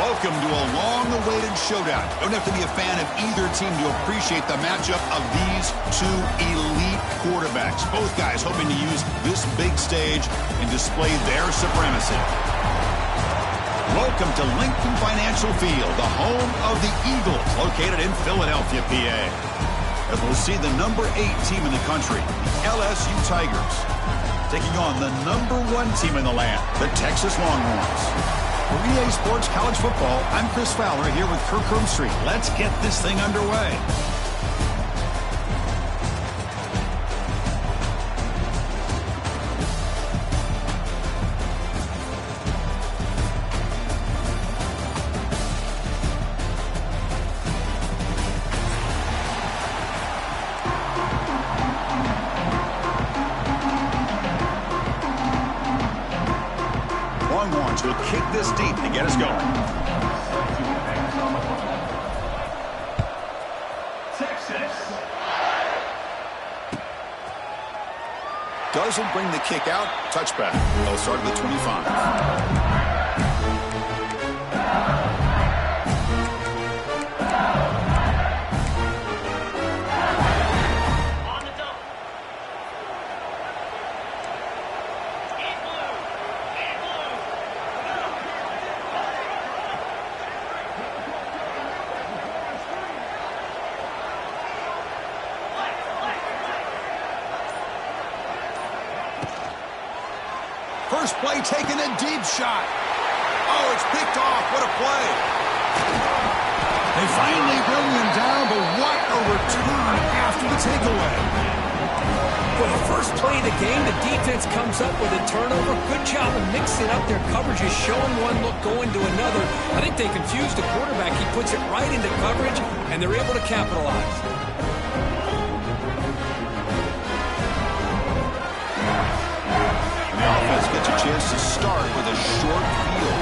Welcome to a long-awaited showdown. Don't have to be a fan of either team to appreciate the matchup of these two elite quarterbacks. Both guys hoping to use this big stage and display their supremacy. Welcome to Lincoln Financial Field, the home of the Eagles, located in Philadelphia, PA. As we'll see the number 8 team in the country, the LSU Tigers, taking on the number 1 team in the land, the Texas Longhorns. For EA Sports College Football, I'm Chris Fowler here with Kirk Street. Let's get this thing underway. Longhorns will kick this deep to get us going. Texas. Doesn't bring the kick out. Touchback. They'll start at the 25. First play taking a deep shot. Oh, it's picked off. What a play. They finally bring him down, but what a return after the takeaway. For the first play of the game, the defense comes up with a turnover. Good job of mixing up their coverages, showing one look, going to another. I think they confused the quarterback. He puts it right into coverage, and they're able to capitalize. The offense gets a chance to start with a short field.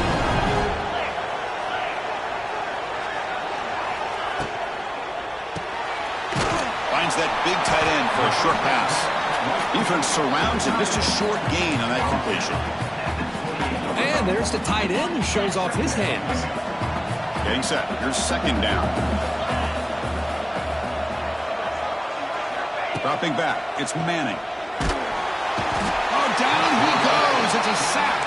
Finds that big tight end for a short pass. Defense surrounds him. Just a short gain on that completion. And there's the tight end who shows off his hands. Getting set. Here's second down. Dropping back. It's Manning. Down he goes. It's a sack.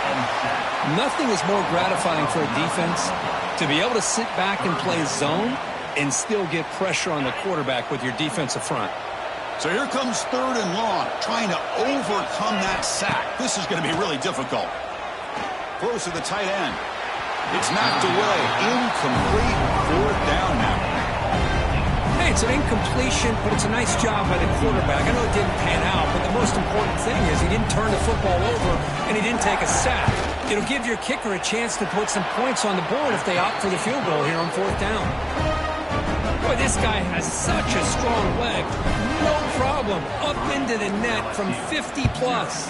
Nothing is more gratifying for a defense to be able to sit back and play zone and still get pressure on the quarterback with your defensive front. So here comes 3rd and long, trying to overcome that sack. This is going to be really difficult. Close to the tight end. It's knocked away. Incomplete. 4th down now. Hey, it's an incompletion, but it's a nice job by the quarterback. I know it didn't pan out, but the most important thing is he didn't turn the football over and he didn't take a sack. It'll give your kicker a chance to put some points on the board if they opt for the field goal here on 4th down. Boy, this guy has such a strong leg. No problem. Up into the net from 50 plus.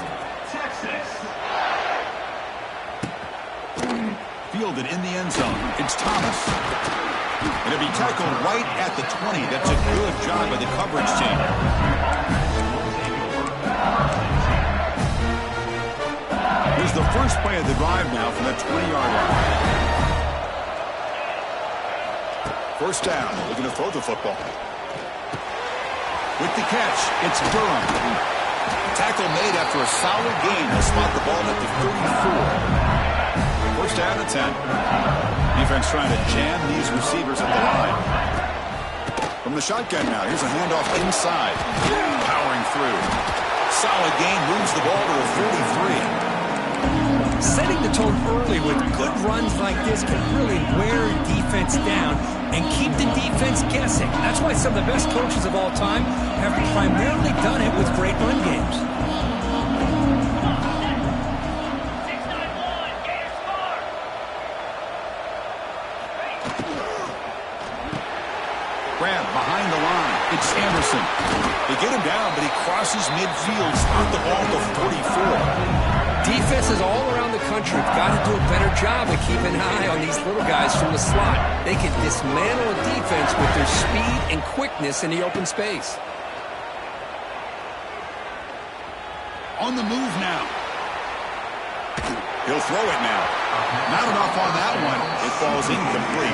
Texas. Fielded in the end zone. It's Thomas. It'll be tackled right at the 20. That's a good job by the coverage team. Here's the first play of the drive now from that 20-yard line. First down, looking to throw the football. With the catch, it's Durham. Tackle made after a solid gain. They'll spot the ball at the 34. First down at 10. Defense trying to jam these receivers at the line. From the shotgun now, here's a handoff inside. Powering through. Solid gain, moves the ball to the 43. Setting the tone early with good runs like this can really wear defense down and keep the defense guessing. That's why some of the best coaches of all time have primarily done it with great run games. Grab behind the line. It's Anderson. They get him down, but he crosses midfield, spot the ball to 44. Defenses all around the country have got to do a better job of keeping an eye on these little guys from the slot. They can dismantle a defense with their speed and quickness in the open space. On the move now. He'll throw it now. Not enough on that one. It falls incomplete.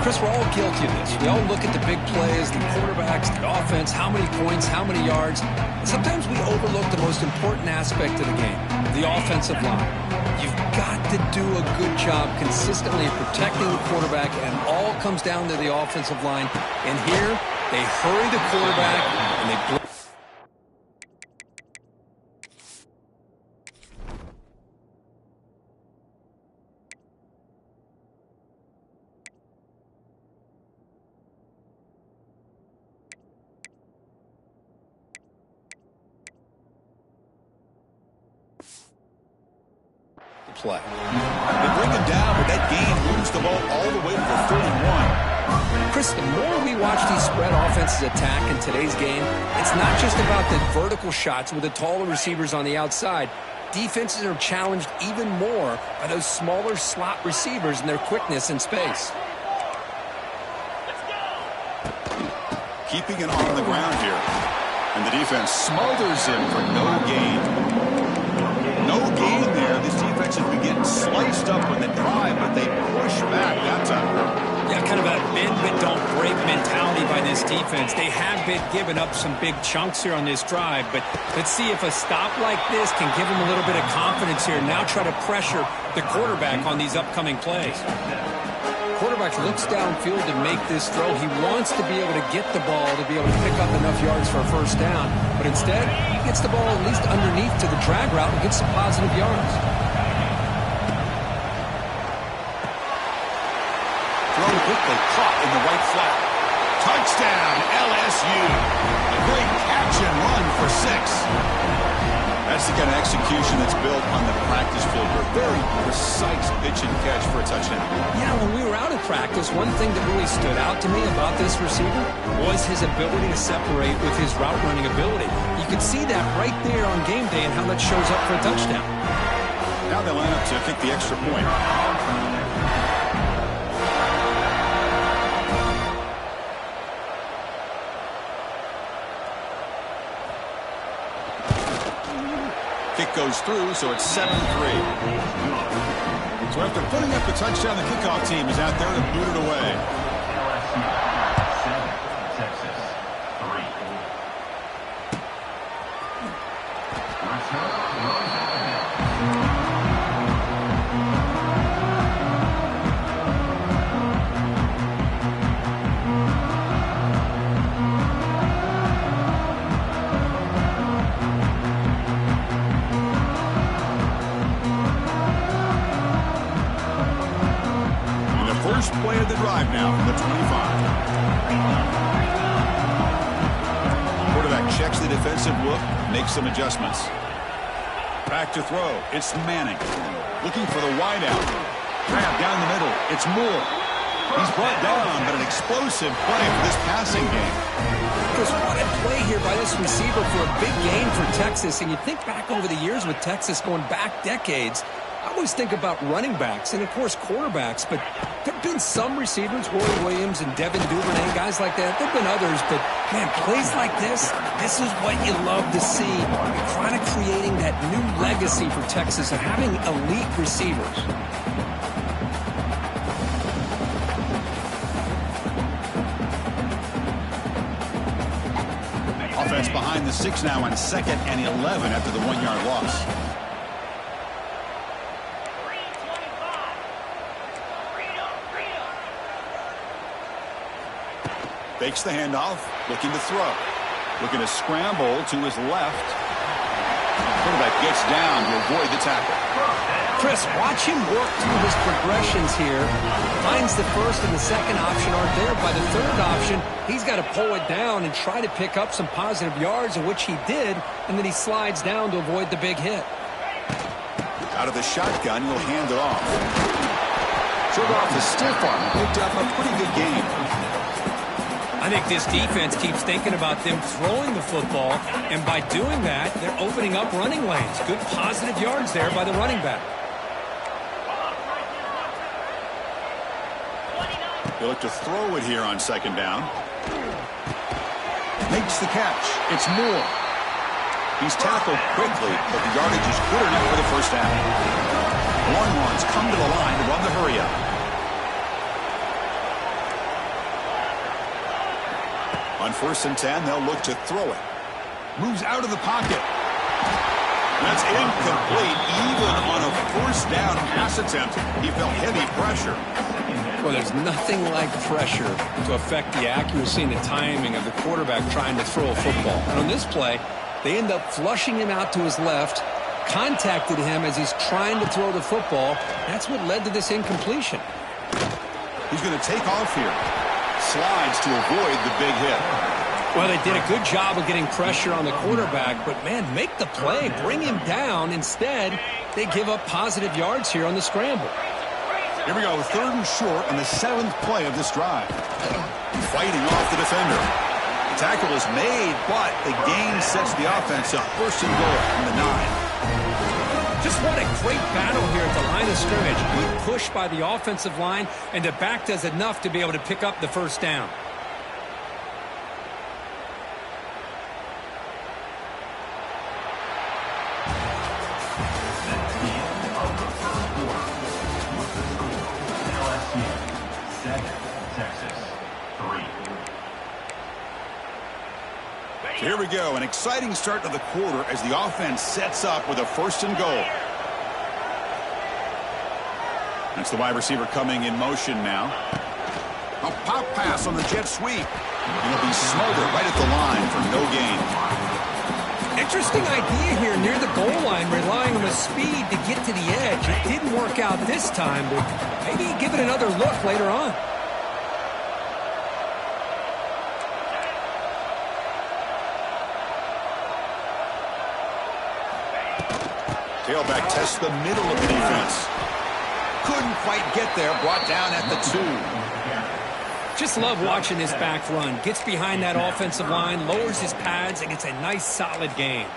Chris, we're all guilty of this. We all look at the big plays, the quarterbacks, the offense, how many points, how many yards. And sometimes we overlook the most important aspect of the game, the offensive line. You've got to do a good job consistently protecting the quarterback, and it all comes down to the offensive line. And here, they hurry the quarterback, and they play. They bring him down, but that gain moves the ball all the way to the 31. Chris, the more we watch these spread offenses attack in today's game, it's not just about the vertical shots with the taller receivers on the outside. Defenses are challenged even more by those smaller slot receivers and their quickness in space. Keeping it on the ground here. And the defense smothers him for no gain. No gain there. This defense has been getting sliced up when they drive, but they push back that time. Yeah, kind of a bend but don't break mentality by this defense. They have been giving up some big chunks here on this drive, but let's see if a stop like this can give them a little bit of confidence here. Now try to pressure the quarterback on these upcoming plays. Quarterback looks downfield to make this throw. He wants to be able to get the ball to be able to pick up enough yards for a first down, but instead he gets the ball at least underneath to the drag route and gets some positive yards. Throw quickly caught in the right flat. Touchdown, LSU. A great catch and run for 6. That's the kind of execution that's built on the practice field. A very precise pitch and catch for a touchdown. Yeah, when we were out of practice, one thing that really stood out to me about this receiver was his ability to separate with his route running ability. You could see that right there on game day and how that shows up for a touchdown. Now they line up to kick the extra point. Kick goes through, so it's 7-3. So after putting up the touchdown, the kickoff team is out there to boot it away. Texas 3. First play of the drive now from the 25. Quarterback checks the defensive look, makes some adjustments. Back to throw. It's Manning. Looking for the wideout. Grab down the middle. It's Moore. He's brought down, but an explosive play for this passing game. Chris, what a play here by this receiver for a big gain for Texas. And you think back over the years with Texas going back decades, I always think about running backs and, of course, quarterbacks, but there have been some receivers, Roy Williams and Devin Duvernay, guys like that. There have been others, but, man, plays like this is what you love to see. You're kind of creating that new legacy for Texas of having elite receivers. Offense behind the 6 now on 2nd and 11 after the 1-yard loss. Fakes the handoff, looking to throw. Looking to scramble to his left. Quarterback gets down to avoid the tackle. Chris, watch him work through his progressions here. Finds the first and the second option aren't there. By the third option, he's got to pull it down and try to pick up some positive yards, of which he did, and then he slides down to avoid the big hit. Out of the shotgun, he'll hand it off. Short off the stiff arm. Picked up a pretty good game. I think this defense keeps thinking about them throwing the football, and by doing that, they're opening up running lanes. Good positive yards there by the running back. They look to throw it here on 2nd down. Makes the catch. It's Moore. He's tackled quickly, but the yardage is good enough for the first down. offense come to the line to run the hurry-up. On 1st and 10, they'll look to throw it. Moves out of the pocket. That's incomplete. Even on a 1st down pass attempt, he felt heavy pressure. Well, there's nothing like pressure to affect the accuracy and the timing of the quarterback trying to throw a football. And on this play, they end up flushing him out to his left, contacted him as he's trying to throw the football. That's what led to this incompletion. He's going to take off here. Slides to avoid the big hit. Well, they did a good job of getting pressure on the quarterback, but, man, make the play, bring him down. Instead, they give up positive yards here on the scramble. Here we go, 3rd and short on the 7th play of this drive. Fighting off the defender. The tackle is made, but the gain sets the offense up. 1st and goal from the 9. Just what a great battle here at the line of scrimmage. Good push by the offensive line, and the back does enough to be able to pick up the 1st down. Here we go, an exciting start to the quarter as the offense sets up with a 1st and goal. That's the wide receiver coming in motion now. A pop pass on the jet sweep. It'll be smothered right at the line for no gain. Interesting idea here near the goal line, relying on the speed to get to the edge. It didn't work out this time, but maybe give it another look later on. Tailback tests the middle of the defense. Couldn't quite get there. Brought down at the 2. Just love watching this back run. Gets behind that offensive line, lowers his pads, and gets a nice, solid gain.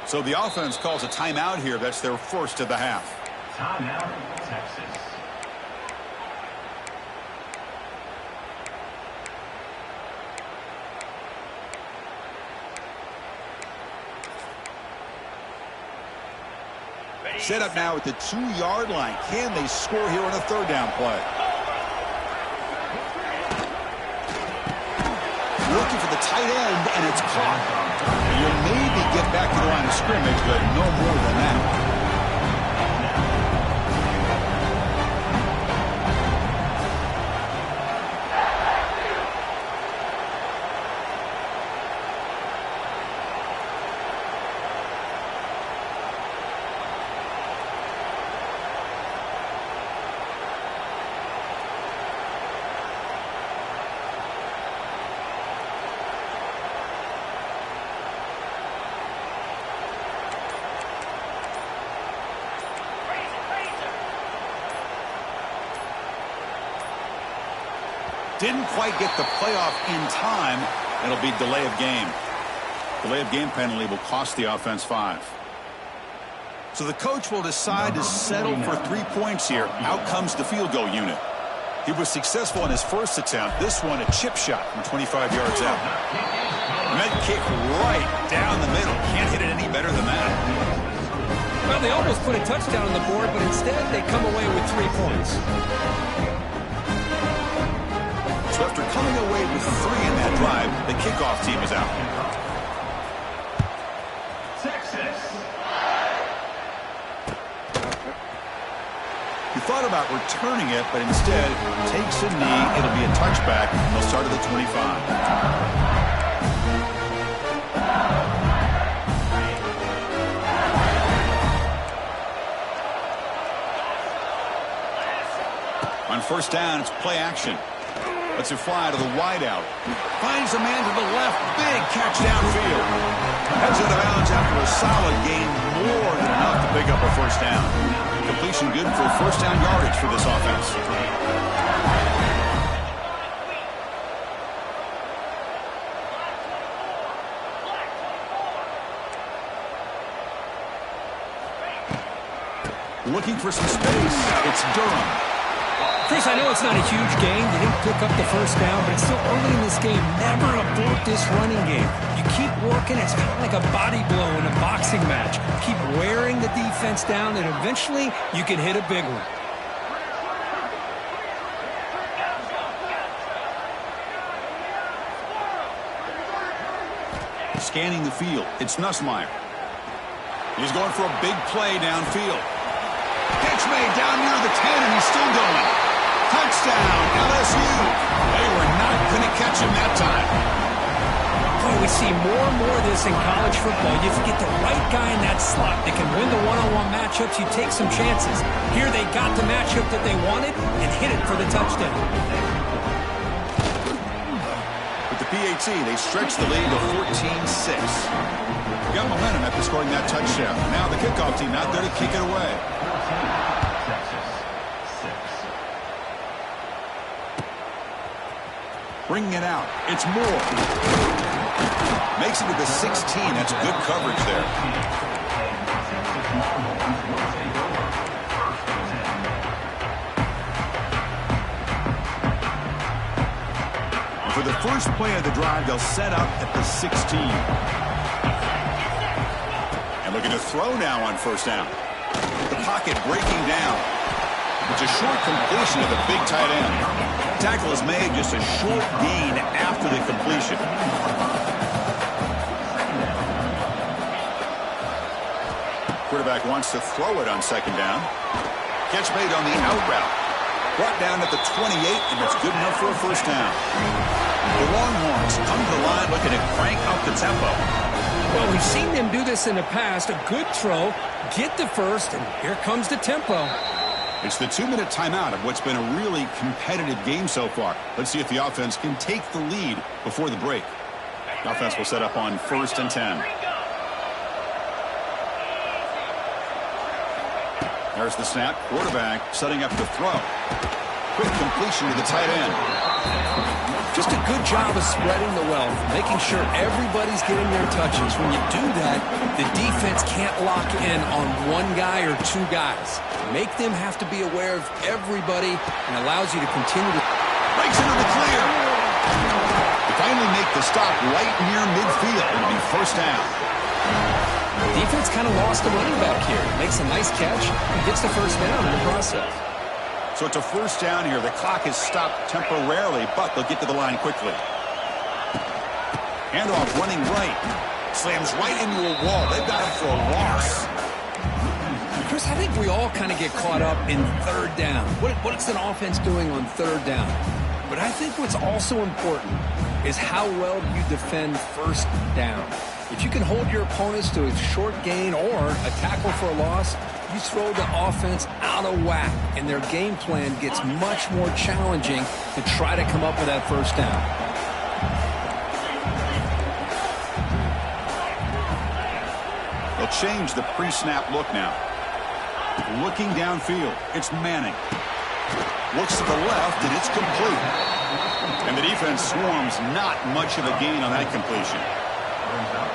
So the offense calls a timeout here. That's their 1st of the half. Timeout, Texas. Set up now at the 2-yard line. Can they score here on a 3rd down play? Looking for the tight end, and it's caught. You'll maybe get back to the line of scrimmage, but no more than that. Didn't quite get the playoff in time. It'll be delay of game. Delay of game penalty will cost the offense 5. So the coach will decide to settle for 3 points here. Out comes the field goal unit. He was successful in his 1st attempt. This one, a chip shot from 25 yards out. Med kick right down the middle. Can't hit it any better than that. Well, they almost put a touchdown on the board, but instead they come away with 3 points. So after coming away with 3 in that drive, the kickoff team is out. Texas. He thought about returning it, but instead takes a knee. It'll be a touchback, and they'll start at the 25. On 1st down, it's play action. Lets it fly to the wideout. Finds a man to the left. Big catch downfield. Heads out of bounds after a solid gain. More than enough to pick up a 1st down. Completion good for 1st down yardage for this offense. Looking for some space. It's Durham. Chris, I know it's not a huge gain. You didn't pick up the first down, but it's still early in this game. Never abort this running game. You keep working. It's kind of like a body blow in a boxing match. Keep wearing the defense down, and eventually you can hit a big one. Scanning the field. It's Nussmeier. He's going for a big play downfield. Catch made down near the 10, and he's still going. Touchdown, LSU. They were not going to catch him that time. Boy, we see more and more of this in college football. You get the right guy in that slot that can win the one-on-one matchups. You take some chances. Here they got the matchup that they wanted and hit it for the touchdown. With the PAT, they stretch the lead to 14-6. Got momentum after scoring that touchdown. Now the kickoff team out there to kick it away. Bringing it out. It's Moore. Makes it to the 16. That's good coverage there. For the first play of the drive, they'll set up at the 16. And looking to throw now on first down. The pocket breaking down. It's a short completion of the big tight end. Tackle is made, just a short gain after the completion. Quarterback wants to throw it on second down. Catch made on the out route. Brought down at the 28, and that's good enough for a first down. The Longhorns come to the line looking to crank up the tempo. Well, we've seen them do this in the past. A good throw, get the first, and here comes the tempo. It's the 2-minute timeout of what's been a really competitive game so far. Let's see if the offense can take the lead before the break. The offense will set up on 1st and 10. There's the snap. Quarterback setting up the throw. Quick completion to the tight end. Just a good job of spreading the wealth, making sure everybody's getting their touches. When you do that, the defense can't lock in on one guy or two guys. Make them have to be aware of everybody and allows you to continue to... Breaks into the clear. They finally make the stop right near midfield. It'll be first down. The defense kind of lost the running back here. Makes a nice catch and gets the first down in the process. So it's a first down here. The clock is stopped temporarily, but they'll get to the line quickly. Handoff running right. Slams right into a wall. They've got him for a loss. Chris, I think we all kind of get caught up in third down. What's an offense doing on third down? But I think what's also important is how well you defend first down. If you can hold your opponents to a short gain or a tackle for a loss, you throw the offense out of whack, and their game plan gets much more challenging to try to come up with that first down. They'll change the pre-snap look now. Looking downfield, it's Manning. Looks to the left, and it's complete. And the defense swarms not much of a gain on that completion.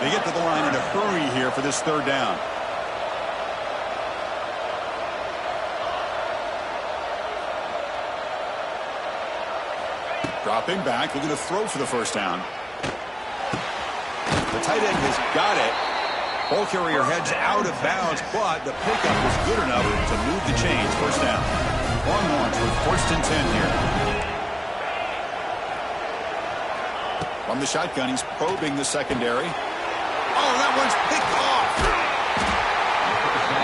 They get to the line in a hurry here for this third down. Dropping back, looking to throw for the first down. The tight end has got it. Ball carrier heads out of bounds, but the pickup was good enough to move the chains. First down. Longhorns with 1st and 10 here. From the shotgun, he's probing the secondary. Oh, that one's picked off.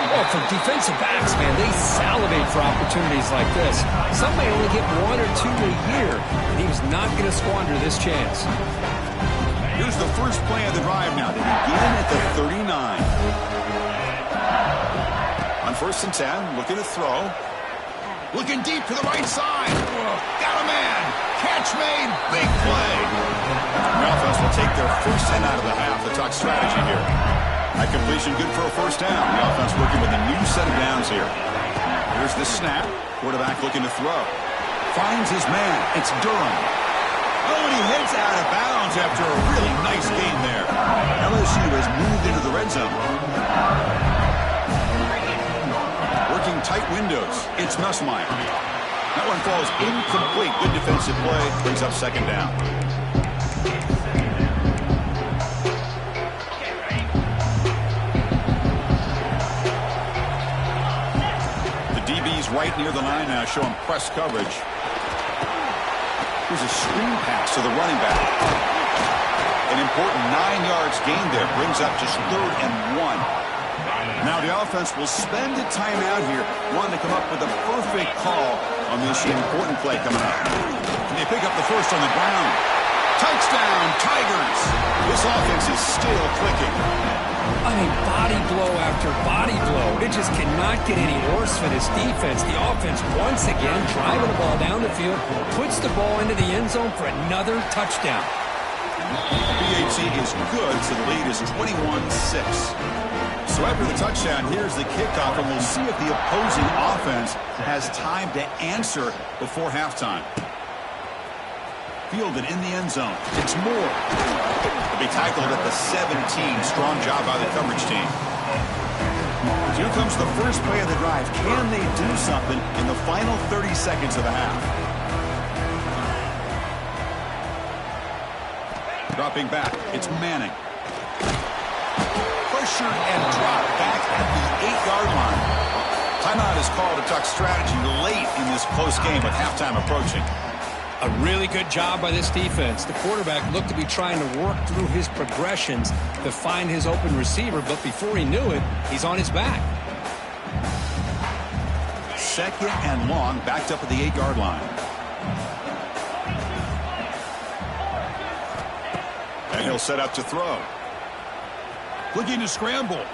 Well, for defensive backs, man, they salivate for opportunities like this. Some may only get 1 or 2 a year, and he was not going to squander this chance. Here's the first play of the drive now. They begin at the 39. On 1st and 10, looking to throw. Looking deep to the right side. Got a man. Catch made. Big play. The offense will take their first hit out of the half. The talk strategy here. That completion good for a first down. The offense working with a new set of downs here. Here's the snap. Quarterback looking to throw. Finds his man. It's Durham. Oh, and he heads out of bounds after a really nice game there. LSU has moved into the red zone. Working windows. It's Nussmeier. That one falls incomplete. Good defensive play. Brings up second down. The DB's right near the line now, showing press coverage. Here's a screen pass to the running back. An important 9 yards gain there. Brings up just 3rd and 1. Now the offense will spend a timeout here, wanting to come up with a perfect call on this important play coming up. And they pick up the first on the ground. Touchdown, Tigers! This offense is still clicking. I mean, body blow after body blow. It just cannot get any worse for this defense. The offense, once again, driving the ball down the field, puts the ball into the end zone for another touchdown. BAT is good, so the lead is 21-6. So after the touchdown, here's the kickoff, and we'll see if the opposing offense has time to answer before halftime. Fielded in the end zone. It's Moore. He'll be tackled at the 17. Strong job by the coverage team. Here comes the first play of the drive. Can they do something in the final 30 seconds of the half? Dropping back. It's Manning. Pressure and drop back at the 8-yard line. Timeout is called to talk strategy late in this close game with halftime approaching. A really good job by this defense. The quarterback looked to be trying to work through his progressions to find his open receiver, but before he knew it, he's on his back. 2nd and long, backed up at the 8-yard line. And he'll set up to throw. Looking to scramble.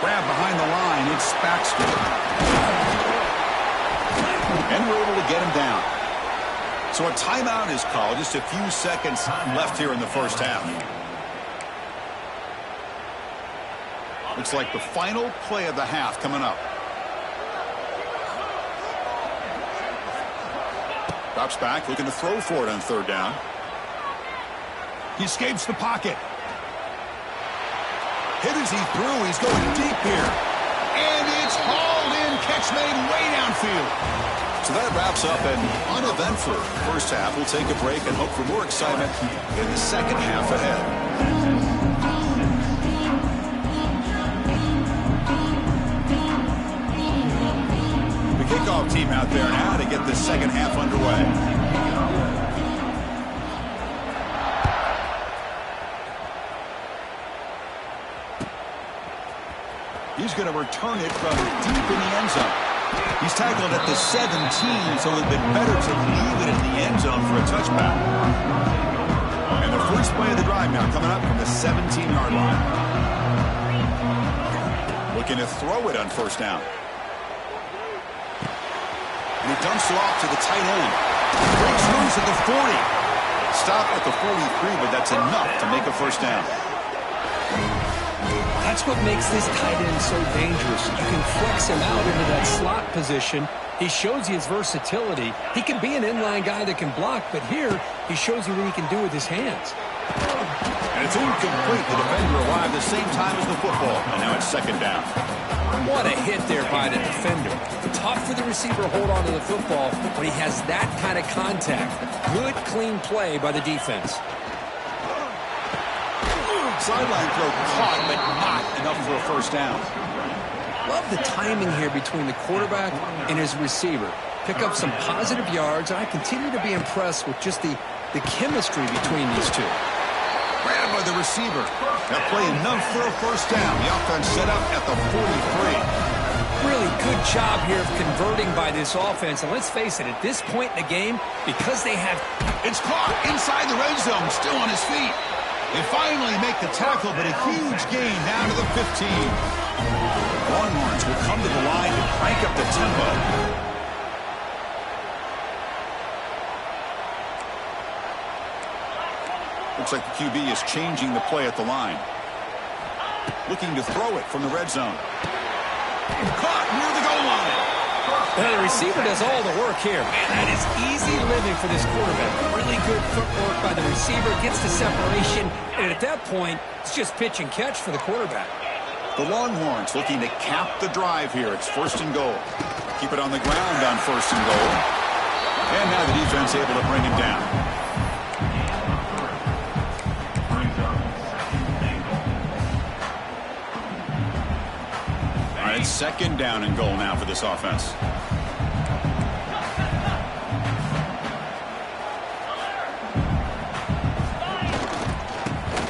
Grab behind the line. It's Baxter. And we're able to get him down. So a timeout is called. Just a few seconds left here in the first half. Looks like the final play of the half coming up. Drops back, looking to throw for it on 3rd down. He escapes the pocket. Hit as he threw. He's going deep here. And it's hauled in. Catch made way downfield. So that wraps up an uneventful first half. We'll take a break and hope for more excitement in the second half ahead. The kickoff team out there now to get the second half underway. He's going to return it from deep in the end zone. He's tackled at the 17, so it would have been better to leave it in the end zone for a touchback. And the first play of the drive now coming up from the 17-yard line. Looking to throw it on 1st down. And he dumps it off to the tight end. Breaks loose at the 40. Stop at the 43, but that's enough to make a 1st down. That's what makes this tight end so dangerous. You can flex him out into that slot position. He shows you his versatility. He can be an inline guy that can block, but here he shows you what he can do with his hands. And it's incomplete. The defender arrived the same time as the football, and now it's 2nd down. What a hit there by the defender. Tough for the receiver to hold on to the football when he has that kind of contact. Good, clean play by the defense. Sideline throw caught, but not enough for a 1st down. Love the timing here between the quarterback and his receiver. Pick up some positive yards, and I continue to be impressed with just the chemistry between these two. Grabbed by the receiver. That play enough for a 1st down. The offense set up at the 43. Really good job here of converting by this offense. And let's face it, at this point in the game, because they have... It's caught inside the red zone, still on his feet. They finally make the tackle, but a huge gain down to the 15. Longhorns will come to the line to crank up the tempo. Looks like the QB is changing the play at the line. Looking to throw it from the red zone. Caught near the goal line. Well, the receiver does all the work here. Man, that is easy living for this quarterback. Really good footwork by the receiver. Gets the separation. And at that point, it's just pitch and catch for the quarterback. The Longhorns looking to cap the drive here. It's 1st and goal. Keep it on the ground on 1st and goal. And now the defense able to bring him down. All right, 2nd down and goal now for this offense.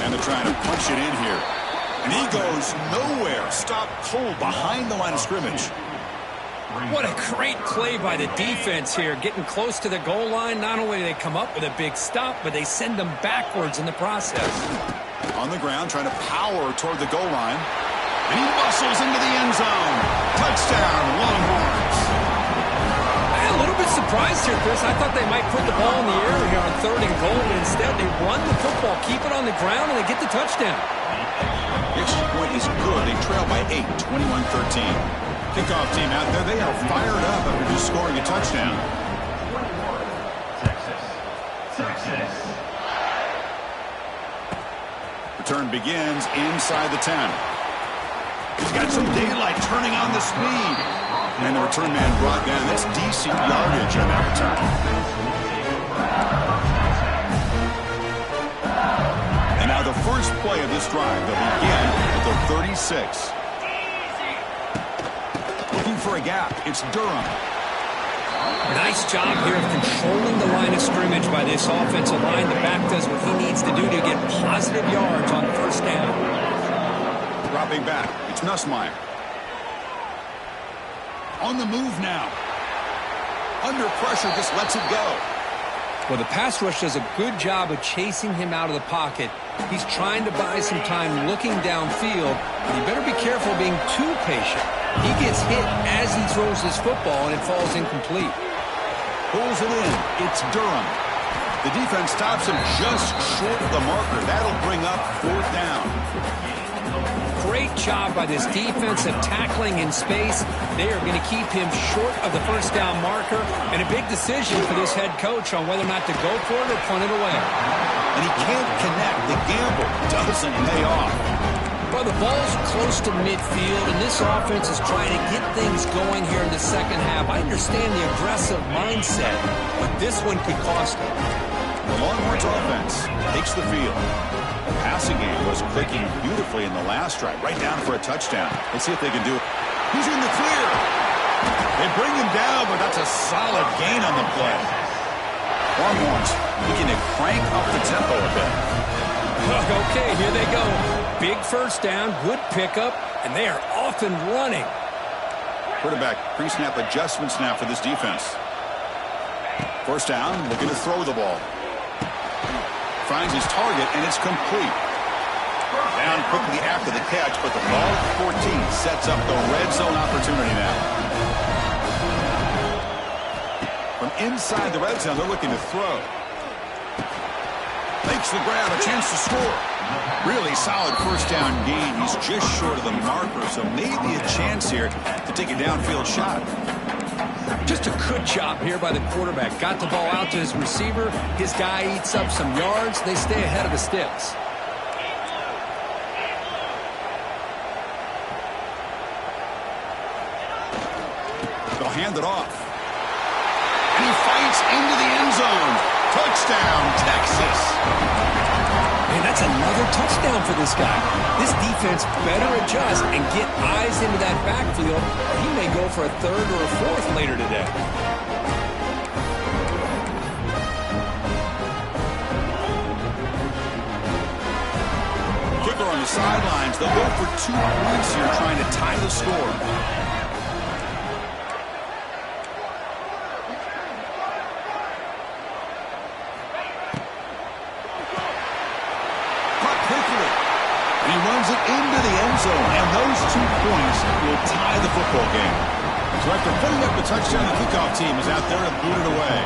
And they're trying to punch it in here. And he goes nowhere. Stop cold behind the line of scrimmage. What a great play by the defense here. Getting close to the goal line, not only do they come up with a big stop, but they send them backwards in the process. On the ground, trying to power toward the goal line. And he muscles into the end zone. Touchdown, Longhorns. I'm a little bit surprised here, Chris. I thought they might put the ball in the air here on 3rd and goal, but instead they run the football, keep it on the ground, and they get the touchdown. The extra point is good. They trail by 8, 21-13. Kickoff team out there. They are fired up after just scoring a touchdown. Texas. Return begins inside the 10. He's got some daylight turning on the speed. And the return man brought down. That's decent yardage on that return. And now the first play of this drive. They'll begin at the 36. Looking for a gap. It's Durham. Nice job here of controlling the line of scrimmage by this offensive line. The back does what he needs to do to get positive yards on 1st down. Dropping back. It's Nussmeier. On the move now. Under pressure, just lets it go. Well, the pass rush does a good job of chasing him out of the pocket. He's trying to buy some time looking downfield, but he better be careful being too patient. He gets hit as he throws his football, and it falls incomplete. Pulls it in. It's Durham. The defense stops him just short of the marker. That'll bring up 4th down. Great job by this defense of tackling in space. They are going to keep him short of the 1st down marker, and a big decision for this head coach on whether or not to go for it or punt it away. And he can't connect. The gamble doesn't pay off. Well, the ball's close to midfield, and this offense is trying to get things going here in the 2nd half. I understand the aggressive mindset, but this one could cost them. The Longhorns offense takes the field. The passing game was clicking beautifully in the last drive, right down for a touchdown. Let's see if they can do it. He's in the clear. They bring him down, but that's a solid gain on the play. Longhorns looking to crank up the tempo a bit. Okay, here they go. Big 1st down, good pickup, and they are off and running. Quarterback pre-snap adjustments now for this defense. 1st down, looking to throw the ball. Finds his target, and it's complete. Down quickly after the catch, but the ball at 14 sets up the red zone opportunity now. From inside the red zone, they're looking to throw. Makes the grab, a chance to score. Really solid 1st down gain. He's just short of the marker, so maybe a chance here to take a downfield shot. Just a good job here by the quarterback. Got the ball out to his receiver. His guy eats up some yards. They stay ahead of the sticks. They'll hand it off. And he fights into the end zone. Touchdown, Texas. And that's another touchdown for this guy. This defense better adjust and get eyes into that backfield, or he may go for a 3rd or a 4th later today. Kicker on the sidelines. They'll go for 2 points here, trying to tie the score. Runs it into the end zone, and those 2 points will tie the football game. So after putting up the touchdown, the kickoff team is out there to boot it away.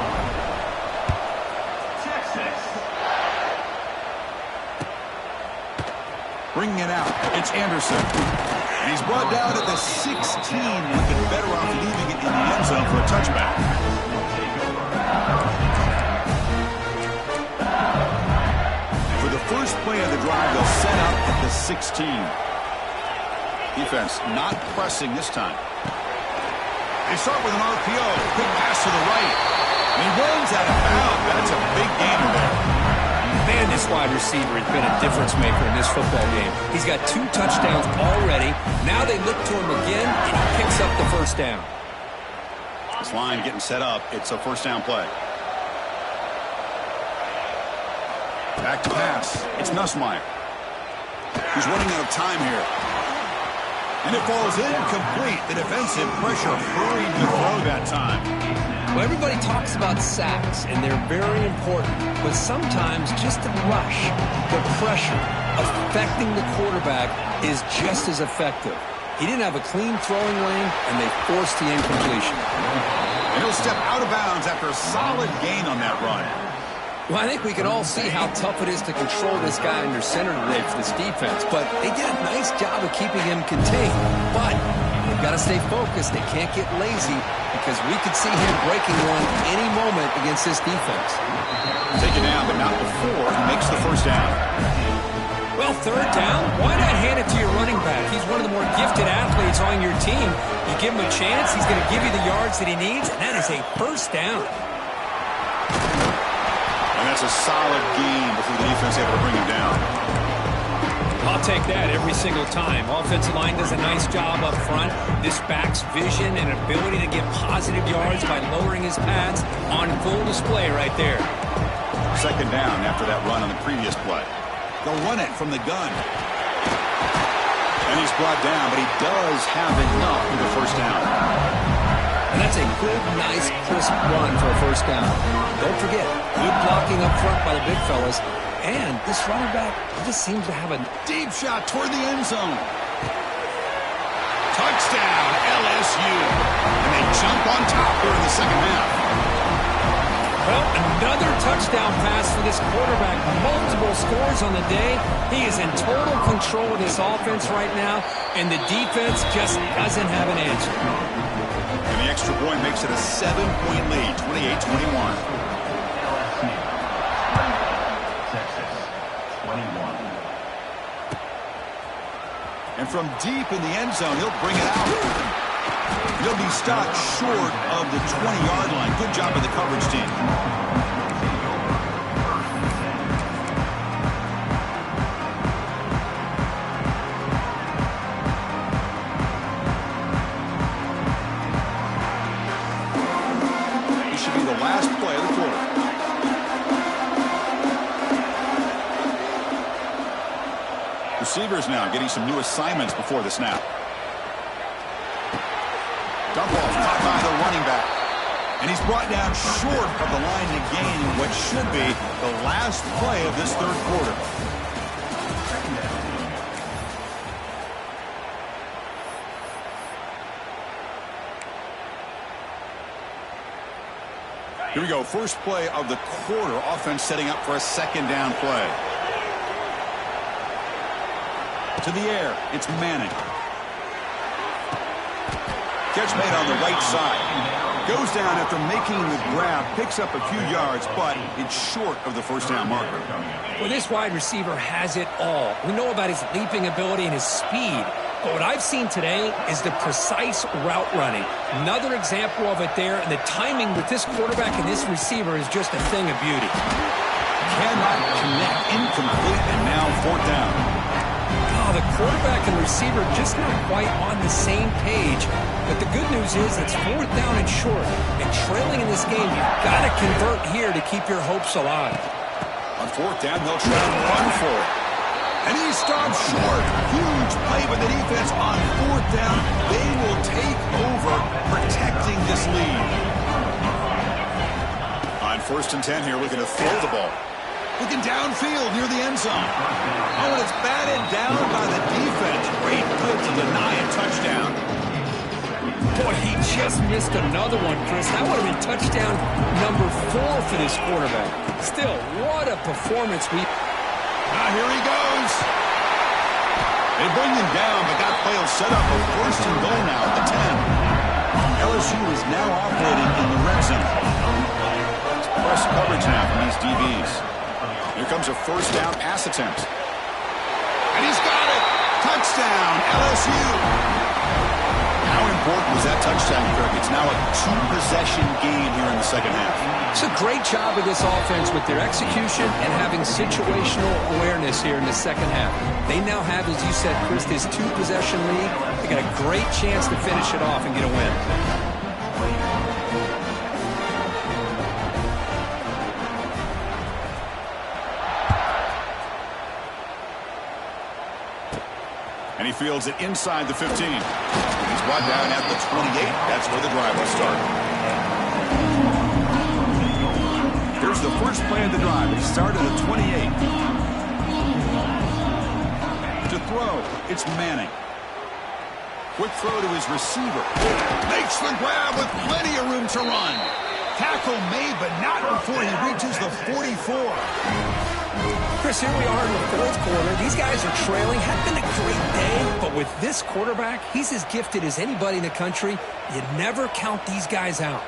Texas. Bringing it out, it's Anderson. And he's brought down at the 16, looking better off leaving it in the end zone for a touchback. First play of the drive, they'll set up at the 16. Defense not pressing this time. They start with an RPO. Quick pass to the right. And he runs out of bounds. That's a big gainer there. Man, this wide receiver has been a difference maker in this football game. He's got 2 touchdowns already. Now they look to him again, and he picks up the first down. This line getting set up. It's a first down play. Back to pass. It's Nussmeier. He's running out of time here. And it falls incomplete. The defensive pressure hurried to throw that time. Well, everybody talks about sacks, and they're very important. But sometimes just the rush, the pressure, affecting the quarterback is just as effective. He didn't have a clean throwing lane, and they forced the incompletion. And he'll step out of bounds after a solid gain on that run. Well, I think we can all see how tough it is to control this guy under center today for this defense. But they did a nice job of keeping him contained. But they've got to stay focused. They can't get lazy because we could see him breaking one any moment against this defense. Taken down, but not before he makes the first down. Well, third down, why not hand it to your running back? He's one of the more gifted athletes on your team. You give him a chance, he's going to give you the yards that he needs, and that is a first down. And that's a solid gain before the defense able to bring him down. I'll take that every single time. Offensive line does a nice job up front. This back's vision and ability to get positive yards by lowering his pads on full display right there. Second down after that run on the previous play. They'll run it from the gun. And he's brought down, but he does have enough for the first down. And that's a good, nice, crisp run for a first down. Don't forget, good blocking up front by the big fellas. And this running back just seems to have a deep shot toward the end zone. Touchdown, LSU. And they jump on top here in the second half. Well, another touchdown pass for this quarterback. Multiple scores on the day. He is in total control of this offense right now, and the defense just doesn't have an answer. And the extra point makes it a 7-point lead, 28-21. And from deep in the end zone, he'll bring it out. He'll be stopped short of the 20-yard line. Good job by the coverage team. This should be the last play of the quarter. Receivers now getting some new assignments before the snap. Dump off caught by the running back. And he's brought down short of the line to gain what should be the last play of this third quarter. Here we go. First play of the quarter. Offense setting up for a second down play. To the air, it's Manning. Catch made on the right side. Goes down after making the grab, picks up a few yards, but it's short of the first down marker. Well, this wide receiver has it all. We know about his leaping ability and his speed, but what I've seen today is the precise route running. Another example of it there, and the timing with this quarterback and this receiver is just a thing of beauty. Cannot connect, incomplete, and now fourth down. The quarterback and receiver just not quite on the same page. But the good news is it's fourth down and short. And trailing in this game, you've got to convert here to keep your hopes alive. On fourth down, they'll try to run for it. And he stops short. Huge play by the defense on fourth down. They will take over protecting this lead. On 1st and 10 here, we're going to throw the ball. Looking downfield near the end zone. Oh, and it's batted down by the defense. Great play to deny a touchdown. Boy, he just missed another one, Chris. That would have been touchdown number 4 for this quarterback. Still, what a performance. Here he goes. They bring him down, but that play will set up a 1st and goal now at the 10. LSU is now operating in the red zone. It's press coverage now from these DBs. Here comes a first down pass attempt. And he's got it. Touchdown, LSU. LSU. How important was that touchdown, Kirk? It's now a two-possession game here in the second half. It's a great job of this offense with their execution and having situational awareness here in the second half. They now have, as you said, Chris, this two-possession lead. They got a great chance to finish it off and get a win. And he fields it inside the 15. He's brought down at the 28. That's where the drive will start. Here's the first play of the drive. It started at 28. To throw, it's Manning. Quick throw to his receiver. Makes the grab with plenty of room to run. Tackle made, but not before he reaches the 44. Chris, here we are in the fourth quarter. These guys are trailing. Had been a great day, but with this quarterback, he's as gifted as anybody in the country. You never count these guys out.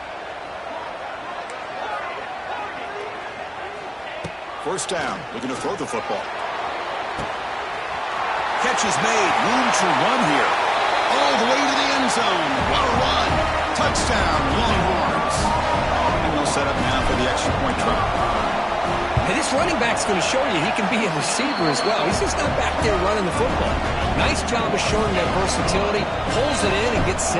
First down, looking to throw the football. Catch is made, room to run here. All the way to the end zone. What a run. Touchdown, Longhorns. And they'll set up now for the extra point try. And this running back's going to show you he can be a receiver as well. He's just not back there running the football. Nice job of showing that versatility. Pulls it in and gets 6.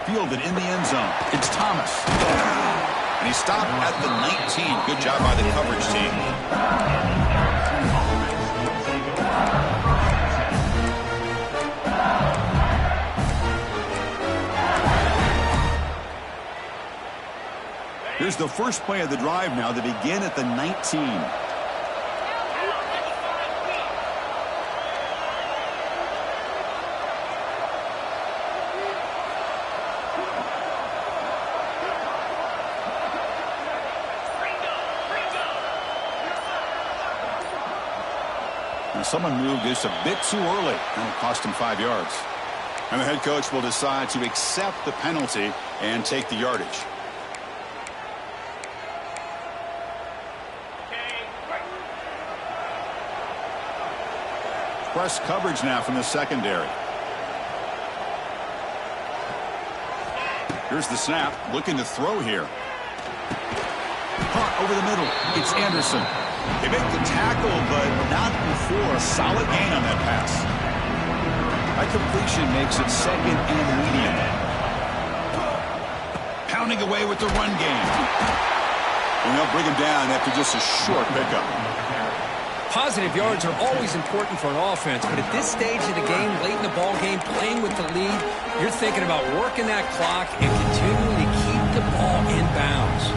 Fielded in the end zone. It's Thomas. And he stopped at the 19. Good job by the coverage team. Here's the first play of the drive now. They begin at the 19. Now someone moved this a bit too early. That'll cost him 5 yards. And the head coach will decide to accept the penalty and take the yardage. Press coverage now from the secondary. Here's the snap. Looking to throw here. Caught over the middle. It's Anderson. They make the tackle, but not before a solid gain on that pass. That completion makes it second and medium. Pounding away with the run game. And they'll bring him down after just a short pickup. Positive yards are always important for an offense, but at this stage of the game, late in the ball game, playing with the lead, you're thinking about working that clock and continuing to keep the ball in bounds.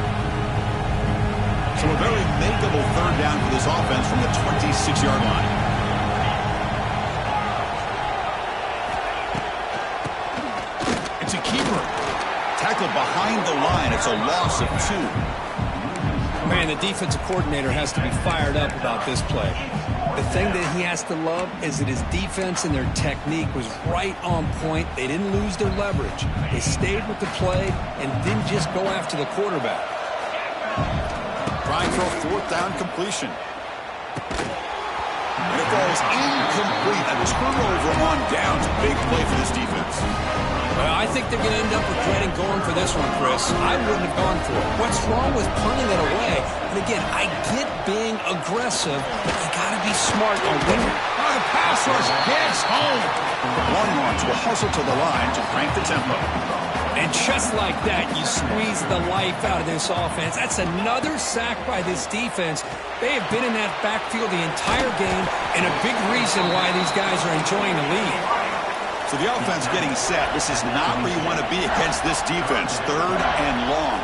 So a very makeable third down for this offense from the 26-yard line. It's a keeper. Tackled behind the line. It's a loss of 2. Man, the defensive coordinator has to be fired up about this play. The thing that he has to love is that his defense and their technique was right on point. They didn't lose their leverage. They stayed with the play and didn't just go after the quarterback. Trying for a fourth down completion. And it falls incomplete. A turnover on downs. Big play for this defense. Well, I think they're going to end up regretting going for this one, Chris. I wouldn't have gone for it. What's wrong with punting it away? And again, I get being aggressive, but you got to be smart on winning. Oh, the pass rush gets home. Longhorns will hustle to the line to crank the tempo. And just like that, you squeeze the life out of this offense. That's another sack by this defense. They have been in that backfield the entire game, and a big reason why these guys are enjoying the lead. So the offense getting set. This is not where you want to be against this defense. Third and long.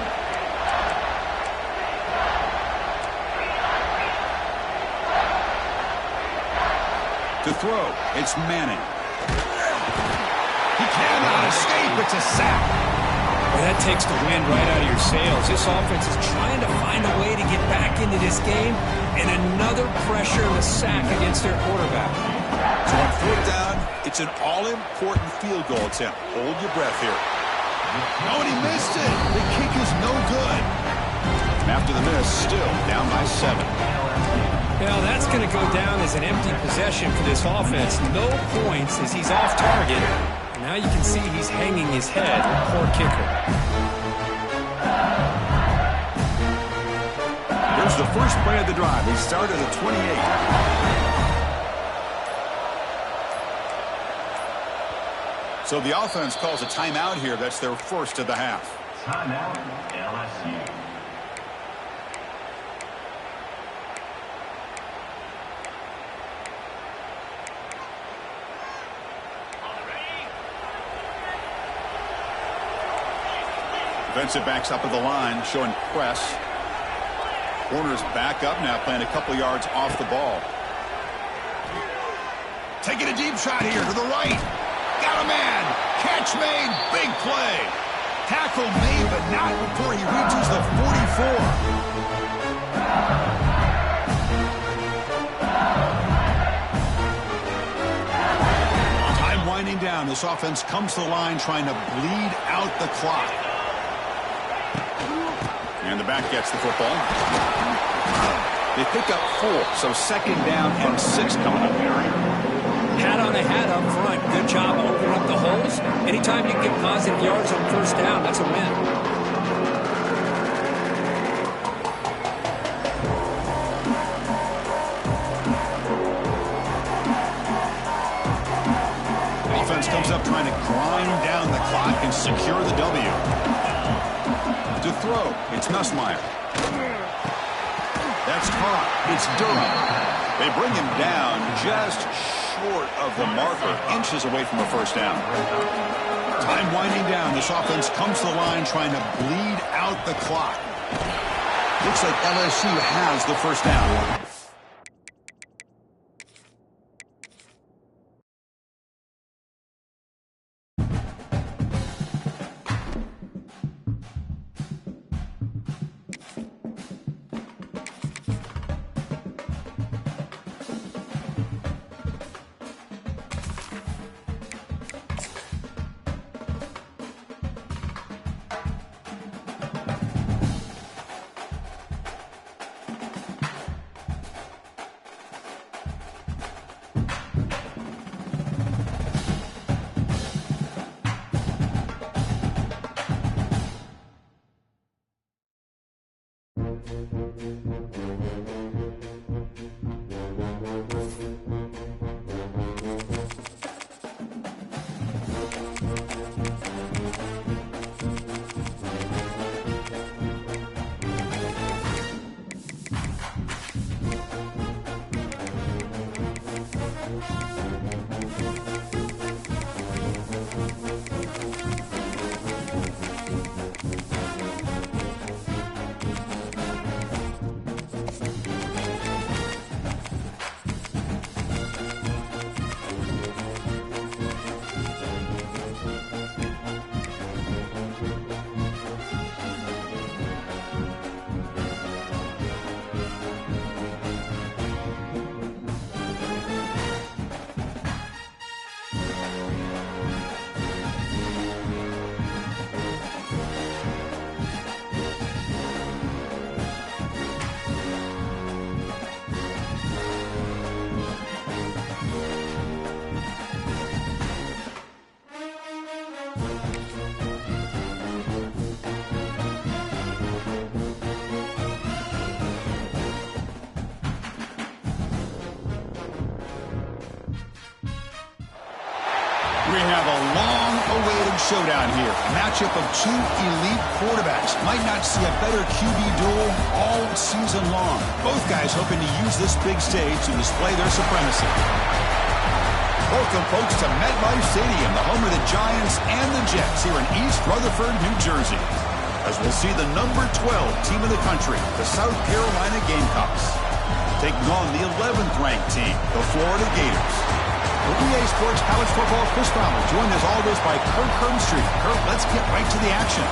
To throw, it's Manning. He cannot escape. It's a sack. Well, that takes the wind right out of your sails. This offense is trying to find a way to get back into this game, and another pressure and a sack against their quarterback. So on fourth down, it's an all-important field goal attempt. Hold your breath here. Oh, and he missed it. The kick is no good. After the miss, still down by 7. Well, that's going to go down as an empty possession for this offense. No points as he's off target. Now you can see he's hanging his head. Poor kicker. Here's the first play of the drive. He started at 28. So the offense calls a timeout here. That's their first of the half. Timeout, LSU. Defensive backs up at the line, showing press. Corners back up now, playing a couple yards off the ball. Taking a deep shot here to the right. Got a man. Catch made. Big play. Tackle made, but not before he reaches the 44. Time winding down. This offense comes to the line trying to bleed out the clock. And the back gets the football. They pick up 4, so second down and 6 coming up here. Hat on a hat up front. Good job opening up the holes. Anytime you can get positive yards on first down, that's a win. The offense comes up trying to grind down the clock and secure the W. To throw, it's Nussmeier. That's caught. It's Derv. They bring him down just short of the marker, inches away from a first down. Time winding down. This offense comes to the line trying to bleed out the clock. Looks like LSU has the first down. We have a long-awaited showdown here. A matchup of two elite quarterbacks. Might not see a better QB duel all season long. Both guys hoping to use this big stage to display their supremacy. Welcome, folks, to MetLife Stadium, the home of the Giants and the Jets here in East Rutherford, New Jersey. As we'll see the number 12 team in the country, the South Carolina Gamecocks, taking on the 11th-ranked team, the Florida Gators. For EA Sports College Football, Chris Fowler, joined as always by Kirk Herbstreit. Kirk, let's get right to the action.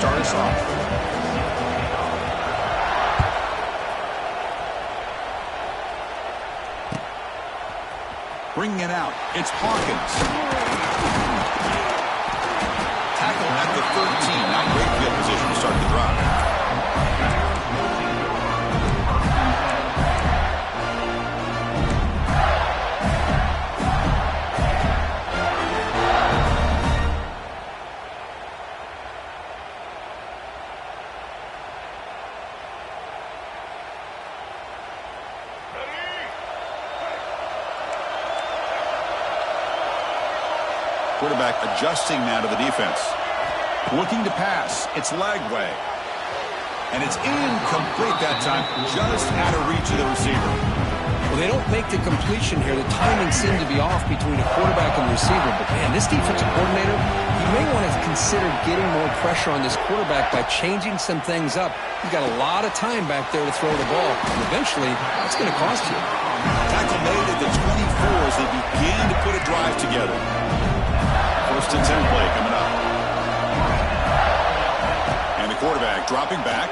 start us off. Bringing it out, it's Hawkins. Tackle at the 13. Not great field position to start the drive. Quarterback adjusting now to the defense. Looking to pass. It's Lagway. And it's incomplete that time. Just out of reach of the receiver. Well, they don't make the completion here. The timing seemed to be off between the quarterback and the receiver. But, man, this defensive coordinator, he may want to consider getting more pressure on this quarterback by changing some things up. He's got a lot of time back there to throw the ball. And eventually, that's going to cost you. Tackle made at the 24 as they begin to put a drive together. First and 10 play coming up. And the quarterback dropping back.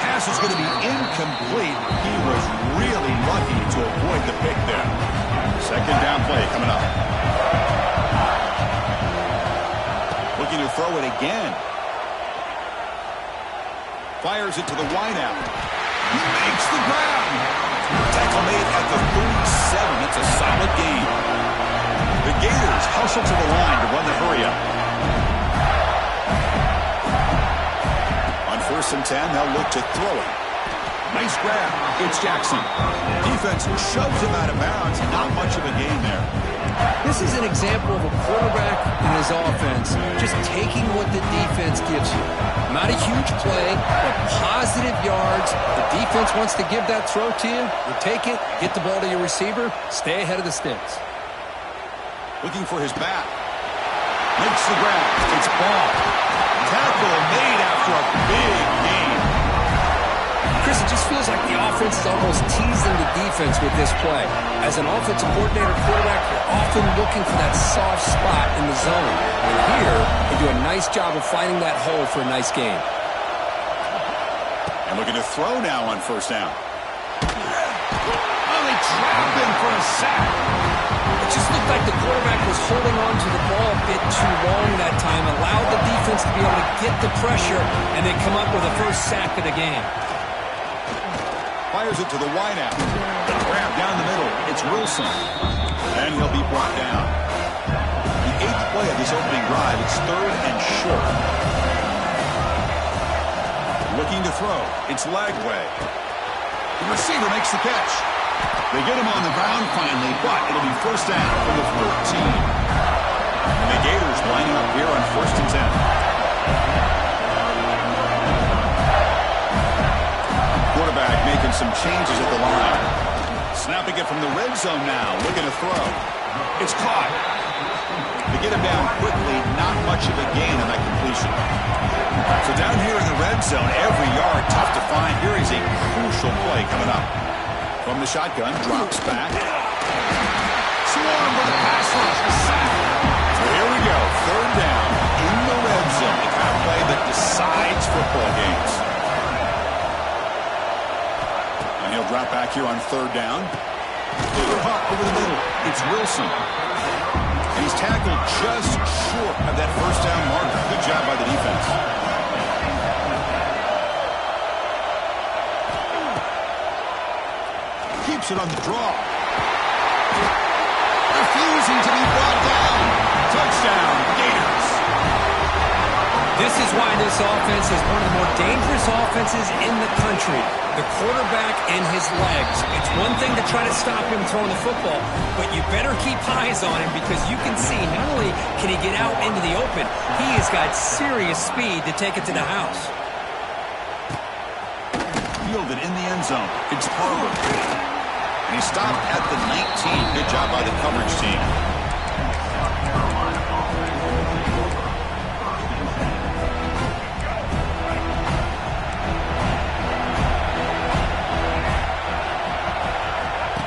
Pass is going to be incomplete. He was really lucky to avoid the pick there. Second down play coming up. Looking to throw it again. Fires it to the wideout. He makes the grab. Tackle made at the 37. It's a solid gain. The Gators hustle to the line to run the hurry-up. On first and 10, they'll look to throw it. Nice grab. It's Jackson. Defense shoves him out of bounds. Not much of a gain there. This is an example of a quarterback and his offense just taking what the defense gives you. Not a huge play, but positive yards. The defense wants to give that throw to you. You take it, get the ball to your receiver, stay ahead of the sticks. Looking for his back. Makes the grab. It's ball. Tackle made after a big gain. Chris, it just feels like the offense is almost teasing the defense with this play. As an offensive coordinator quarterback, you're often looking for that soft spot in the zone. And here, they do a nice job of finding that hole for a nice gain. And looking to throw now on first down. Oh, they trap him for a sack. It just looked like the quarterback was holding on to the ball a bit too long that time, allowed the defense to be able to get the pressure, and they come up with the first sack of the game. Fires it to the wideout. The grab down the middle. It's Wilson. And he'll be brought down. The 8th play of this opening drive. It's third and short. Looking to throw. It's Lagway. The receiver makes the catch. They get him on the ground finally, but it'll be first down from the 14. And the Gators lining up here on first and 10. Quarterback making some changes at the line. Snapping it from the red zone now, looking to throw. It's caught. They get him down quickly, not much of a gain on that completion. So down here in the red zone, every yard tough to find. Here is a crucial play coming up. From the shotgun, drops back. Swarm with a pass rush, a sack. So here we go, third down in the red zone. The kind of play that decides football games. And he'll drop back here on third down. Over the middle, it's Wilson. And he's tackled just short of that first down marker. Good job by the defense. Keeps it on the draw. Refusing to be brought down. Touchdown, Gators. This is why this offense is one of the more dangerous offenses in the country. The quarterback and his legs. It's one thing to try to stop him throwing the football, but you better keep eyes on him because you can see not only can he get out into the open, he has got serious speed to take it to the house. Fielded in the end zone. It's Harvard. And he stopped at the 19. Good job by the coverage team.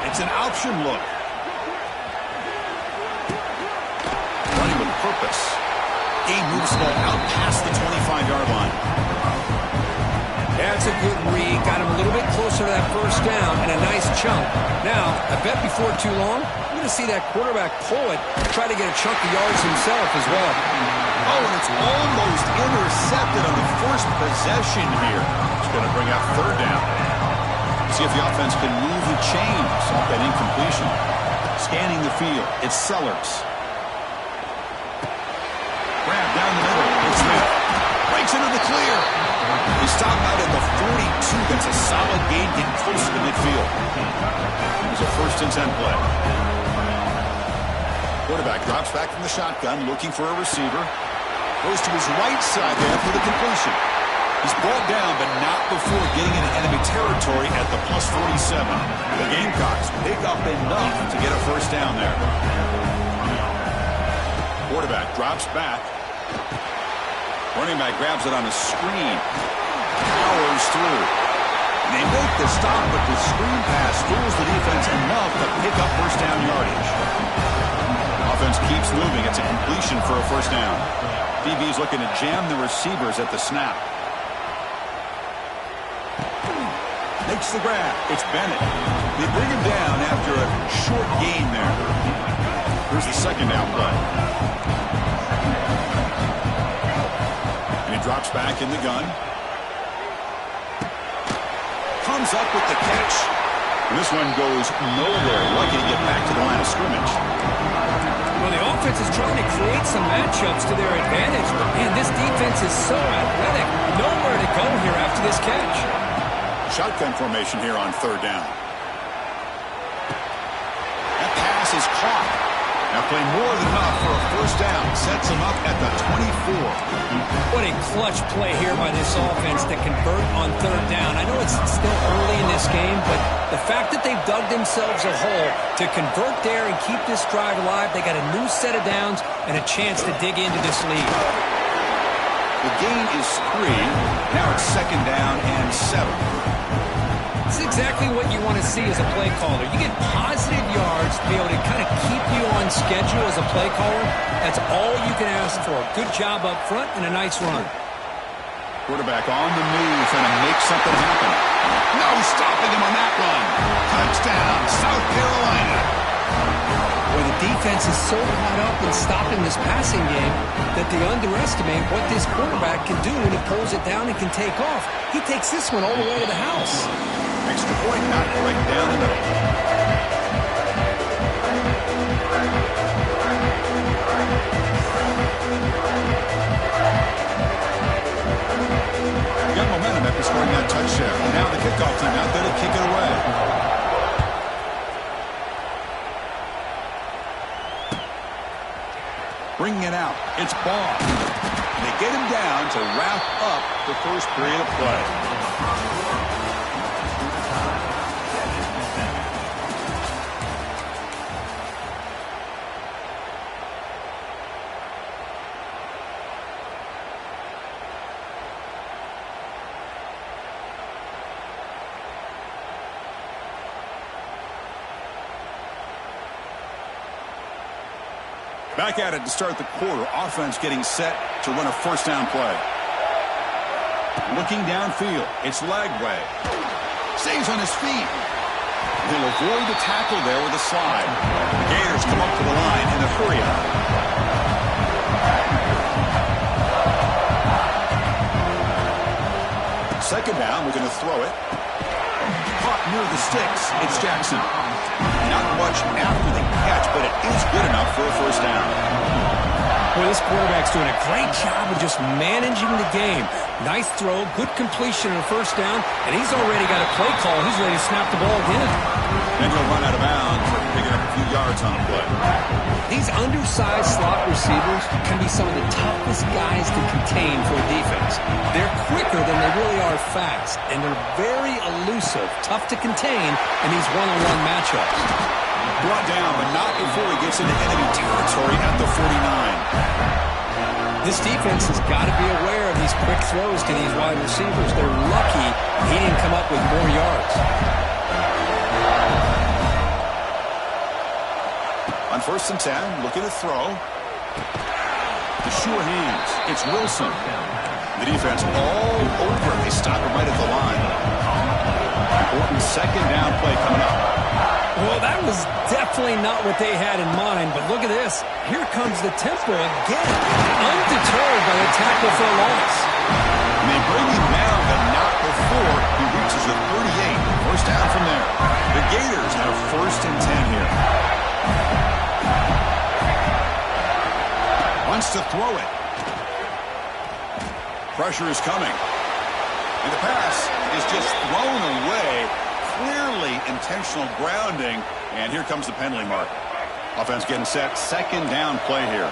It's an option look. Running with purpose. Game moves the ball out past the 25-yard line. That's a good read. Got him a little bit closer to that first down and a nice chunk. Now, I bet before too long, we're going to see that quarterback pull it, try to get a chunk of yards himself as well. Oh, and it's almost intercepted on the first possession here. It's going to bring up third down. See if the offense can move the chains off that incompletion. Scanning the field, it's Sellers. Grab down the middle, it's Smith. Breaks into the clear. He stopped out at the 42. That's a solid gain, getting close to midfield. It was a 1st and 10 play. Quarterback drops back from the shotgun, looking for a receiver. Goes to his right side there for the completion. He's brought down, but not before getting into enemy territory at the plus 47. The Gamecocks pick up enough to get a 1st down there. Quarterback drops back. Running back grabs it on a screen. Powers through. And they make the stop, but the screen pass fools the defense enough to pick up 1st down yardage. Offense keeps moving. It's a completion for a 1st down. DB's looking to jam the receivers at the snap. Makes the grab. It's Bennett. They bring him down after a short gain there. Here's the 2nd down play. Drops back in the gun. Comes up with the catch. And this one goes nowhere. Lucky to get back to the line of scrimmage. Well, the offense is trying to create some matchups to their advantage. But, man, this defense is so athletic. Nowhere to go here after this catch. Shotgun formation here on 3rd down. That pass is caught. Now play more than enough for a 1st down. Sets him up at the 24. What a clutch play here by this offense to convert on 3rd down. I know it's still early in this game, but the fact that they've dug themselves a hole to convert there and keep this drive alive, they got a new set of downs and a chance to dig into this lead. The gain is 3. Now it's 2nd down and 7. This is exactly what you want to see as a play caller. You get positive yards to be able to kind of keep you on schedule as a play caller. That's all you can ask for. Good job up front and a nice run. Quarterback on the move, trying to make something happen. No stopping him on that run. Touchdown, South Carolina. Well, the defense is so caught up in stopping this passing game that they underestimate what this quarterback can do when he pulls it down and can take off. He takes this one all the way to the house. Extra point, not right down the middle. Got momentum after scoring that touchdown. Now the kickoff team out there to kick it away. Bringing it out. It's Ball. They get him down to wrap up the 1st period of play. Back at it to start the quarter. Offense getting set to run a 1st down play. Looking downfield. It's Lagway. Stays on his feet. He'll avoid the tackle there with a slide. The Gators come up to the line in a hurry up. Second down, we're going to throw it. Caught near the sticks. It's Jackson. Not much after the catch, but it is good enough for a 1st down. Well, this quarterback's doing a great job of just managing the game. Nice throw, good completion on a 1st down, and he's already got a play call. He's ready to snap the ball again. Then he'll run out of bounds, picking up a few yards on a play. These undersized slot receivers can be some of the toughest guys to contain for a defense. They're quicker than they really are fast, and they're very elusive, tough to contain in these one-on-one matchups. Brought down, but not before he gets into enemy territory at the 49. This defense has got to be aware of these quick throws to these wide receivers. They're lucky he didn't come up with more yards. On 1st and 10, looking to throw. The sure hands. It's Wilson. The defense all over. They stop him right at the line. Important second down play coming up. Well, that was definitely not what they had in mind, but look at this. Here comes the tempo again. Undeterred by the tackle for a loss. And they bring him down, but not before he reaches the 38. First down from there. The Gators have first and 10 here. Wants to throw it. Pressure is coming. And the pass is just thrown away. Clearly intentional grounding. And here comes the penalty mark. Offense getting set. Second down play here.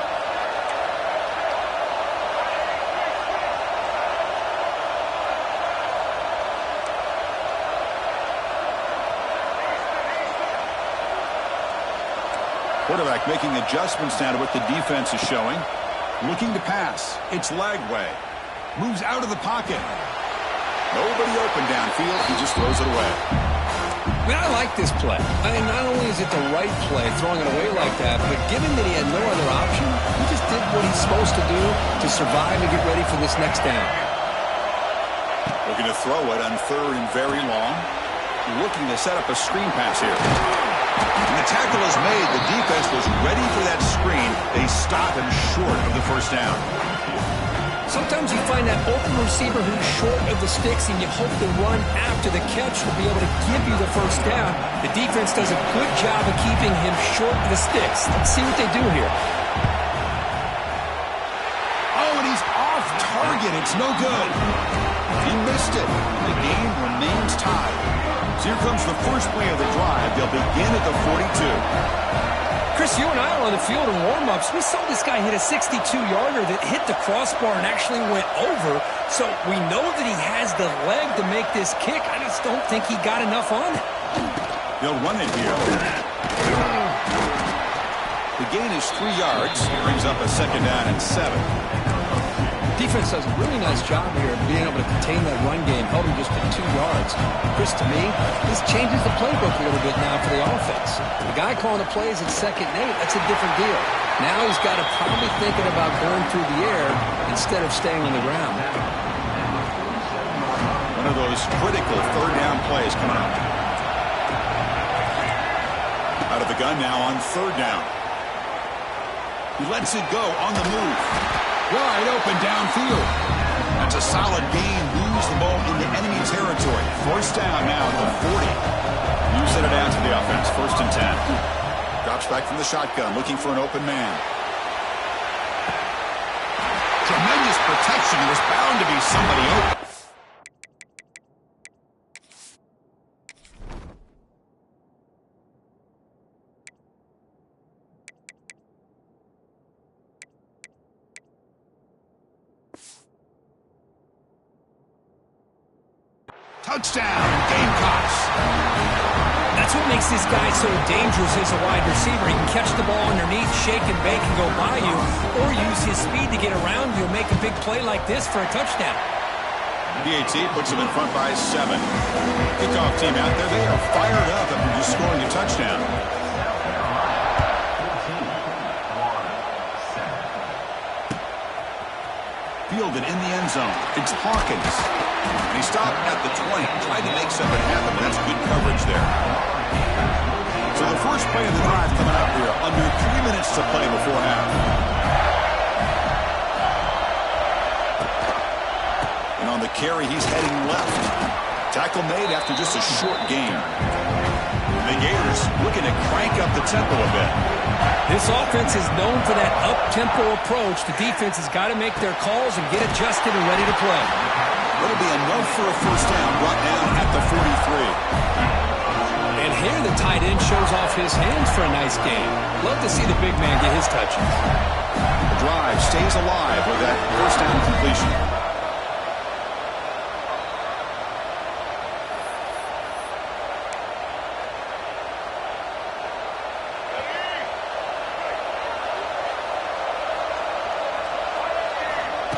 Quarterback making adjustments now to what the defense is showing. Looking to pass. It's Lagway. Moves out of the pocket. Nobody open downfield. He just throws it away. I mean, I like this play. I mean, not only is it the right play, throwing it away like that, but given that he had no other option, he just did what he's supposed to do to survive and get ready for this next down. Looking to throw it on third and very long. Looking to set up a screen pass here. And the tackle is made. The defense was ready for that screen. They stop him short of the first down. Sometimes you find that open receiver who's short of the sticks, and you hope the run after the catch will be able to give you the first down. The defense does a good job of keeping him short of the sticks. Let's see what they do here. Oh, and he's off target. It's no good. He missed it. The game remains tied. So here comes the first play of the drive. They'll begin at the 42. Chris, you and I were on the field in warm-ups. We saw this guy hit a 62-yarder that hit the crossbar and actually went over. So we know that he has the leg to make this kick. I just don't think he got enough on it. They'll run it here. The gain is 3 yards. Brings up a second down and 7. Defense does a really nice job here of being able to contain that run game, held him just to 2 yards. Chris, to me, this changes the playbook a little bit now for the offense. The guy calling the plays at 2nd and 8, that's a different deal. Now he's got to probably thinking about going through the air instead of staying on the ground. One of those critical third down plays coming up. Out of the gun now on third down. He lets it go on the move. Wide open downfield. That's a solid gain. Moves the ball into enemy territory. First down now at the 40. You set it down to the offense. First and 10. Drops back from the shotgun, looking for an open man. Tremendous protection. There's bound to be somebody open. Touchdown, Gamecocks. That's what makes this guy so dangerous as a wide receiver. He can catch the ball underneath, shake and bake and go by you, or use his speed to get around you and make a big play like this for a touchdown. BAT puts him in front by 7. Kickoff team out there, they are fired up after just scoring a touchdown. Fielded in the end zone. It's Hawkins. And he stopped at the 20. Tried to make something happen, but that's good coverage there. So the first play of the drive coming up here. Under 3 minutes to play before half. And on the carry, he's heading left. Tackle made after just a short gain. The Gators looking to crank up the tempo a bit. This offense is known for that up-tempo approach. The defense has got to make their calls and get adjusted and ready to play. It'll be enough for a first down, brought down at the 43. And here the tight end shows off his hands for a nice gain. Love to see the big man get his touches. The drive stays alive with that first down completion.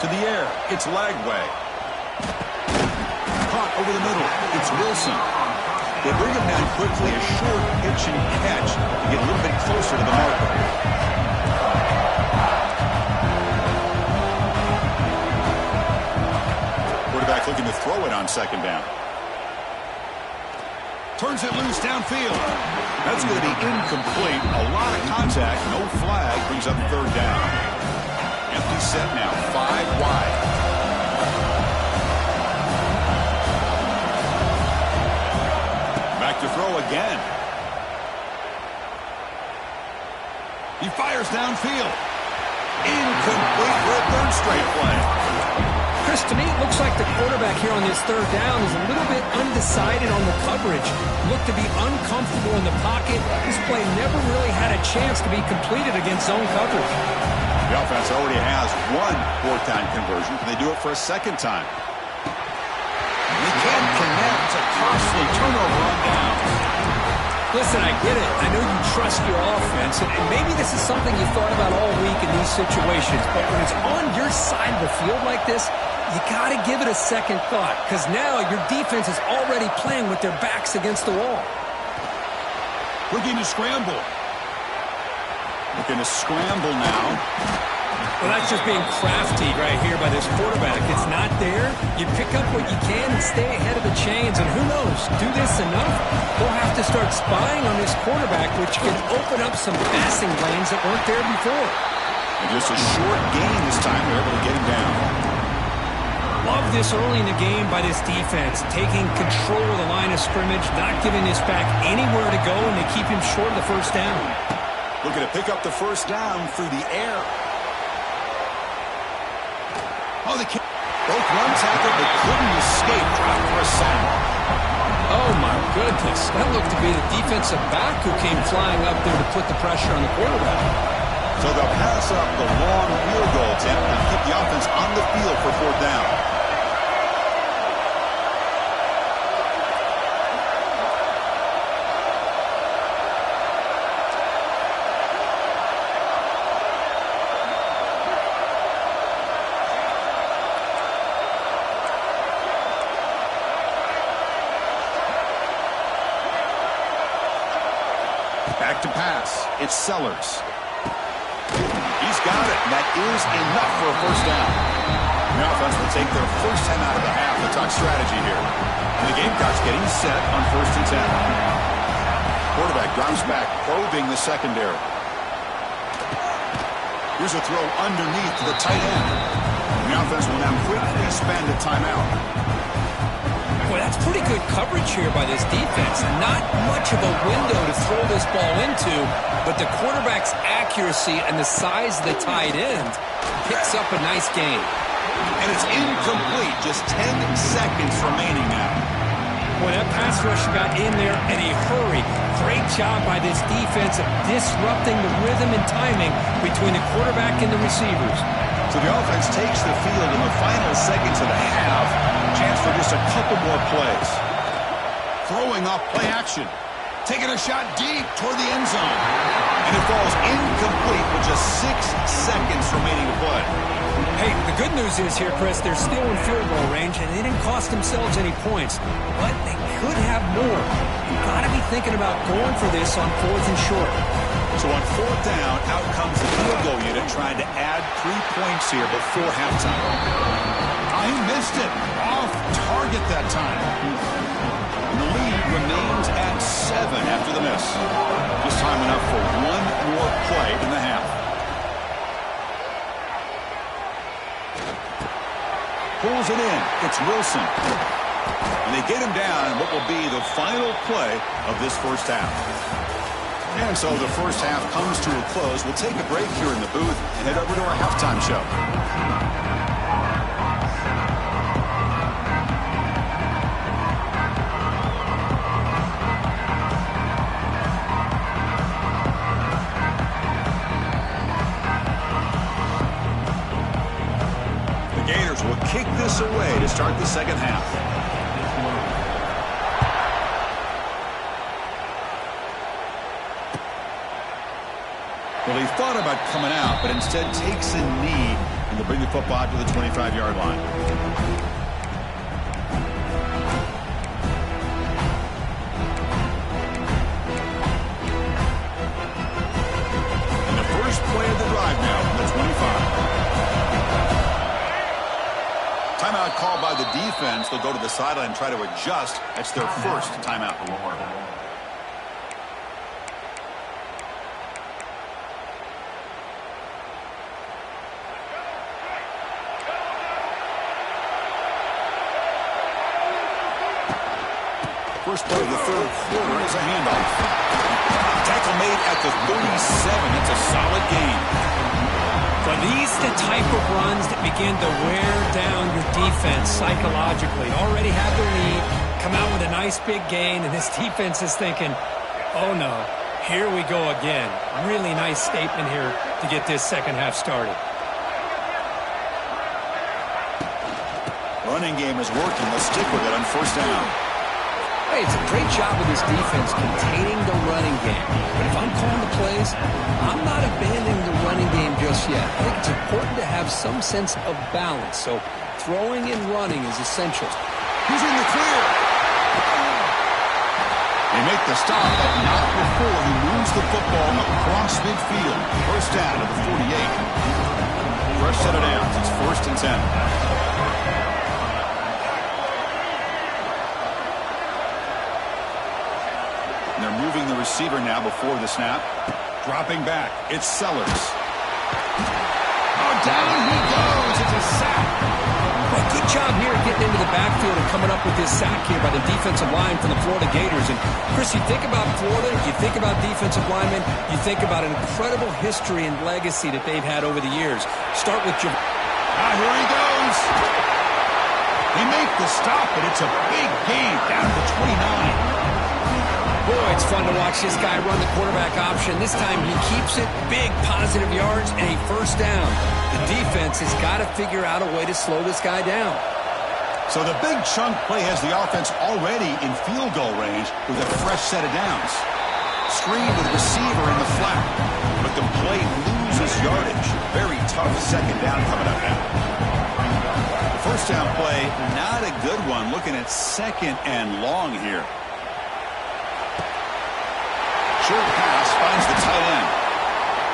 To the air, it's Lagway. Caught over the middle, it's Wilson. They bring him down quickly, a short pitch and catch to get a little bit closer to the marker. looking to throw it on second down. Turns it loose downfield. That's going to be incomplete. A lot of contact. No flag. Brings up third down. Empty set now. 5 wide. Back to throw again. He fires downfield. Incomplete for a third straight play. Chris, to me, it looks like the quarterback here on this third down is a little bit undecided on the coverage. Looked to be uncomfortable in the pocket. This play never really had a chance to be completed against zone coverage. The offense already has one fourth-down conversion. Can they do it for a second time? They can't connect. A costly turnover on downs. Listen, I get it. I know you trust your offense, and maybe this is something you thought about all week in these situations, but when it's on your side of the field like this, you got to give it a second thought, because now your defense is already playing with their backs against the wall. Looking to scramble. Looking to scramble now. Well, that's just being crafty right here by this quarterback. It's not there. You pick up what you can and stay ahead of the chains. And who knows, do this enough, they'll have to start spying on this quarterback, which can open up some passing lanes that weren't there before. And just a short gain this time. They're able to get him down. Love this early in the game by this defense, taking control of the line of scrimmage, not giving this back anywhere to go, and they keep him short of the first down. Looking to pick up the first down through the air. Oh, they can't. Both run tackled, but couldn't escape. Dropped for a sack. Oh, my goodness. That looked to be the defensive back who came flying up there to put the pressure on the quarterback. So they'll pass up the long field goal attempt and keep the offense on the field for fourth down. Back to pass. It's Sellers. He's got it. That is enough for a first down. The offense will take their first 10 out of the half. They talk strategy here. And the Gamecocks getting set on 1st and 10. Quarterback drops back, probing the secondary. Here's a throw underneath to the tight end. And the offense will now quickly spend a timeout. Boy, that's pretty good coverage here by this defense. Not much of a window to throw this ball into, but the quarterback's accuracy and the size of the tight end picks up a nice gain. And it's incomplete. Just 10 seconds remaining now. Boy, that pass rush got in there in a hurry. Great job by this defense of disrupting the rhythm and timing between the quarterback and the receivers. So the offense takes the field in the final seconds of the half. Chance for just a couple more plays. Throwing off play action. Taking a shot deep toward the end zone. And it falls incomplete with just 6 seconds remaining to play. Hey, the good news is here, Chris, they're still in field goal range, and they didn't cost themselves any points. But they could have more. You've got to be thinking about going for this on 4th and short. So on 4th down, out comes the field goal unit trying to add 3 points here before halftime. He missed it. Off target that time. And the lead remains at 7 after the miss. Just time enough for one more play in the half. Pulls it in. It's Wilson. And they get him down in what will be the final play of this first half. And so the first half comes to a close. We'll take a break here in the booth and head over to our halftime show. The Gators will kick this away to start the second half. Well, he thought about coming out, but instead takes a knee and to bring the football to the 25-yard line. And the first play of the drive now from the 25. Timeout call by the defense. They'll go to the sideline and try to adjust. That's their first timeout. First play of the third quarter is a handoff. Tackle made at the 37. That's a solid gain. For these the type of runs that begin to wear down your defense psychologically. Already have the lead, come out with a nice big gain, and this defense is thinking, oh no, here we go again. Really nice statement here to get this second half started. Running game is working. Let's stick with it on first down. Hey, it's a great job of this defense containing the running game. But if I'm calling the plays, I'm not abandoning the running game just yet. I think it's important to have some sense of balance. So throwing and running is essential. He's in the clear. They make the stop, but not before he moves the football across midfield. First down to the 48. Fresh set of downs. It's first and 10. They're moving the receiver now before the snap. Dropping back. It's Sellers. Oh, down he goes. It's a sack. Well, good job here getting into the backfield and coming up with this sack here by the defensive line from the Florida Gators. And, Chris, you think about Florida, you think about defensive linemen, you think about an incredible history and legacy that they've had over the years. Start with Jim. Here he goes. They make the stop, but it's a big gain down to 29. Boy, it's fun to watch this guy run the quarterback option. This time he keeps it, big positive yards, and a first down. The defense has got to figure out a way to slow this guy down. So the big chunk play has the offense already in field goal range with a fresh set of downs. Screen to the receiver in the flat, but the play loses yardage. Very tough second down coming up now. The first down play, not a good one. Looking at second and long here. Short pass finds the tight end.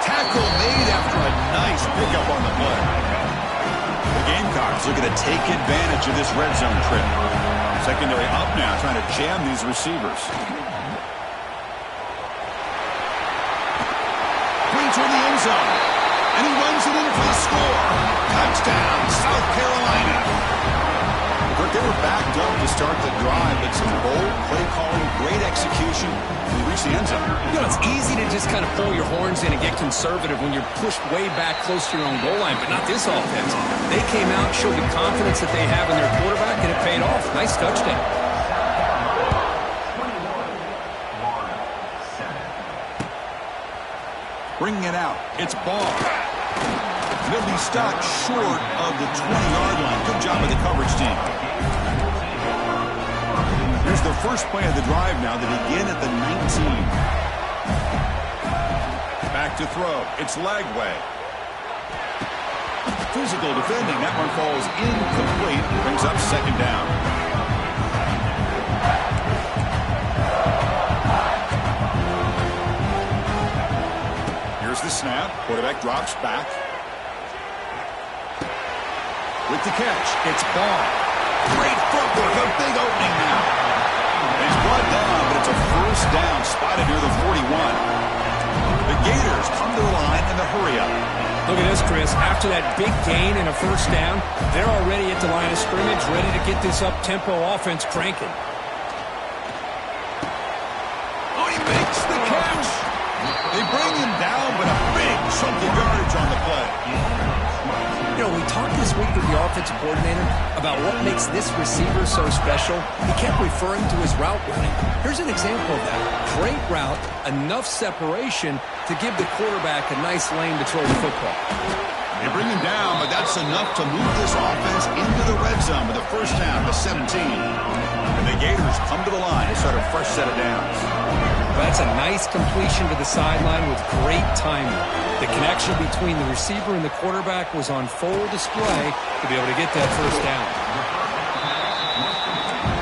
Tackle made after a nice pickup on the play. The Gamecocks looking to take advantage of this red zone trip. Secondary up now, trying to jam these receivers. Brings toward the end zone. And he runs it in for the score. Touchdown, South Carolina. They were backed up to start the drive, but some bold play calling, great execution, and they reach the end zone. You know, it's easy to just kind of pull your horns in and get conservative when you're pushed way back close to your own goal line, but not this offense. They came out, showed the confidence that they have in their quarterback, and it paid off. Nice touchdown. Bringing it out. It's Ball. He'll be stopped short of the 20-yard line. Good job of the coverage team. Here's the first play of the drive now. They begin at the 19. Back to throw. It's Lagway. Physical defending. That one falls incomplete. Brings up second down. Here's the snap. Quarterback drops back. With the catch, it's Ball. Great footwork, a big opening now. He's brought down, but it's a first down spotted near the 41. The Gators come to the line in the hurry-up. Look at this, Chris. After that big gain and a first down, they're already at the line of scrimmage, ready to get this up-tempo offense cranking. Oh, he makes the catch. They bring him down, but a big chunk of yardage on the play. You know, we talked this week with the offensive coordinator about what makes this receiver so special. He kept referring to his route running. Here's an example of that. Great route, enough separation to give the quarterback a nice lane to throw the football. They bring him down, but that's enough to move this offense into the red zone with a first down to 17. And the Gators come to the line to start a fresh set of downs. That's a nice completion to the sideline with great timing. The connection between the receiver and the quarterback was on full display to be able to get that first down.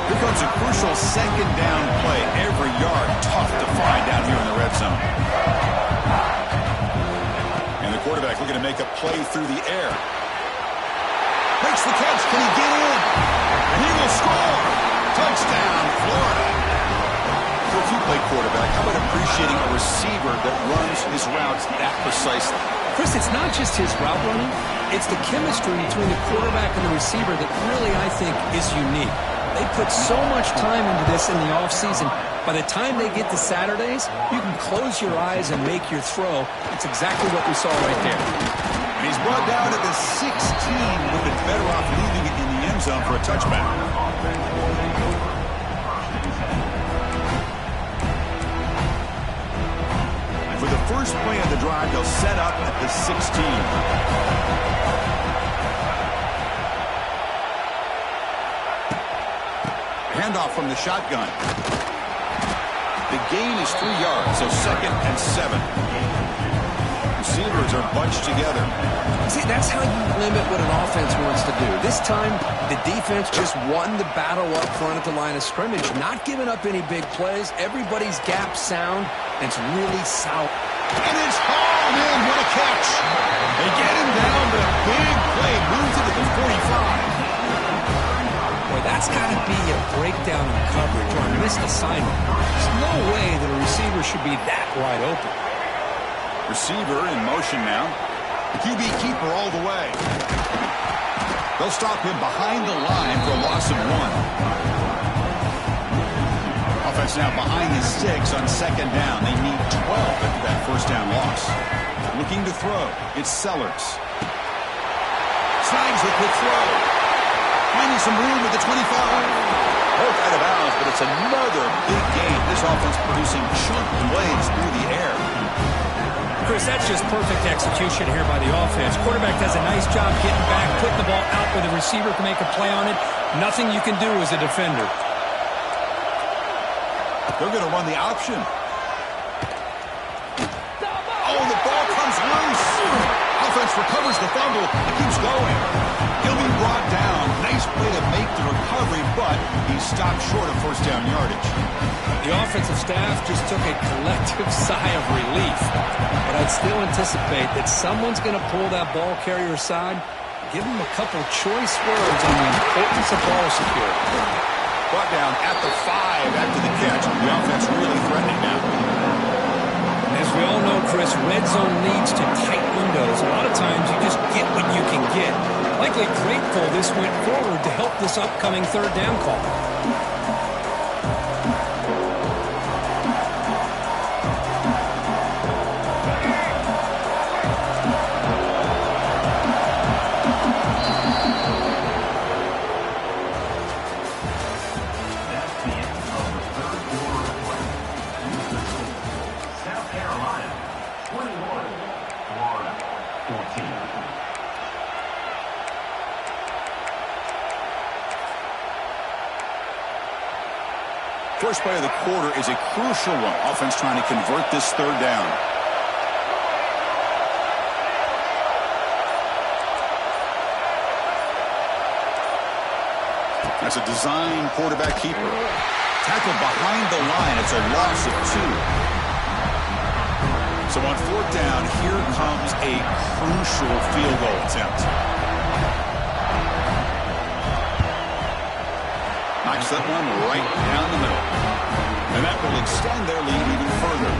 Here comes a crucial second down play. Every yard tough to find down here in the red zone. And the quarterback looking to make a play through the air. Makes the catch. Can he get in? play quarterback, how about appreciating a receiver that runs his routes that precisely? Chris, it's not just his route running. It's the chemistry between the quarterback and the receiver that really, I think, is unique. They put so much time into this in the offseason. By the time they get to Saturdays, you can close your eyes and make your throw. It's exactly what we saw right there. And he's brought down at the 16. Would have been better off leaving it in the end zone for a touchback. And for the first play of the drive, they'll set up at the 16. Handoff from the shotgun. The gain is 3 yards, so 2nd and 7. Receivers are bunched together. See, that's how you limit what an offense wants to do. This time, the defense just won the battle up front at the line of scrimmage, not giving up any big plays. Everybody's gap sound, and it's really solid. And it's hauled in. What a catch. They get him down, but a big play moves it to the 45. Boy, that's got to be a breakdown in coverage or a missed assignment. There's no way that a receiver should be that wide open. Receiver in motion now. QB keeper all the way. They'll stop him behind the line for a loss of 1. Offense now behind the 6 on 2nd down. They need 12 after that first down loss. Looking to throw. It's Sellers. Snags the quick throw. Finding some room at the 25. Both out of bounds, but it's another big game. This offense producing chunk plays through the air. Chris, that's just perfect execution here by the offense. Quarterback does a nice job getting back, putting the ball out where the receiver can make a play on it. Nothing you can do as a defender. They're going to run the option. Oh, the ball comes loose. Offense recovers the fumble. It keeps going. He'll be brought down. Nice play to make the recovery, but he stopped short of first down yardage. The offensive staff just took a collective sigh of relief. But I'd still anticipate that someone's going to pull that ball carrier aside, give him a couple choice words on the importance of ball security. Brought down at the 5 after the catch. The offense really threatening now. As we all know, Chris, red zone leads to tight windows. A lot of times you just get what you can get. Likely grateful this went forward to help this upcoming 3rd down call. First play of the quarter is a crucial one. Offense trying to convert this 3rd down. That's a design quarterback keeper. Tackled behind the line. It's a loss of 2. So on 4th down, here comes a crucial field goal attempt. Knocks that one right down the middle. And that will extend their lead even further.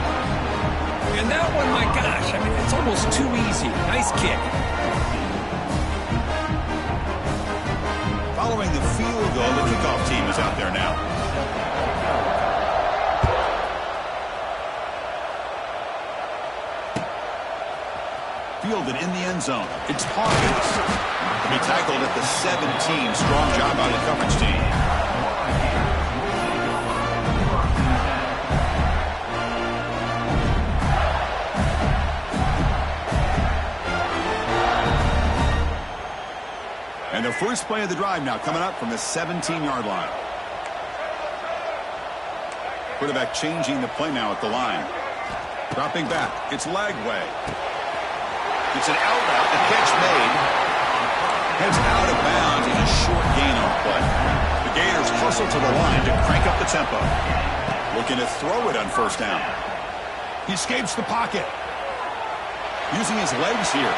And that one, my gosh, I mean, it's almost too easy. Nice kick. Following the field goal, the kickoff team is out there now. Fielded in the end zone. It's Hawkins. To be tackled at the 17. Strong job by the coverage team. And the first play of the drive now coming up from the 17-yard line. Quarterback changing the play now at the line. Dropping back. It's Lagway. It's an out route. The catch made. Heads out of bounds and a short gain on play. The Gators hustle to the line to crank up the tempo. Looking to throw it on first down. He escapes the pocket. Using his legs here.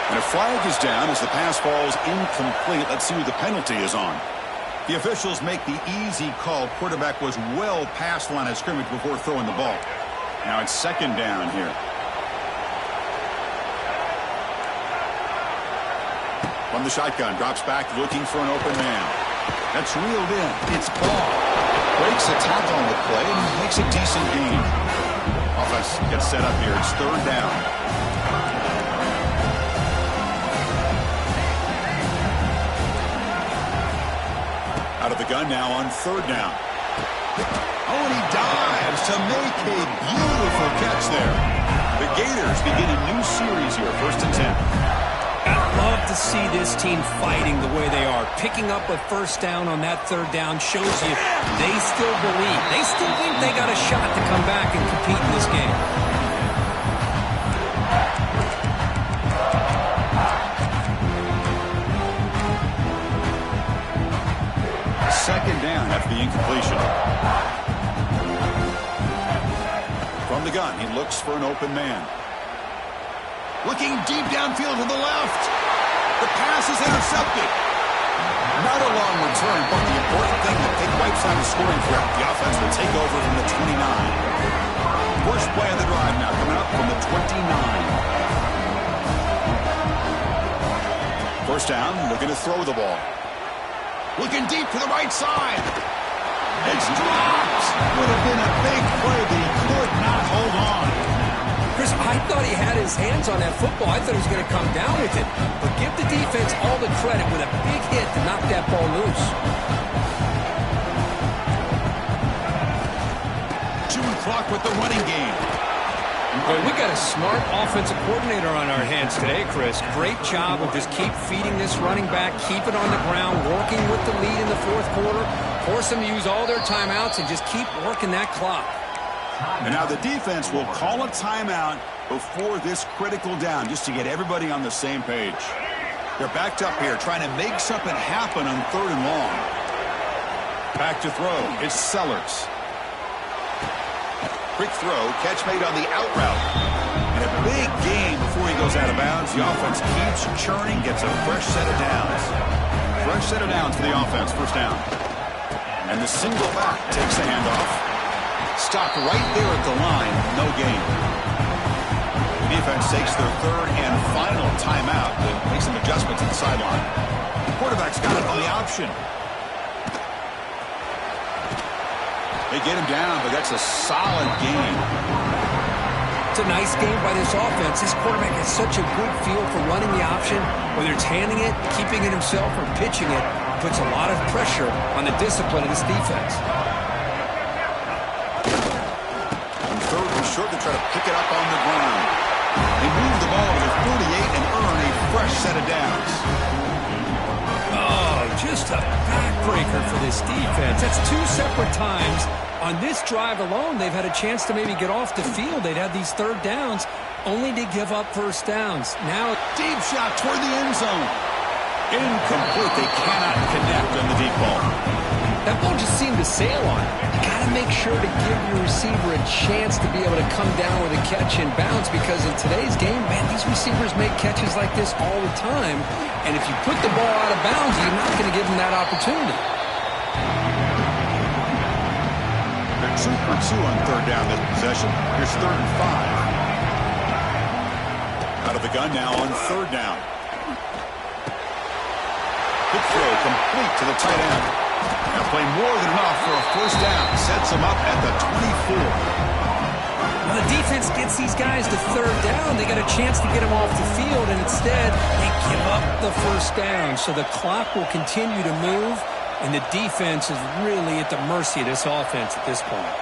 And a flag is down as the pass falls incomplete. Let's see who the penalty is on. The officials make the easy call. Quarterback was well past the line of scrimmage before throwing the ball. Now it's second down here. From the shotgun, drops back looking for an open man. That's reeled in. It's ball. Breaks a tackle on the play and makes a decent gain. Offense gets set up here. It's third down. Out of the gun now on third down. Oh, and he dives to make a beautiful catch there. The Gators begin a new series here, 1st and 10. I'd love to see this team fighting the way they are. Picking up a first down on that third down shows you they still believe. They still think they got a shot to come back and compete in this game. Second down after the incompletion. From the gun, he looks for an open man. Looking deep downfield to the left. The pass is intercepted. Not a long return, but the important thing that they wipes out a scoring threat. The offense will take over from the 29. First play of the drive now coming up from the 29. First down, looking to throw the ball. Looking deep to the right side. It's dropped. Would have been a big play, but he could not hold on. Chris, I thought he had his hands on that football. I thought he was going to come down with it. But give the defense all the credit with a big hit to knock that ball loose. Chewing clock with the running game. Boy, we got a smart offensive coordinator on our hands today, Chris. Great job of just keep feeding this running back, keep it on the ground, working with the lead in the fourth quarter, force them to use all their timeouts, and just keep working that clock. And now the defense will call a timeout before this critical down just to get everybody on the same page. They're backed up here trying to make something happen on third and long. Back to throw. It's Sellers. Quick throw. Catch made on the out route. And a big gain before he goes out of bounds. The offense keeps churning, gets a fresh set of downs. Fresh set of downs for the offense. First down. And the single back takes the handoff. Stopped right there at the line. No gain. The defense takes their third and final timeout to make some adjustments at the sideline. The quarterback's got it on the option. They get him down, but that's a solid game. It's a nice game by this offense. This quarterback has such a good feel for running the option. Whether it's handing it, keeping it himself, or pitching it, puts a lot of pressure on the discipline of this defense. Short to try to pick it up on the ground. They move the ball to the 48 and earn a fresh set of downs. Oh, just a backbreaker for this defense. That's two separate times. On this drive alone, they've had a chance to maybe get off the field. They'd had these third downs, only to give up first downs. Now, deep shot toward the end zone. Incomplete. They cannot connect on the deep ball. That ball just seemed to sail on it. You got to make sure to give your receiver a chance to be able to come down with a catch and bounce, because in today's game, man, these receivers make catches like this all the time. And if you put the ball out of bounds, you're not going to give them that opportunity. They're 2 for 2 on third down this possession. Here's third and 5. Out of the gun now on third down. Quick throw complete to the tight end. Now play more than enough for a first down. Sets them up at the 24. Well, the defense gets these guys to third down. They got a chance to get them off the field, and instead they give up the first down. So the clock will continue to move, and the defense is really at the mercy of this offense at this point.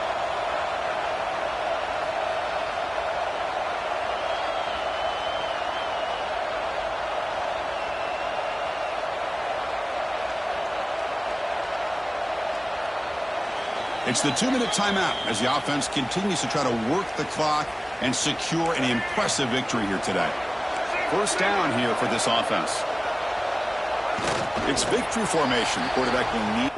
It's the 2-minute timeout as the offense continues to try to work the clock and secure an impressive victory here today. First down here for this offense. It's victory formation. The quarterback will need...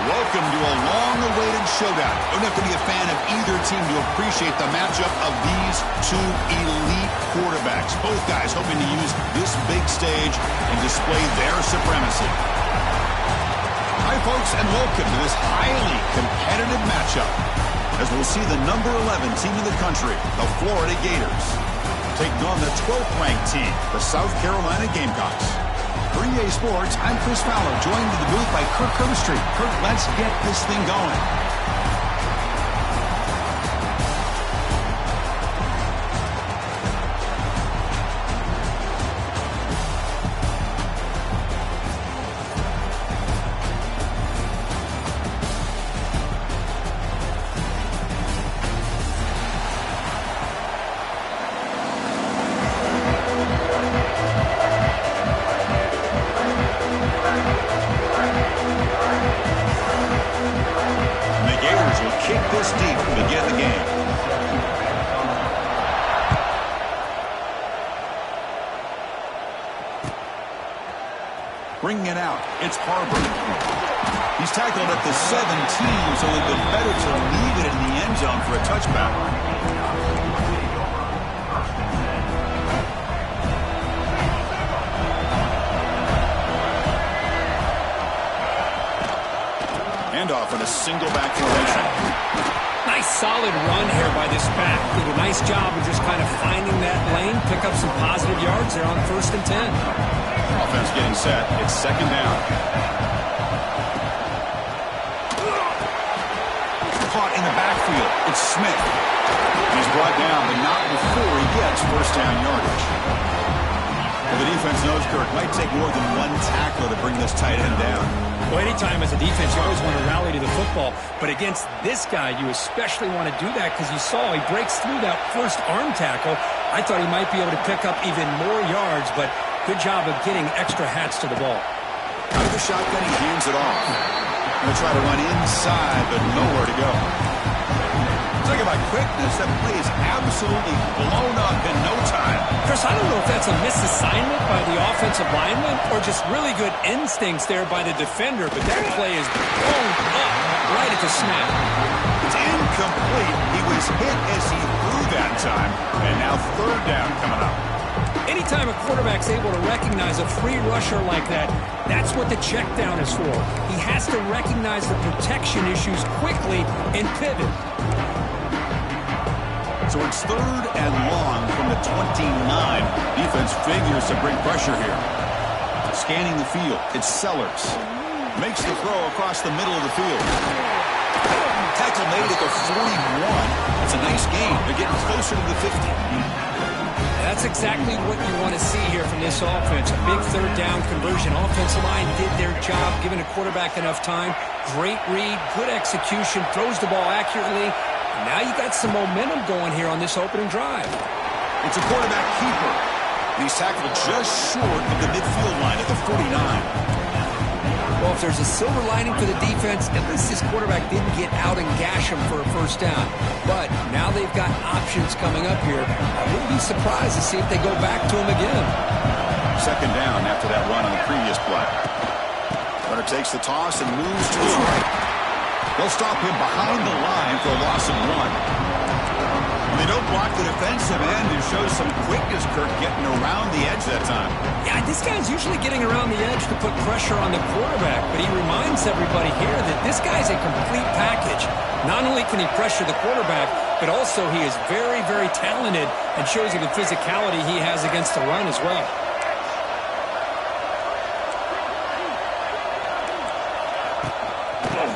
Welcome to a long-awaited showdown. You don't have to be a fan of either team to appreciate the matchup of these two elite quarterbacks. Both guys hoping to use this big stage and display their supremacy. Hi, folks, and welcome to this highly competitive matchup as we'll see the number 11 team in the country, the Florida Gators, taking on the 12th ranked team, the South Carolina Gamecocks. For EA Sports, I'm Chris Fowler, joined in the booth by Kirk Herbstreit. Kirk, let's get this thing going. Bringing it out, it's Harbor. He's tackled at the 17, so it would have been better to leave it in the end zone for a touchback. Handoff in a single back formation. Nice solid run here by this back. Did a nice job of just kind of finding that lane, pick up some positive yards there on 1st and 10. Offense getting set. It's 2nd down. Caught in the backfield. It's Smith. He's brought down, but not before he gets 1st down yardage. Well, the defense knows Kirk might take more than one tackle to bring this tight end down. Well, anytime as a defense, you always want to rally to the football. But against this guy, you especially want to do that because you saw he breaks through that first arm tackle. I thought he might be able to pick up even more yards, but good job of getting extra hats to the ball. Out of the shotgun, he hands it off. Going to try to run inside, but nowhere to go. Talk about quickness. That play is absolutely blown up in no time. Chris, I don't know if that's a misassignment by the offensive lineman or just really good instincts there by the defender, but that play is blown up right at the snap. It's incomplete. He was hit as he threw that time, and now 3rd down coming up. Anytime a quarterback's able to recognize a free rusher like that, that's what the check down is for. He has to recognize the protection issues quickly and pivot. So it's 3rd and long from the 29. Defense figures to bring pressure here. Scanning the field, it's Sellers. Makes the throw across the middle of the field. Tackle made at the 41. It's a nice gain. They're getting closer to the 50. That's exactly what you want to see here from this offense. A big 3rd down conversion. Offensive line did their job, giving a quarterback enough time. Great read, good execution, throws the ball accurately. And now you got some momentum going here on this opening drive. It's a quarterback keeper. He's tackled just short of the midfield line at the 49. Well, if there's a silver lining for the defense, at least this quarterback didn't get out and gash him for a 1st down. But now they've got options coming up here. I wouldn't be surprised to see if they go back to him again. 2nd down after that run on the previous play. Runner takes the toss and moves to his right. They'll stop him behind the line for a loss of 1. They don't block the defensive end and show some quickness, Kirk, getting around the edge that time. Yeah, this guy's usually getting around the edge to put pressure on the quarterback, but he reminds everybody here that this guy's a complete package. Not only can he pressure the quarterback, but also he is very, very talented and shows you the physicality he has against the run as well.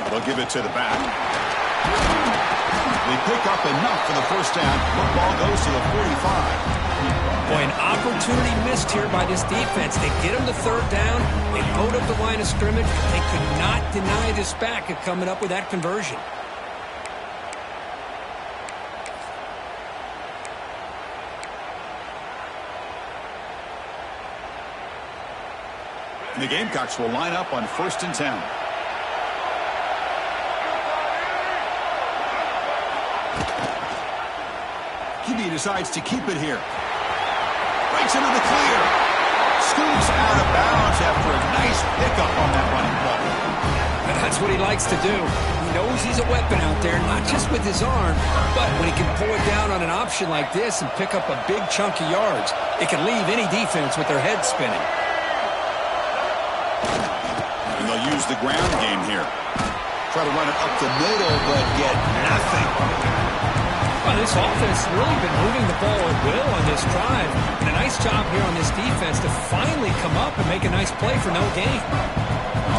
They'll give it to the back. They pick up enough for the 1st down. Football goes to the 45. Boy, an opportunity missed here by this defense. They get him to 3rd down. They load up the line of scrimmage. They could not deny this back of coming up with that conversion. And the Gamecocks will line up on 1st and 10. QB decides to keep it here. Breaks into the clear. Scoots out of bounds after a nice pickup on that running play. And that's what he likes to do. He knows he's a weapon out there, not just with his arm, but when he can pull it down on an option like this and pick up a big chunk of yards, it can leave any defense with their head spinning. And they'll use the ground game here. Try to run it up the middle, but get nothing. Well, this offense has really been moving the ball at will on this drive. And a nice job here on this defense to finally come up and make a nice play for no gain.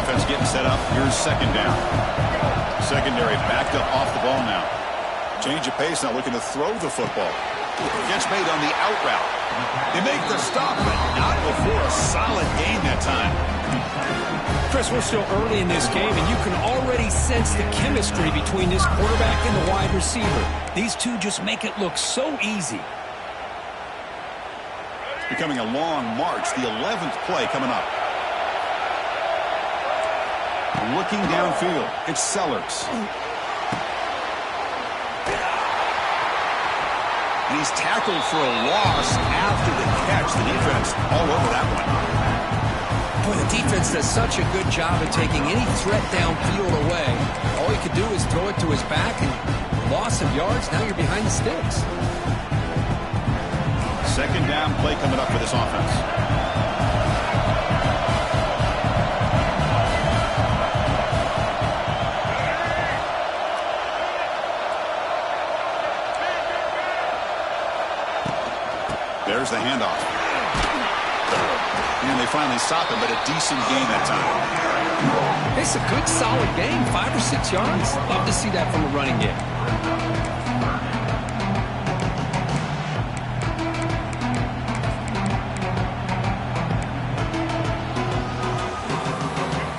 Offense getting set up. Here's second down. Secondary backed up off the ball now. Change of pace now, looking to throw the football. Gets made on the out route. They make the stop, but not before a solid gain that time. Chris, we're still early in this game, and you can already sense the chemistry between this quarterback and the wide receiver. These two just make it look so easy. It's becoming a long march. The 11th play coming up. Looking downfield, it's Sellers. And he's tackled for a loss after the catch. The defense all over that one. Boy, the defense does such a good job of taking any threat downfield away. All he could do is throw it to his back, and loss of yards, now you're behind the sticks. Second down play coming up for this offense. There's the handoff. And they finally stop him, but a decent gain that time. It's a good, solid game, 5 or 6 yards. Love to see that from a running game.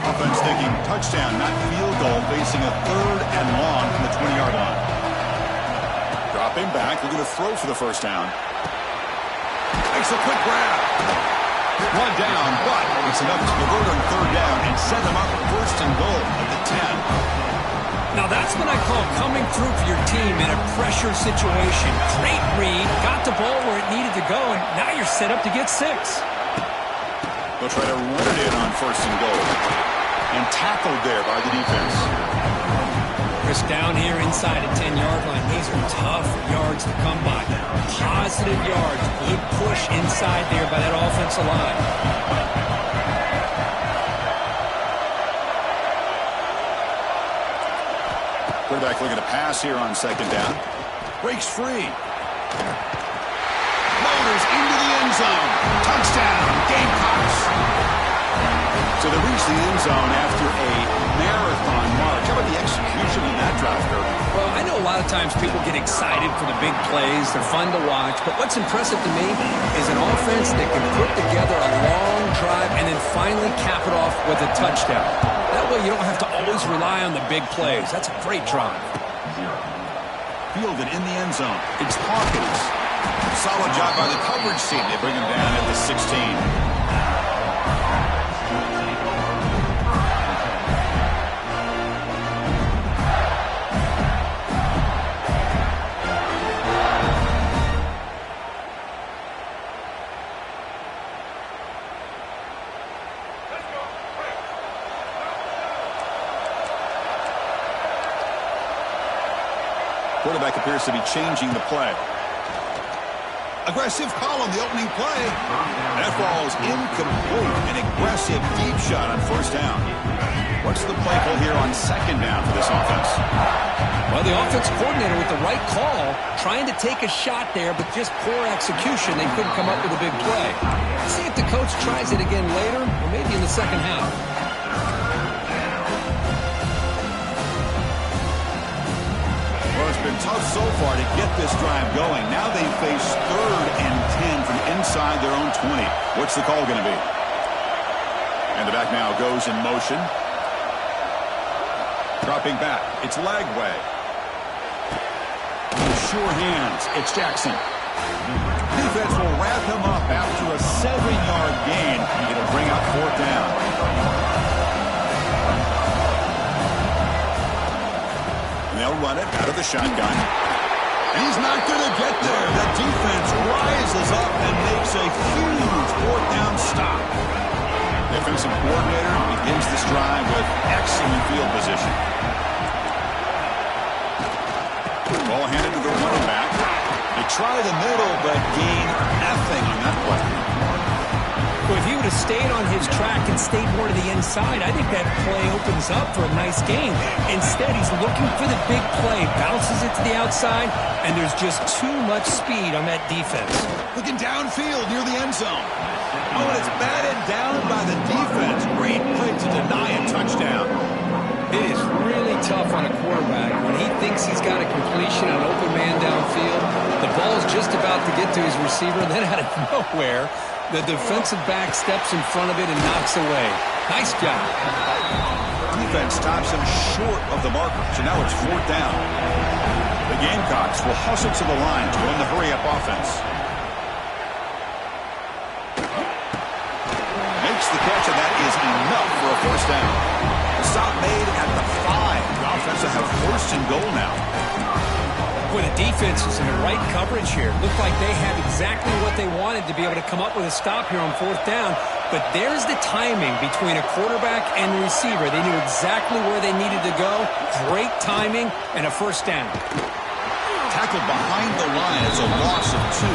Offense thinking touchdown, not field goal, facing a 3rd and long from the 20-yard line. Dropping back, looking to throw for the first down. Makes a quick grab. One down, but it's enough to convert on 3rd down and set them up 1st and goal at the 10. Now that's what I call coming through for your team in a pressure situation. Great read, got the ball where it needed to go, and now you're set up to get 6. They'll try to run it in on 1st and goal. And tackled there by the defense. Chris, down here inside the 10-yard line, these are tough yards to come by. Positive yards, good push inside there by that offensive line. Quarterback looking to pass here on 2nd down. Breaks free. Motors into the end zone. Touchdown, Gamecocks. So they reach the end zone after a marathon march. How about the execution on that drive, Derv? Well, I know a lot of times people get excited for the big plays. They're fun to watch. But what's impressive to me is an offense that can put together a long drive and then finally cap it off with a touchdown. That way you don't have to always rely on the big plays. That's a great drive. Fielded in the end zone. It's Hawkins. Solid job by the coverage team. They bring him down at the 16. Quarterback appears to be changing the play. Aggressive call on the opening play. That ball is incomplete. An aggressive deep shot on 1st down. What's the play call here on 2nd down for this offense? Well, the offense coordinator with the right call, trying to take a shot there, but just poor execution. They couldn't come up with a big play. Let's see if the coach tries it again later, or maybe in the second half. It's been tough so far to get this drive going. Now they face 3rd and 10 from inside their own 20. What's the call going to be? And the back now goes in motion. Dropping back. It's Lagway. Sure hands. It's Jackson. Defense will wrap him up after a 7-yard gain. It'll bring up 4th down. They'll run it out of the shotgun. And he's not going to get there. The defense rises up and makes a huge 4th down stop. Defensive coordinator begins this drive with excellent field position. Ball handed to the running back. They try the middle, but gain nothing on that play. Well, if he would have stayed on his track and stayed more to the inside, I think that play opens up for a nice game. Instead, he's looking for the big play, bounces it to the outside, and there's just too much speed on that defense. Looking downfield near the end zone. Oh, and it's batted down by the defense. Great play to deny a touchdown. It is really tough on a quarterback when he thinks he's got a completion, an open man downfield. The ball's just about to get to his receiver, and then out of nowhere, the defensive back steps in front of it and knocks away. Nice job. Defense stops him short of the marker, so now it's 4th down. The Gamecocks will hustle to the line to run the hurry-up offense. Makes the catch, and that is enough for a 1st down. The stop made at the 5. The offense will have 1st and goal now. Boy, the defense is in the right coverage here. Looked like they had exactly what they wanted to be able to come up with a stop here on 4th down. But there's the timing between a quarterback and the receiver. They knew exactly where they needed to go. Great timing and a 1st down. Tackled behind the line is a loss of 2.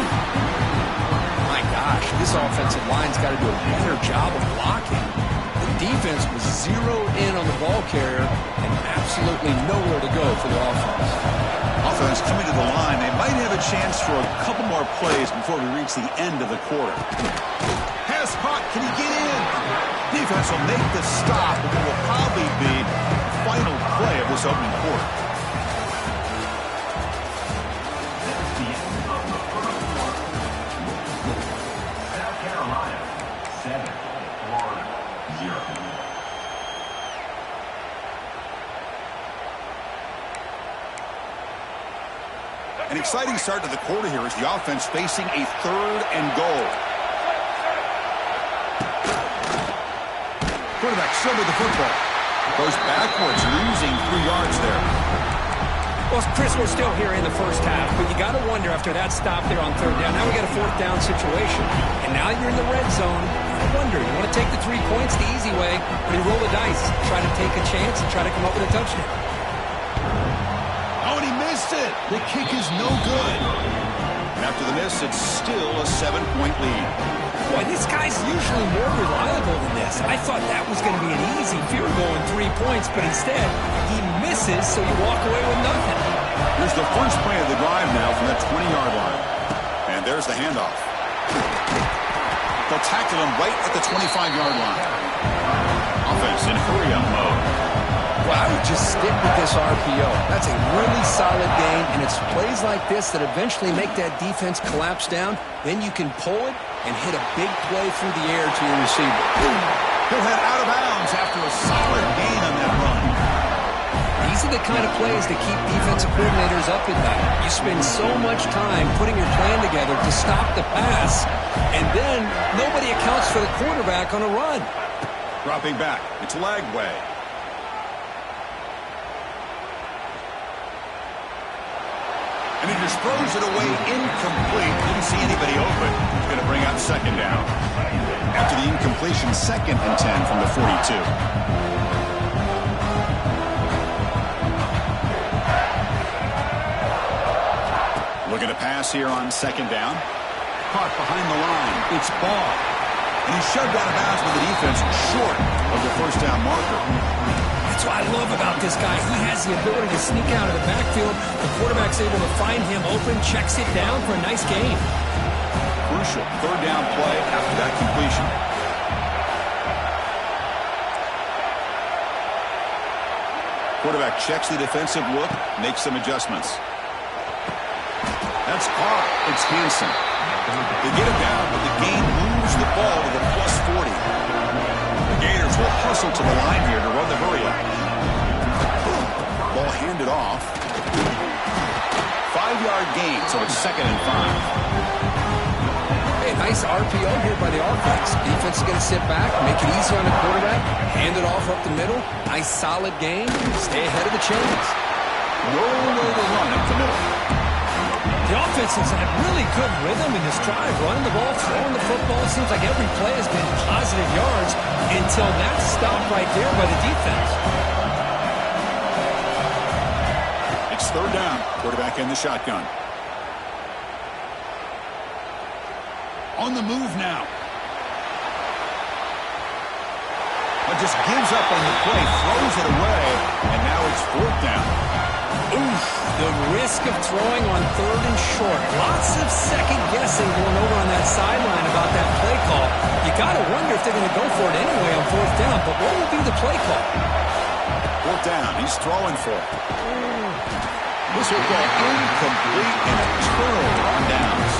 My gosh, this offensive line's got to do a better job of blocking. The defense was zeroed in on the ball carrier and absolutely nowhere to go for the offense. Offense coming to the line. They might have a chance for a couple more plays before we reach the end of the quarter. Pass caught. Can he get in? Defense will make the stop, but it will probably be the final play of this opening quarter. South Carolina, 7, Florida, 0. An exciting start to the quarter here as the offense facing a 3rd and goal. Quarterback still with the football. Goes backwards, losing 3 yards there. Well, Chris, we're still here in the first half, but you got to wonder after that stop there on 3rd down. Now we got a 4th down situation, and now you're in the red zone. I wonder, you want to take the 3 points the easy way, or you roll the dice, try to take a chance and try to come up with a touchdown. Oh, and he missed it. The kick is no good. And after the miss, it's still a 7-point lead. Boy, this guy's usually more reliable than this. I thought that was going to be an easy field goal and 3 points, but instead, he misses, so you walk away with nothing. Here's the first play of the drive now from that 20-yard line. And there's the handoff. They'll tackle him right at the 25-yard line. Offense in hurry-up mode. Well, I would just stick with this RPO. That's a really solid game, and it's plays like this that eventually make that defense collapse down. Then you can pull it and hit a big play through the air to your receiver. He'll head out of bounds after a solid gain on that run. These are the kind of plays that keep defensive coordinators up at night. You spend so much time putting your plan together to stop the pass, and then nobody accounts for the quarterback on a run. Dropping back. It's Lagway. And he just throws it away incomplete. Didn't see anybody open. He's going to bring up 2nd down. After the incompletion, 2nd and 10 from the 42. Looking to pass here on 2nd down. Caught behind the line. It's Ball. And he's shoved out of bounds with the defense short of the 1st down marker. That's what I love about this guy. He has the ability to sneak out of the backfield. The quarterback's able to find him open, checks it down for a nice gain. Crucial 3rd down play after that completion. Quarterback checks the defensive look, makes some adjustments. That's caught. It's Hansen. They get it down, but the game moves the ball to the +40. The Gators will hustle to the line here to run the hurry-up. Ball handed off. 5-yard gain, so it's 2nd and 5. Hey, nice RPO here by the offense. Defense is going to sit back, make it easy on the quarterback, hand it off up the middle. Nice solid game. Stay ahead of the chains. No way to run up the middle. The offense has had really good rhythm in this drive, running the ball, throwing the football. It seems like every play has been positive yards until that stop right there by the defense. It's 3rd down. Quarterback in the shotgun. On the move now. but just gives up on the play, throws it away, and now it's 4th down. Oof, the risk of throwing on 3rd and short. Lots of second guessing going over on that sideline about that play call. You got to wonder if they're going to go for it anyway on 4th down, but what will be the play call? 4th down, he's throwing for it. This will go incomplete and a turnover on downs.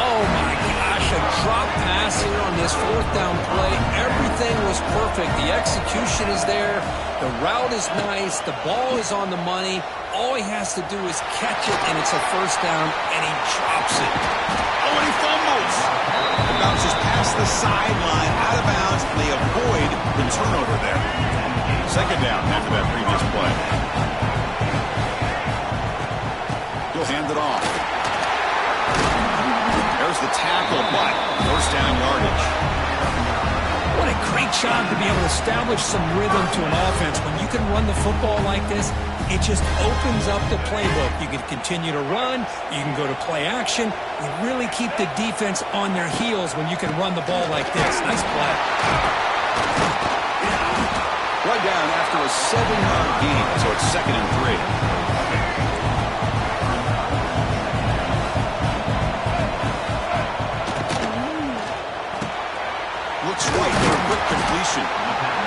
Oh my gosh, a drop pass here on this 4th down play. Everything was perfect. The execution is there. The route is nice. The ball is on the money. All he has to do is catch it, and it's a 1st down, and he drops it. Oh, and he fumbles. It bounces past the sideline, out of bounds, and they avoid the turnover there. 2nd down after that previous play. He'll hand it off. There's the tackle, but 1st down yardage. What a great job to be able to establish some rhythm to an offense. When you can run the football like this, it just opens up the playbook. You can continue to run. You can go to play action. You really keep the defense on their heels when you can run the ball like this. Nice play. Right down after a 7-yard gain, so it's 2nd and 3. Looks right for a quick completion.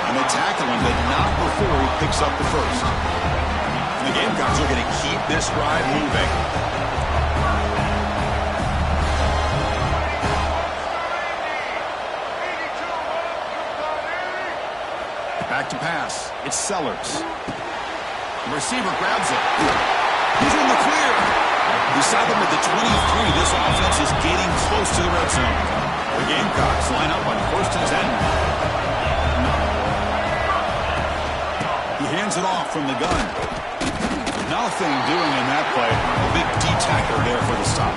And they tackle him, but not before he picks up the 1st. And the Gamecocks are going to keep this drive moving. Back to pass. It's Sellers. The receiver grabs it. He's in the clear. Beside them at the 23, this offense is getting close to the red zone. The Gamecocks line up on 1st and 10. He hands it off from the gun. Nothing doing in that play. A big D-tackler there for the stop.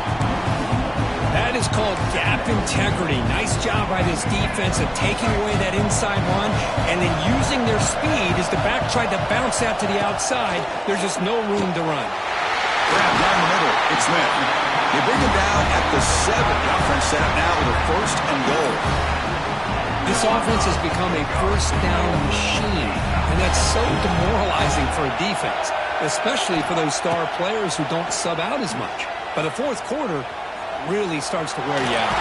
That is called gap integrity. Nice job by this defense of taking away that inside run and then using their speed as the back tried to bounce that to the outside. There's just no room to run. Grab down the middle. It's Smith. They bring him down at the 7. The offense set up now with a 1st and goal. This offense has become a 1st down machine, and that's so demoralizing for a defense, especially for those star players who don't sub out as much. By the 4th quarter, really starts to wear you out.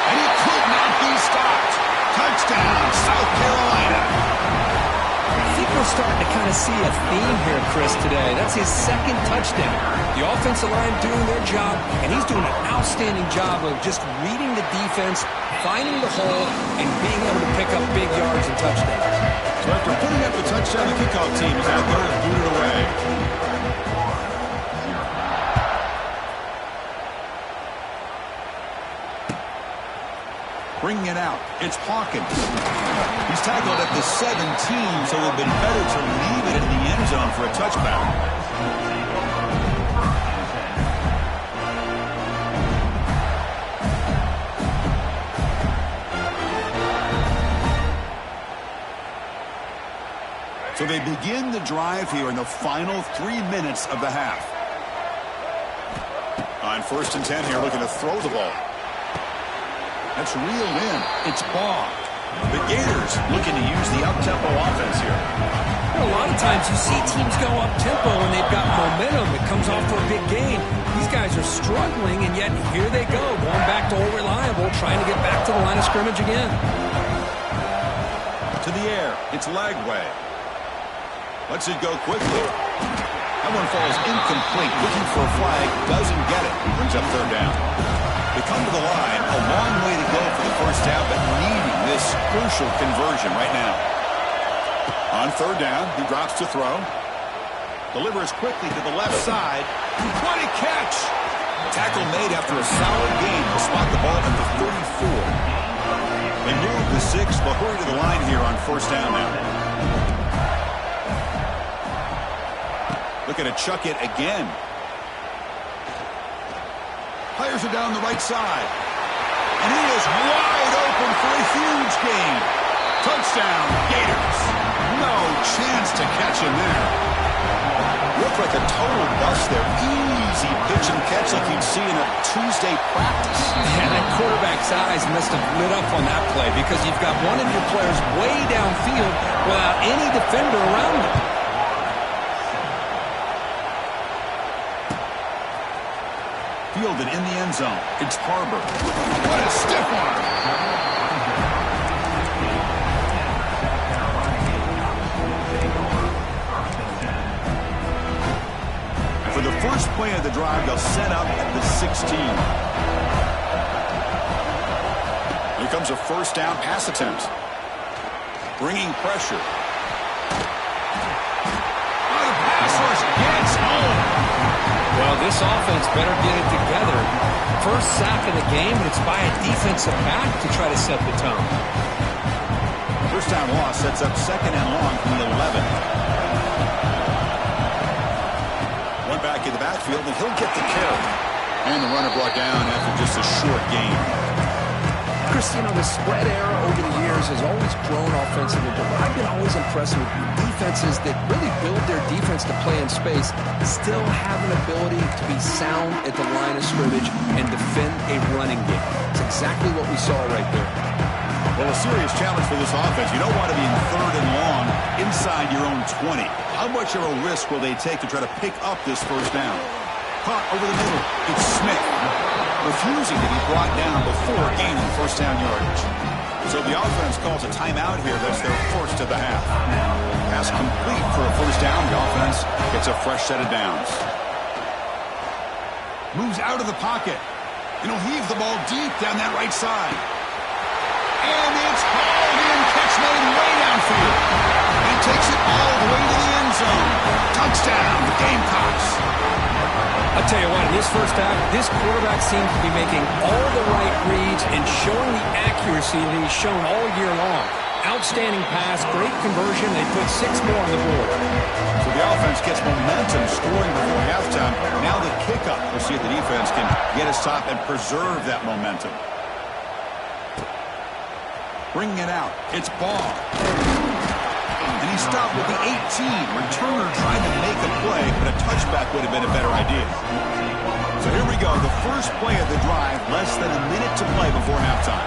And he could not be stopped. Touchdown, South Carolina. I think we're starting to kind of see a theme here, Chris, today. That's his 2nd touchdown. The offensive line doing their job, and he's doing an outstanding job of just reading the defense, finding the hole, and being able to pick up big yards and touchdowns. So after putting up the touchdown, the kickoff team is out there to boot it away. Bringing it out, it's Hawkins. He's tackled at the 17, so it would have been better to leave it in the end zone for a touchback. So they begin the drive here in the final 3 minutes of the half. On 1st and 10 here, looking to throw the ball. That's reeled in. It's Baugh. The Gators looking to use the up-tempo offense here. Well, a lot of times you see teams go up-tempo and they've got momentum. It comes off for a big gain. These guys are struggling, and yet here they go, going back to old reliable, trying to get back to the line of scrimmage again. To the air. It's Lagway. Lets it go quickly. That one falls incomplete. Looking for a flag. Doesn't get it. Brings up 3rd down. They come to the line, a long way to go for the 1st down, but needing this crucial conversion right now. On 3rd down, he drops to throw. Delivers quickly to the left side. What a catch! Tackle made after a solid gain. Will spot the ball at the 34. They move the 6. They'll hurry to the line here on 1st down now. Looking to chuck it again. Fires it down the right side. And he is wide open for a huge gain. Touchdown, Gators. No chance to catch him there. Looked like a total bust there. Easy easy pitch and catch like you'd see in a Tuesday practice. Yeah, that quarterback's eyes must have lit up on that play because you've got one of your players way downfield without any defender around him. Fielded in the end zone. It's Harbor. What a stiff arm. For the first play of the drive, they'll set up at the 16. Here comes a first down pass attempt. Bringing pressure. Oh, the pass rush gets home. Well, this offense better get it together. First sack of the game, and it's by a defensive back to try to set the tone. First down loss sets up second and long from the 11. One back in the backfield, and he'll get the carry. And the runner brought down after just a short gain. Chris, you know, the spread era over the years has always grown offensively, but I've been always impressed with defenses that really build their defense to play in space, still have an ability to be sound at the line of scrimmage and defend a running game. It's exactly what we saw right there. Well, a serious challenge for this offense. You don't want to be in third and long inside your own 20. How much of a risk will they take to try to pick up this first down? Caught over the middle. It's Smith, refusing to be brought down before gaining first down yardage. So the offense calls a timeout here. That's their first of the half. Pass complete for a first down. The offense gets a fresh set of downs. Moves out of the pocket. And he'll heave the ball deep down that right side. And it's hauled in. Catch made way downfield. He takes it all the way to the end zone. Touchdown, the Gamecocks. I'll tell you what, in this first half, this quarterback seems to be making all the right reads and showing the accuracy that he's shown all year long. Outstanding pass, great conversion. They put 6 more on the board. So the offense gets momentum, scoring before halftime. Now the kickoff. We'll see if the defense can get a stop and preserve that momentum. Bringing it out. It's Ball. And he stopped with the 18. Returner trying to make a play, but a touchback would have been a better idea. So here we go. The first play of the drive. Less than a minute to play before halftime.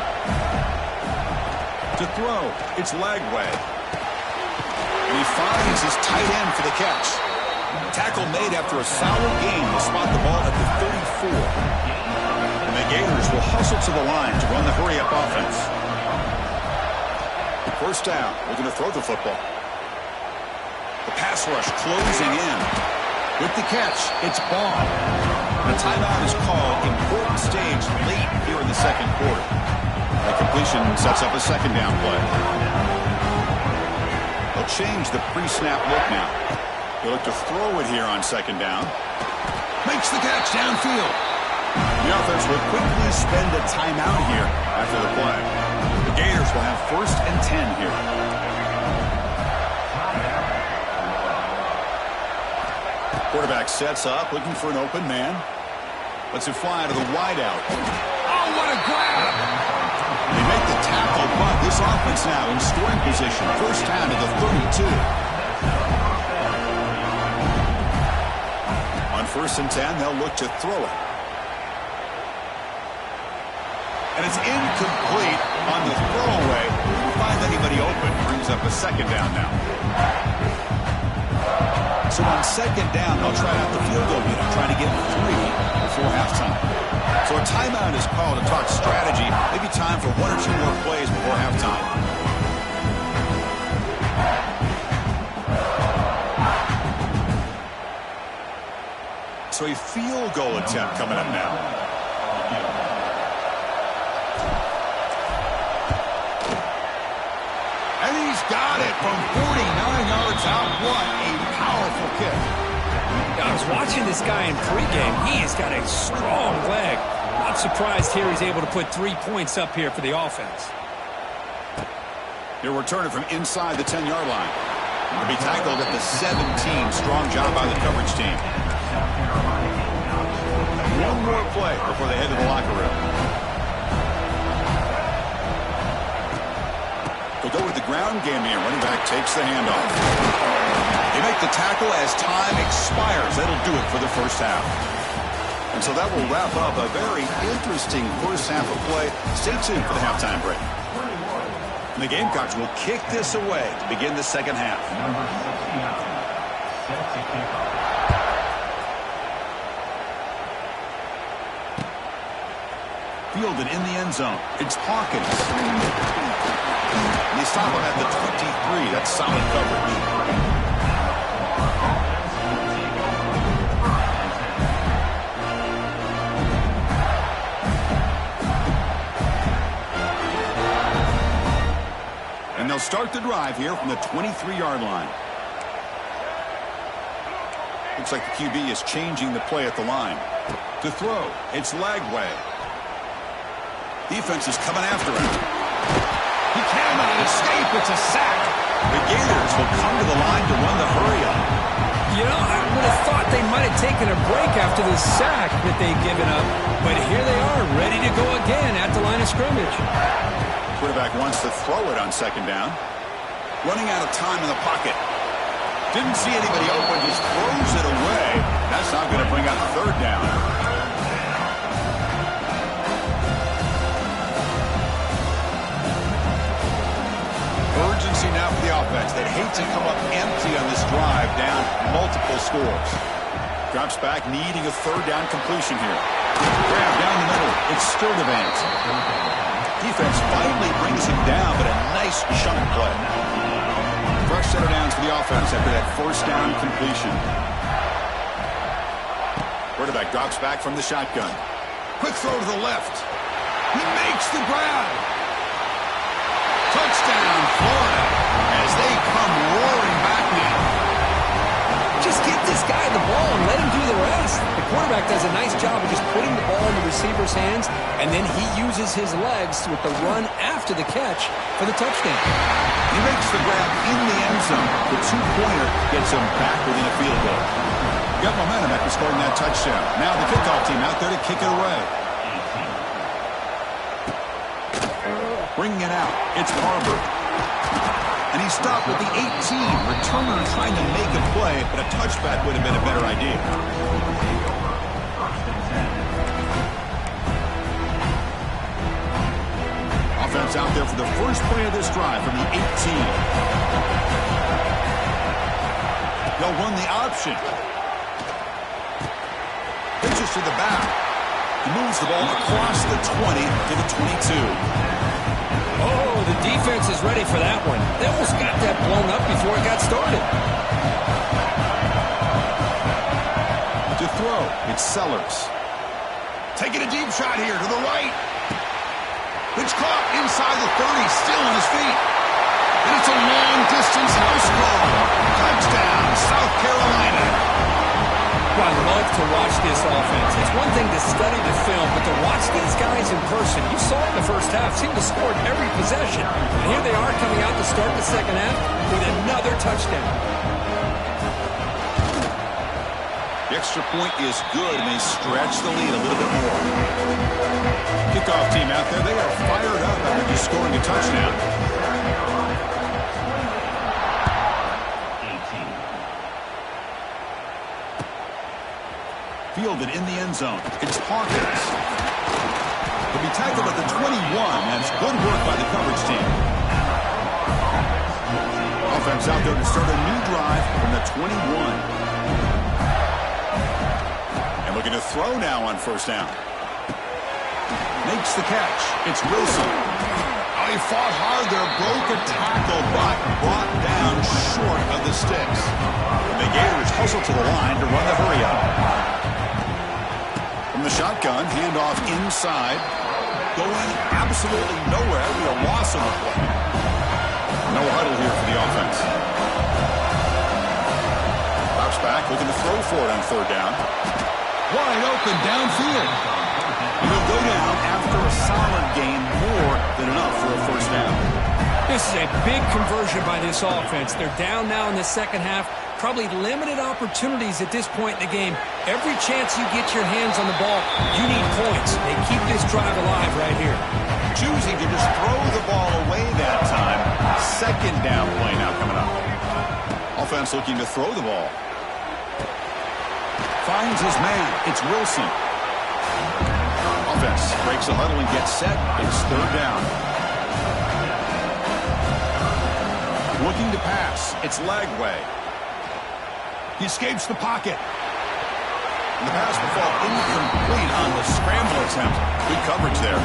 To throw. It's Lagway. And he finds his tight end for the catch. Tackle made after a solid gain to spot the ball at the 34. And the Gators will hustle to the line to run the hurry-up offense. First down. We're going to throw the football. The pass rush closing in. With the catch, it's Ball. The timeout is called. Important stage late here in the second quarter. The completion sets up a second down play. They'll change the pre-snap look now. They look to throw it here on second down. Makes the catch downfield. The offense will quickly spend a timeout here after the play. The Gators will have first and 10 here. Quarterback sets up, looking for an open man. Lets it fly to the wideout. Oh, what a grab! They make the tackle, but this offense now in scoring position. First down to the 32. On first and 10, they'll look to throw it. And it's incomplete on the throwaway. Didn't find anybody open. Brings up a second down now. So on second down, they'll try out the field goal unit, trying to get 3 before halftime. So a timeout is called to talk strategy. Maybe time for 1 or 2 more plays before halftime. So a field goal attempt coming up now. And he's got it from 49 yards out. What a powerful kick. I was watching this guy in pregame. He has got a strong leg. Not surprised here he's able to put 3 points up here for the offense. He'll return it from inside the 10-yard line. He'll be tackled at the 17. Strong job by the coverage team. 1 more play before they head to the locker room. They'll go with the ground game here. Running back takes the handoff. They make the tackle as time expires. That'll do it for the first half. And so that will wrap up a very interesting first half of play. Stay tuned for the halftime break. And the Gamecocks will kick this away to begin the second half. Number 69, set to kick off. Fielded in the end zone. It's Hawkins. They stop him at the 23. That's solid coverage. And they'll start the drive here from the 23-yard line. Looks like the QB is changing the play at the line. To throw, it's Lagway. Defense is coming after him. He cannot escape. It's a sack. The Gators will come to the line to run the hurry-up. You know, I would have thought they might have taken a break after the sack that they'd given up. But here they are, ready to go again at the line of scrimmage. Quarterback wants to throw it on second down. Running out of time in the pocket. Didn't see anybody open, just throws it away. That's not going to bring up third down. Urgency now for the offense. They'd hate to come up empty on this drive, down multiple scores. Drops back, needing a third down completion here. Grab down the middle. It's Sturdivant. Defense finally brings him down, but a nice chunk play. Fresh set of downs for the offense after that first down completion. Quarterback drops back from the shotgun. Quick throw to the left. He makes the grab. Touchdown, Florida, as they come roaring back now. Just get this guy the ball and let him do the rest. The quarterback does a nice job of just putting the ball in the receiver's hands, and then he uses his legs with the run after the catch for the touchdown. He makes the grab in the end zone. The two-pointer gets him back within a field goal. Got momentum after scoring that touchdown. Now the kickoff team out there to kick it away. Bringing it out, it's Barber. And he stopped with the 18. Returner trying to make a play, but a touchback would have been a better idea. Offense out there for the first play of this drive from the 18. They'll run the option. Pitches to the back. He moves the ball across the 20 to the 22. Oh, the defense is ready for that one. They almost got that blown up before it got started. To throw, it's Sellers. Taking a deep shot here to the right. It's caught inside the 30, still on his feet. And it's a long-distance house call. Touchdown, South Carolina. Well, I love to watch this offense. It's one thing to study the film, but to watch these guys in person, you saw in the first half, seemed to score every possession. And here they are coming out to start the second half with another touchdown. The extra point is good, and they stretch the lead a little bit more. Kickoff team out there, they are fired up after just scoring a touchdown. Fielded in the end zone. It's Hawkins. He'll be tackled at the 21. That's good work by the coverage team. Offense out there to start a new drive from the 21. And looking to throw now on first down. Makes the catch. It's Wilson. Oh, he fought hard there. Broke a tackle, but brought down short of the sticks. And the Gators hustle to the line to run the hurry-up. From the shotgun, handoff inside. Going absolutely nowhere. It'll be a loss on the play. No huddle here for the offense. Drops back, looking to throw for it on third down. Wide open downfield. And he'll go down after a solid gain, more than enough for a first down. This is a big conversion by this offense. They're down now in the second half. Probably limited opportunities at this point in the game. Every chance you get your hands on the ball, you need points. They keep this drive alive right here. Choosing to just throw the ball away that time. Second down play now coming up. Offense looking to throw the ball. Finds his man. It's Wilson. Offense breaks a huddle and gets set. It's third down. Looking to pass. It's Lagway. He escapes the pocket. And the pass will fall incomplete on the scramble attempt. Good coverage there.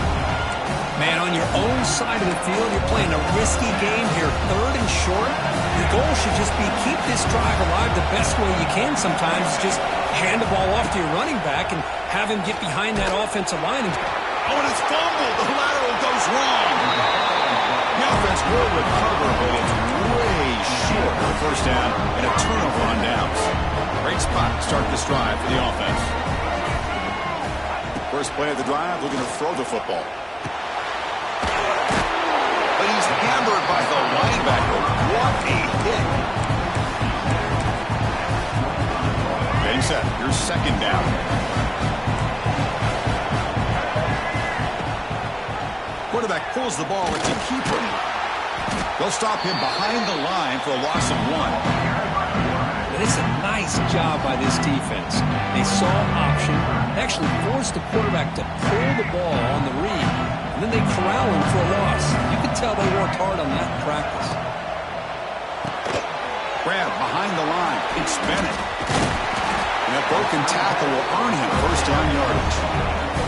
Man, on your own side of the field, you're playing a risky game here. Third and short. Your goal should just be keep this drive alive the best way you can sometimes. Just hand the ball off to your running back and have him get behind that offensive line. Oh, and it's fumbled. The lateral goes wrong. The offense will recover, but it's way short for the first down and a turnover on downs. Great spot to start this drive for the offense. First play of the drive, looking to throw the football. But he's hammered by the linebacker. What a hit. Getting set. Here's second down. Quarterback pulls the ball. It's a keeper. They'll stop him behind the line for a loss of 1. But it's a nice job by this defense. They saw option. They actually forced the quarterback to pull the ball on the read. And then they corral him for a loss. You can tell they worked hard on that in practice. Grab behind the line. It's Bennett. And that broken tackle will earn him first down yardage.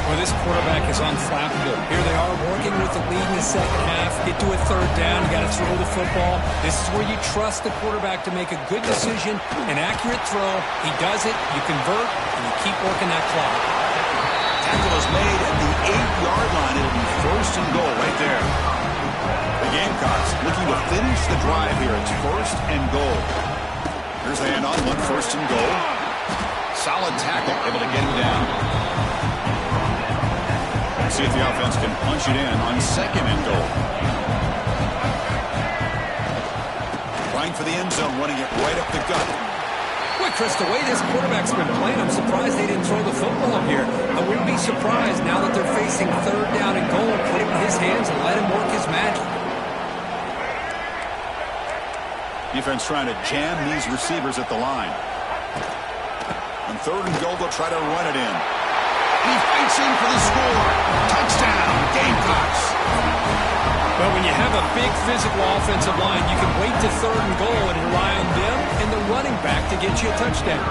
Well, this quarterback is unflappable. Here they are working with the lead in the second half. Get to a third down. You got to throw the football. This is where you trust the quarterback to make a good decision, an accurate throw. He does it. You convert, and you keep working that clock. Tackle is made at the 8-yard line. It'll be first and goal right there. The Gamecocks looking to finish the drive here. It's first and goal. Here's the handoff. One first and goal. Solid tackle, able to get him down. See if the offense can punch it in on second and goal. Trying for the end zone, running it right up the gut. Boy, Chris, the way this quarterback's been playing, I'm surprised they didn't throw the football here. I wouldn't be surprised now that they're facing third down and goal, put it in his hands and let him work his magic. Defense trying to jam these receivers at the line. On third and goal, they'll try to run it in. He fights in for the score. Touchdown, Gamecocks. Well, when you have a big physical offensive line, you can wait to third and goal and rely on them and the running back to get you a touchdown.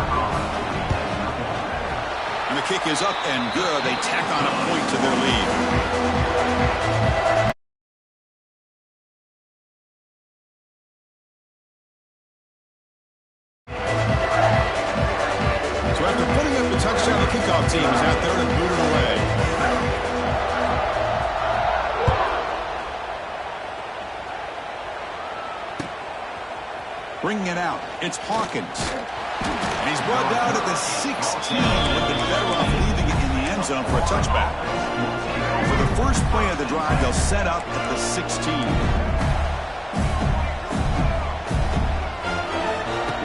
And the kick is up and good. They tack on a point to their lead. So after putting up the touchdown, the kickoff team is out there to boot it away. Bringing it out, it's Hawkins. And he's brought down at the 16. Would have been better off leaving it in the end zone for a touchback. For the first play of the drive, they'll set up at the 16.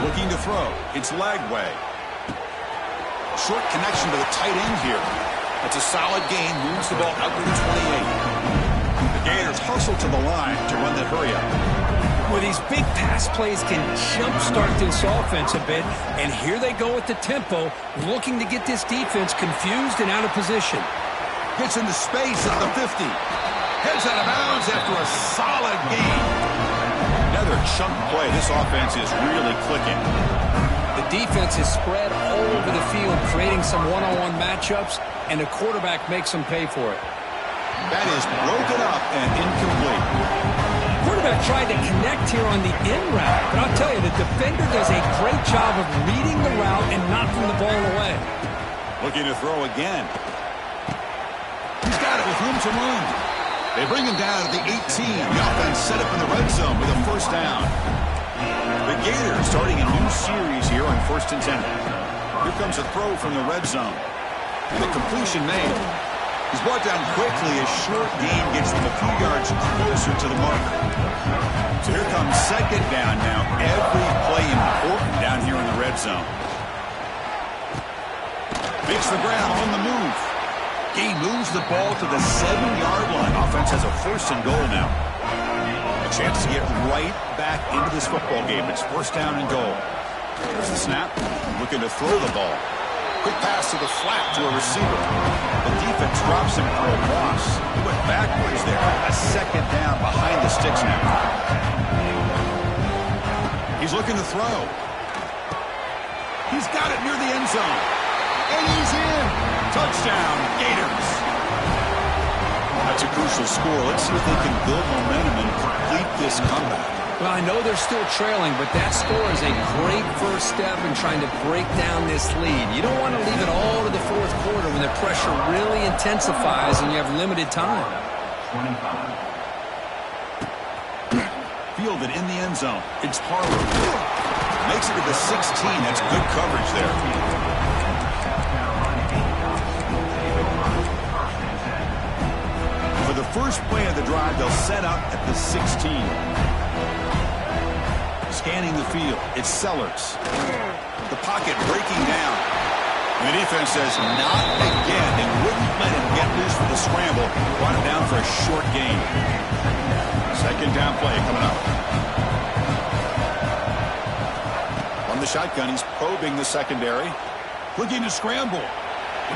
Looking to throw, it's Lagway. Short connection to the tight end here. That's a solid gain, moves the ball out to the 28. The Gators hustle to the line to run that hurry up. Well, these big pass plays can jumpstart this offense a bit, and here they go at the tempo, looking to get this defense confused and out of position. Gets into space at the 50. Heads out of bounds after a solid gain. Another chunk play. This offense is really clicking. The defense is spread all over the field, creating some one-on-one matchups, and the quarterback makes them pay for it. That is broken up and incomplete. Quarterback tried to connect here on the in route, but I'll tell you, the defender does a great job of reading the route and knocking the ball away. Looking to throw again. He's got it with room to run. They bring him down at the 18. The offense set up in the red zone with a first down. The Gators starting a new series here on 1st and 10. Here comes a throw from the red zone. And the completion made. He's brought down quickly. A short gain gets them a few yards closer to the marker. So here comes second down now. Every play important down here in the red zone. Makes the ground on the move. Gain moves the ball to the 7-yard line. Offense has a first and goal now. A chance to get right back into this football game. It's first down and goal. There's the snap. Looking to throw the ball. Quick pass to the flat to a receiver. The defense drops him for a loss. He went backwards there. A second down behind the sticks now. He's looking to throw. He's got it near the end zone. And he's in. Touchdown, Gators. That's a crucial score. Let's see if they can build momentum and complete this comeback. Well, I know they're still trailing, but that score is a great first step in trying to break down this lead. You don't want to leave it all to the fourth quarter when the pressure really intensifies and you have limited time. 25. Fielded in the end zone. It's Harlow. Makes it to the 16. That's good coverage there. For the first play of the drive, they'll set up at the 16. Scanning the field, it's Sellers. The pocket breaking down. And the defense says, not again. They wouldn't let him get loose for the scramble. Brought him down for a short gain. Second down play coming up. On the shotgun, he's probing the secondary. Looking to scramble.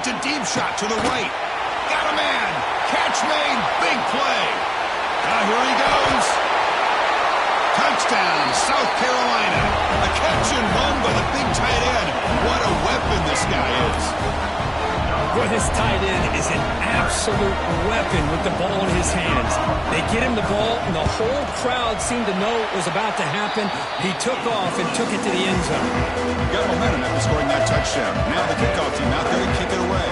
It's a deep shot to the right. Got a man. Catch made. Big play. Now here he goes. Touchdown, South Carolina. A catch and run by the big tight end. What a weapon this guy is. Well, this tight end is an absolute weapon with the ball in his hands. They get him the ball, and the whole crowd seemed to know it was about to happen. He took off and took it to the end zone. Got momentum after scoring that touchdown. Now the kickoff team out there to kick it away.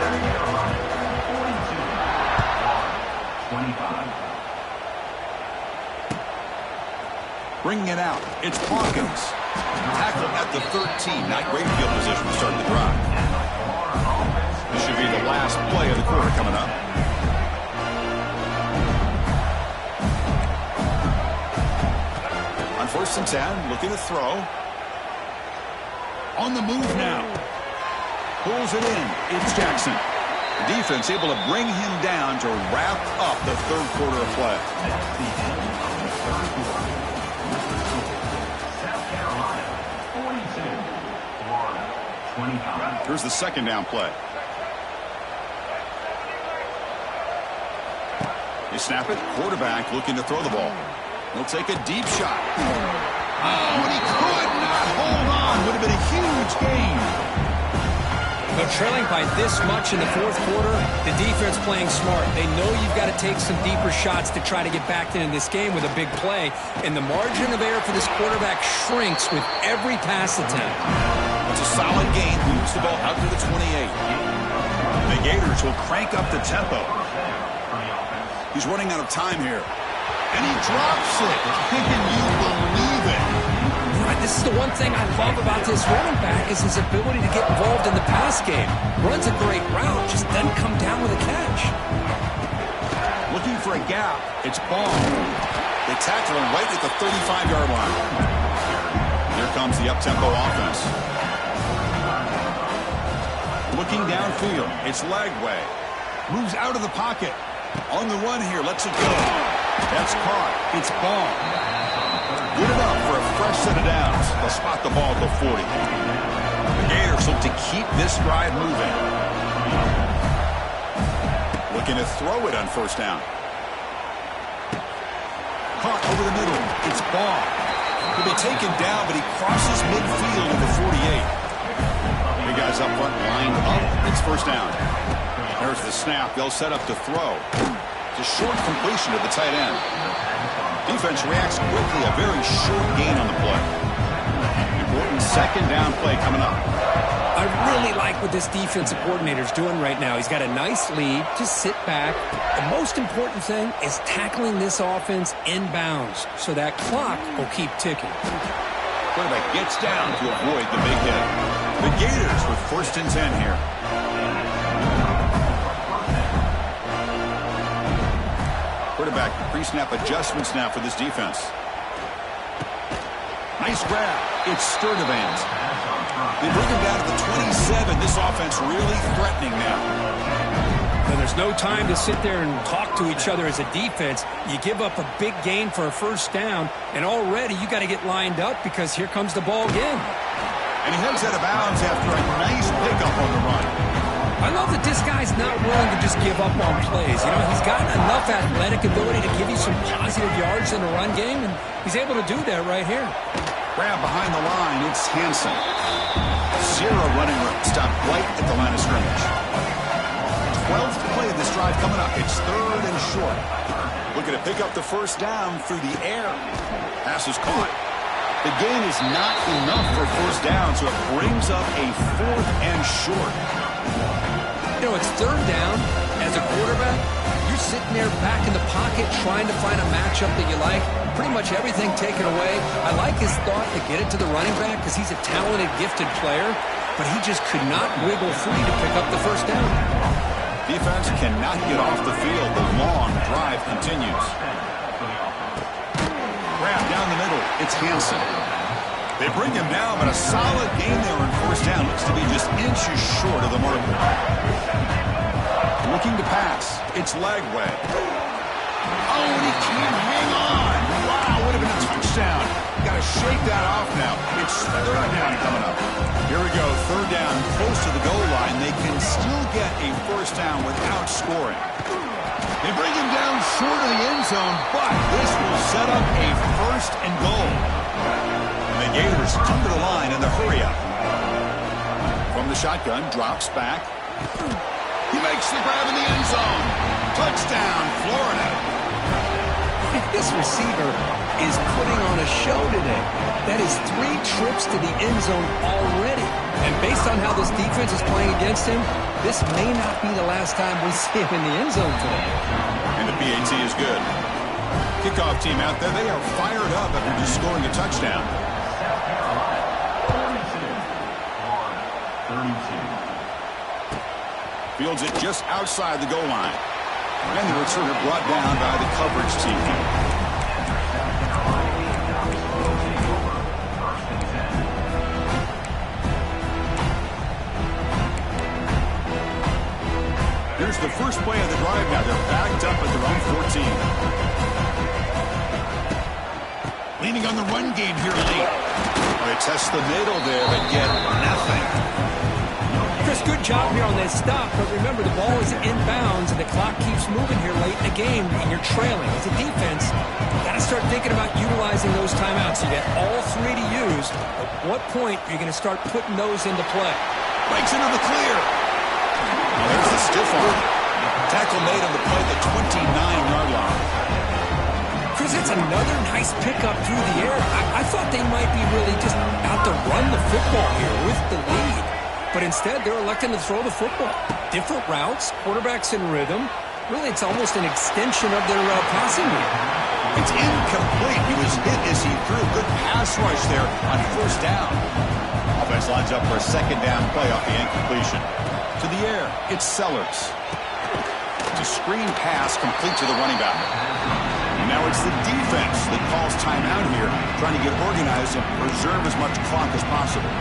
25. Bringing it out, it's Hawkins. Tackled at the 13. Not great field position to start the drive. This should be the last play of the quarter coming up. On 1st and 10, looking to throw. On the move now. Pulls it in. It's Jackson. The defense able to bring him down to wrap up the third quarter of play. Here's the second down play. They snap it. Quarterback looking to throw the ball. He'll take a deep shot. Oh, and he could not hold on. Would have been a huge gain. But trailing by this much in the fourth quarter, the defense playing smart. They know you've got to take some deeper shots to try to get back into this game with a big play. And the margin of error for this quarterback shrinks with every pass attempt. It's a solid gain. Moves the ball out to the 28. The Gators will crank up the tempo. He's running out of time here. And he drops it. Can you believe it? Right, this is the one thing I love about this running back is his ability to get involved in the pass game. Runs a great route, just doesn't come down with a catch. Looking for a gap. It's Ball. They tackle him right at the 35-yard line. Here comes the up-tempo offense. Looking downfield. It's Lagway. Moves out of the pocket. On the run here. Lets it go. That's caught. It's Ball. Good enough for a fresh set of downs. They'll spot the ball at the 40. The Gators look to keep this drive moving. Looking to throw it on first down. Caught over the middle. It's Ball. He'll be taken down, but he crosses midfield to the 48. Big guys up front lined up. It's first down. There's the snap. They'll set up to throw. It's a short completion to the tight end. Defense reacts quickly. A very short gain on the play. Important second down play coming up. I really like what this defensive coordinator's doing right now. He's got a nice lead. Just sit back. The most important thing is tackling this offense inbounds so that clock will keep ticking. Quarterback gets down to avoid the big hit. The Gators with 1st and 10 here. Quarterback pre-snap adjustments now for this defense. Nice grab. It's Sturdivant. They bring him down to the 27. This offense really threatening now. Well, there's no time to sit there and talk to each other as a defense. You give up a big gain for a first down, and already you got to get lined up because here comes the ball again. And he heads out of bounds after a nice pickup on the run. love that this guy's not willing to just give up on plays. You know, he's got enough athletic ability to give you some positive yards in the run game, and he's able to do that right here. Grab behind the line, it's Hansen. Zero running room, stopped right at the line of scrimmage. 12th play of this drive coming up. It's 3rd and short. Looking to pick up the first down through the air. Pass is caught. The gain is not enough for first down, so it brings up a 4th and short. You know, it's 3rd down. As a quarterback, you're sitting there back in the pocket trying to find a matchup that you like. Pretty much everything taken away. I like his thought to get it to the running back because he's a talented, gifted player, but he just could not wiggle free to pick up the first down. Defense cannot get off the field. The long drive continues. Grab down the middle. It's Hansen. They bring him down, but a solid gain there on first down. Looks to be just inches short of the marker. Looking to pass. It's Lagway. Oh, and he can't hang on. Wow, would have been a touchdown. Got to shake that off now. It's 3rd down coming up. Here we go. 3rd down, close to the goal line. They can still get a first down without scoring. They bring him down short of the end zone, but this will set up a 1st and goal. And the Gators come to the line in the hurry-up. From the shotgun, drops back. He makes the grab in the end zone. Touchdown, Florida. This receiver is putting on a show today. That is 3 trips to the end zone already. And based on how this defense is playing against him, this may not be the last time we see him in the end zone today. And the PAT is good. Kickoff team out there, they are fired up after just scoring a touchdown. 32. Fields it just outside the goal line. And the returner brought down by the coverage team. Here's the first play of the drive now. They're backed up at their own 14. Leaning on the run game here late. They test the middle there, but get nothing. Chris, good job here on that stop, but remember, the ball is inbounds, and the clock keeps moving here late in the game, and you're trailing. As a defense, you got to start thinking about utilizing those timeouts. You got all 3 to use. At what point are you going to start putting those into play? Breaks into the clear. There's the stiff arm. Tackle made on the play at the 29-yard line. Chris, it's another nice pickup through the air. I thought they might be really just out to run the football here with the lead. But instead, they're electing to throw the football. Different routes, quarterbacks in rhythm. Really, it's almost an extension of their passing game. It's incomplete. He was hit as he threw. Good pass rush there on first down. Offense lines up for a 2nd down play off the incompletion. To the air, it's Sellers. It's a screen pass complete to the running back. Now it's the defense that calls timeout here, trying to get organized and preserve as much clock as possible.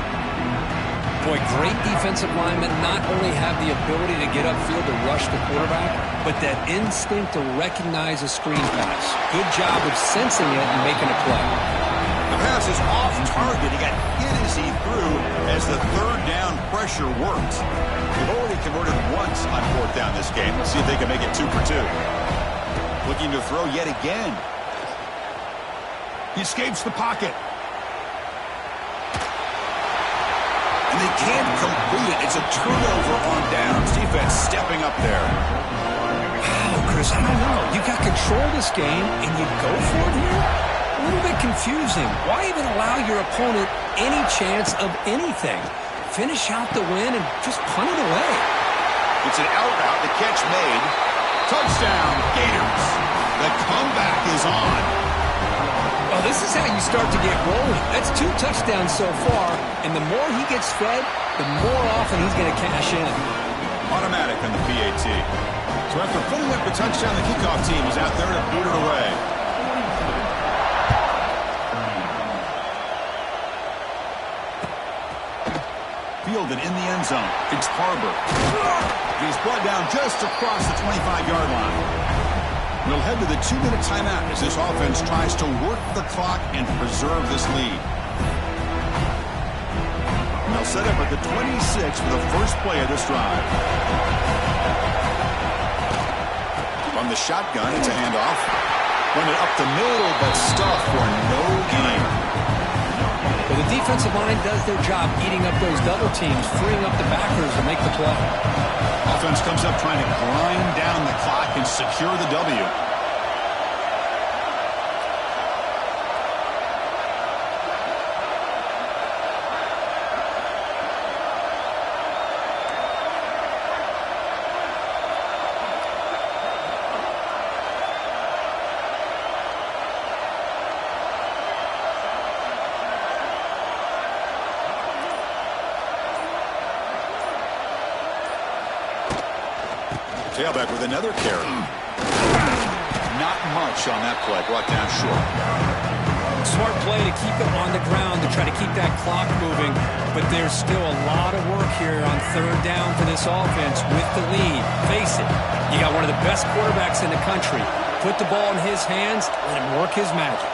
Boy, great defensive linemen not only have the ability to get upfield to rush the quarterback, but that instinct to recognize a screen pass. Good job of sensing it and making a play. The pass is off target. He got hit as he threw as the 3rd down pressure worked. They've already converted once on 4th down this game. Let's see if they can make it 2 for 2. Looking to throw yet again. He escapes the pocket. And they can't complete it. It's a turnover on downs. Defense stepping up there. Wow, Chris, I don't know. You got control of this game, and you go for it here? A little bit confusing. Why even allow your opponent any chance of anything? Finish out the win and just punt it away. It's an out route. The catch made. Touchdown, Gators. The comeback is on. Well, this is how you start to get rolling. That's 2 touchdowns so far, and the more he gets fed, the more often he's going to cash in. Automatic on the PAT. So after putting up the touchdown, the kickoff team is out there to boot it away. Fielded in the end zone. It's Harbor. He's brought down just across the 25-yard line. We'll head to the 2-minute timeout as this offense tries to work the clock and preserve this lead. They'll set up at the 26 for the first play of this drive. From the shotgun, it's a handoff. Run it up the middle, but stuffed for no gain. Well, the defensive line does their job eating up those double teams, freeing up the backers to make the play. Offense comes up trying to grind down the clock and secure the W. Tailback with another carry. Not much on that play. Brought down short. Smart play to keep it on the ground to try to keep that clock moving. But there's still a lot of work here on third down for this offense with the lead. Face it, you got one of the best quarterbacks in the country. Put the ball in his hands, let him work his magic.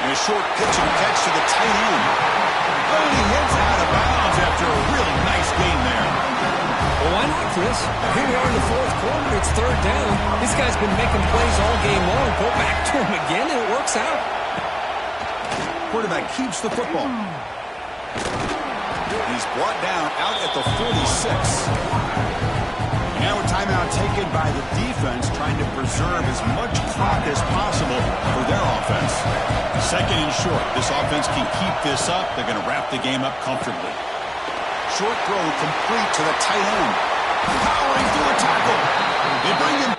And a short pitch and catch to the tight end. Oh, he hits out of bounds after a really nice game there. Well, why not, Chris? Here we are in the fourth quarter. It's third down. This guy's been making plays all game long. Go back to him again, and it works out. Quarterback keeps the football. He's brought down out at the 46. Now a timeout taken by the defense, trying to preserve as much clock as possible for their offense. Second and short. This offense can keep this up. They're going to wrap the game up comfortably. Short throw complete to the tight end. Powering through a tackle. They bring him.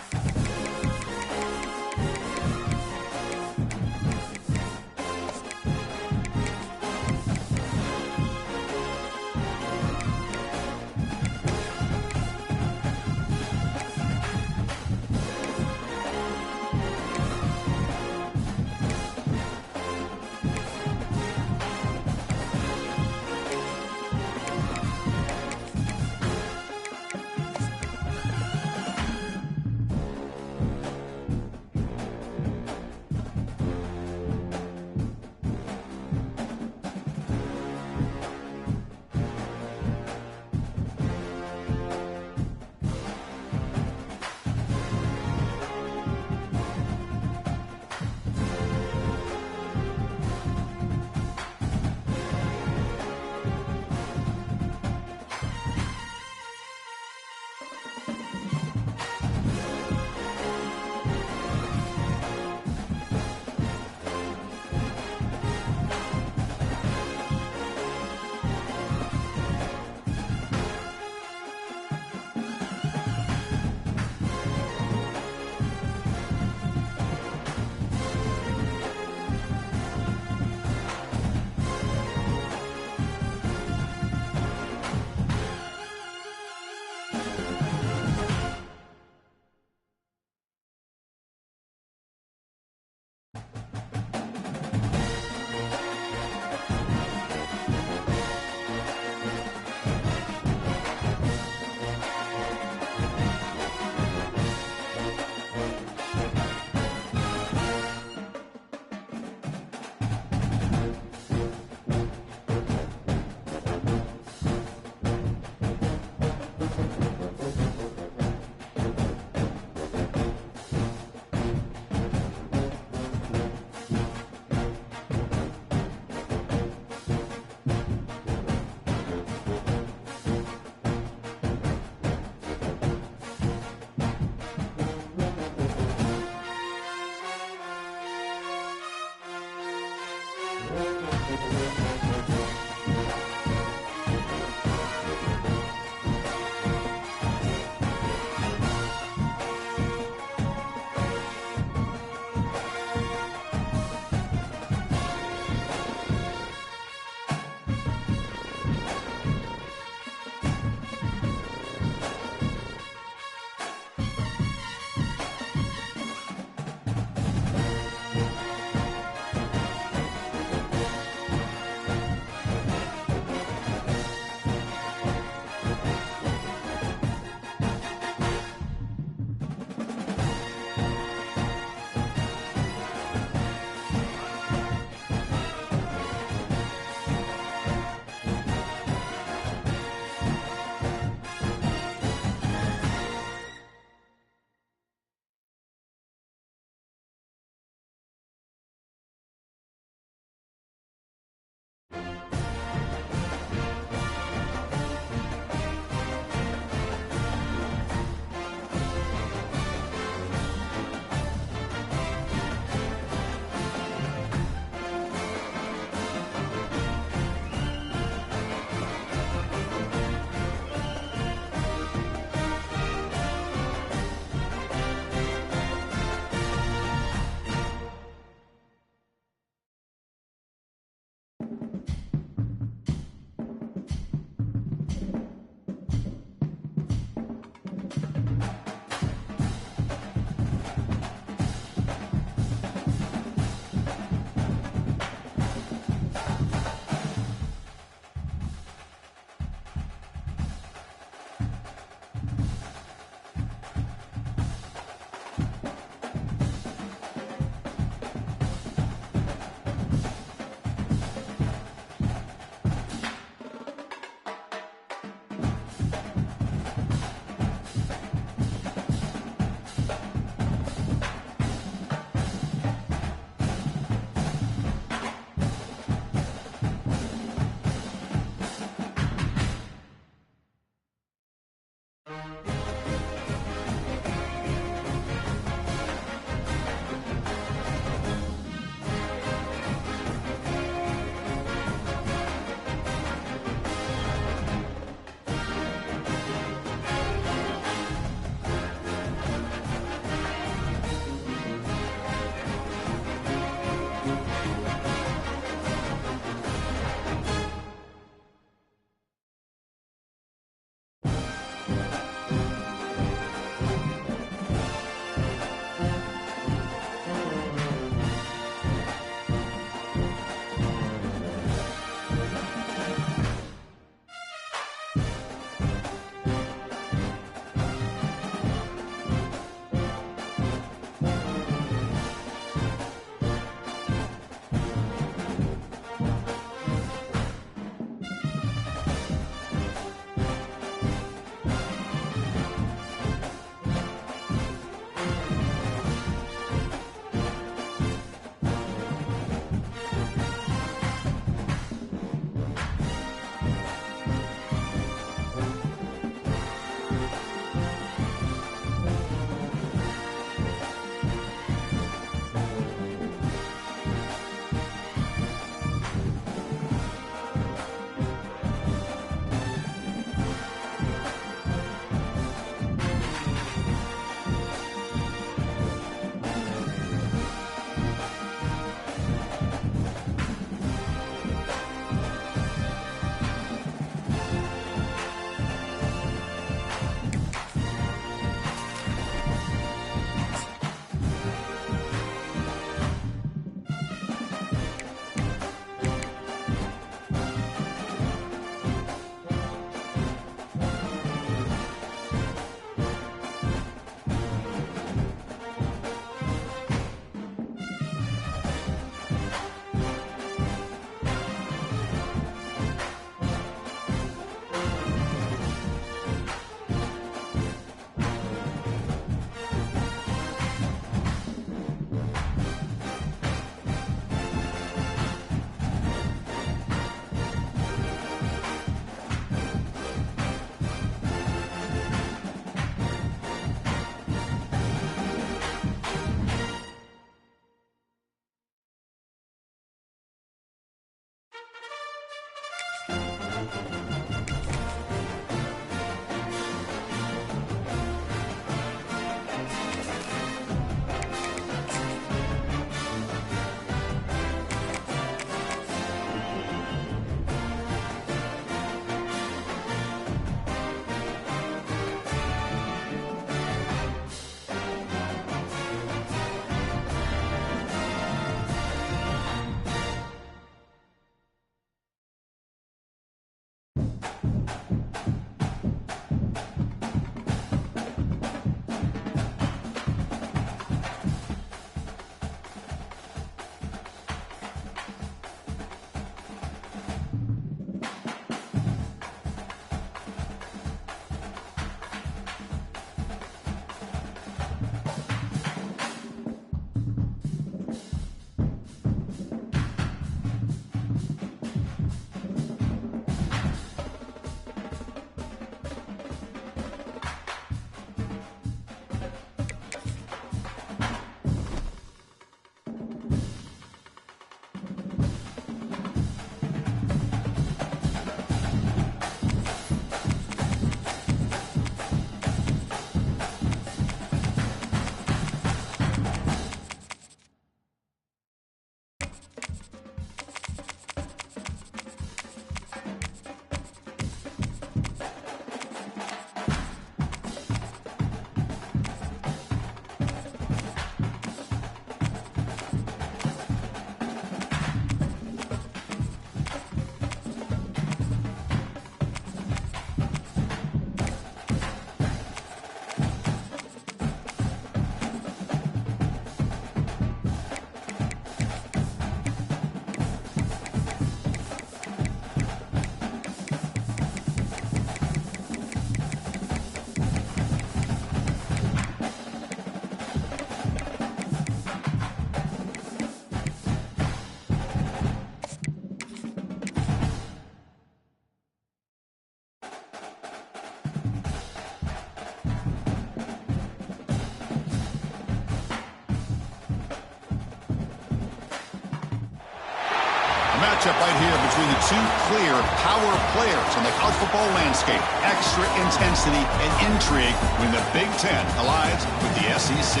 Matchup right here between the two clear power players on the college football landscape. Extra intensity and intrigue when the Big Ten collides with the SEC.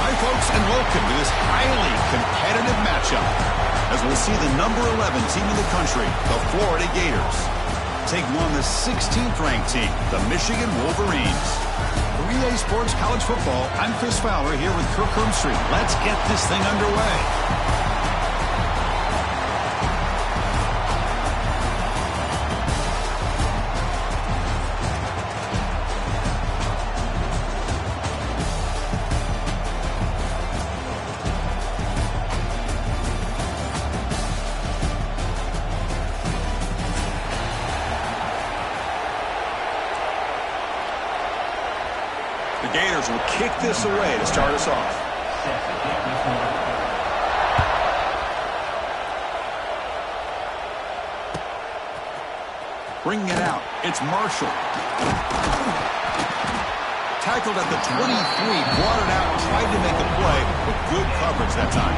Hi, folks, and welcome to this highly competitive matchup as we'll see the number 11 team in the country, the Florida Gators, take on the 16th-ranked team, the Michigan Wolverines. For EA Sports College Football, I'm Chris Fowler here with Kirk Hermstreet. Let's get this thing underway. The Gators will kick this away to start us off. Bringing it out, it's Marshall. Tackled at the 23, brought it out, tried to make a play, with good coverage that time.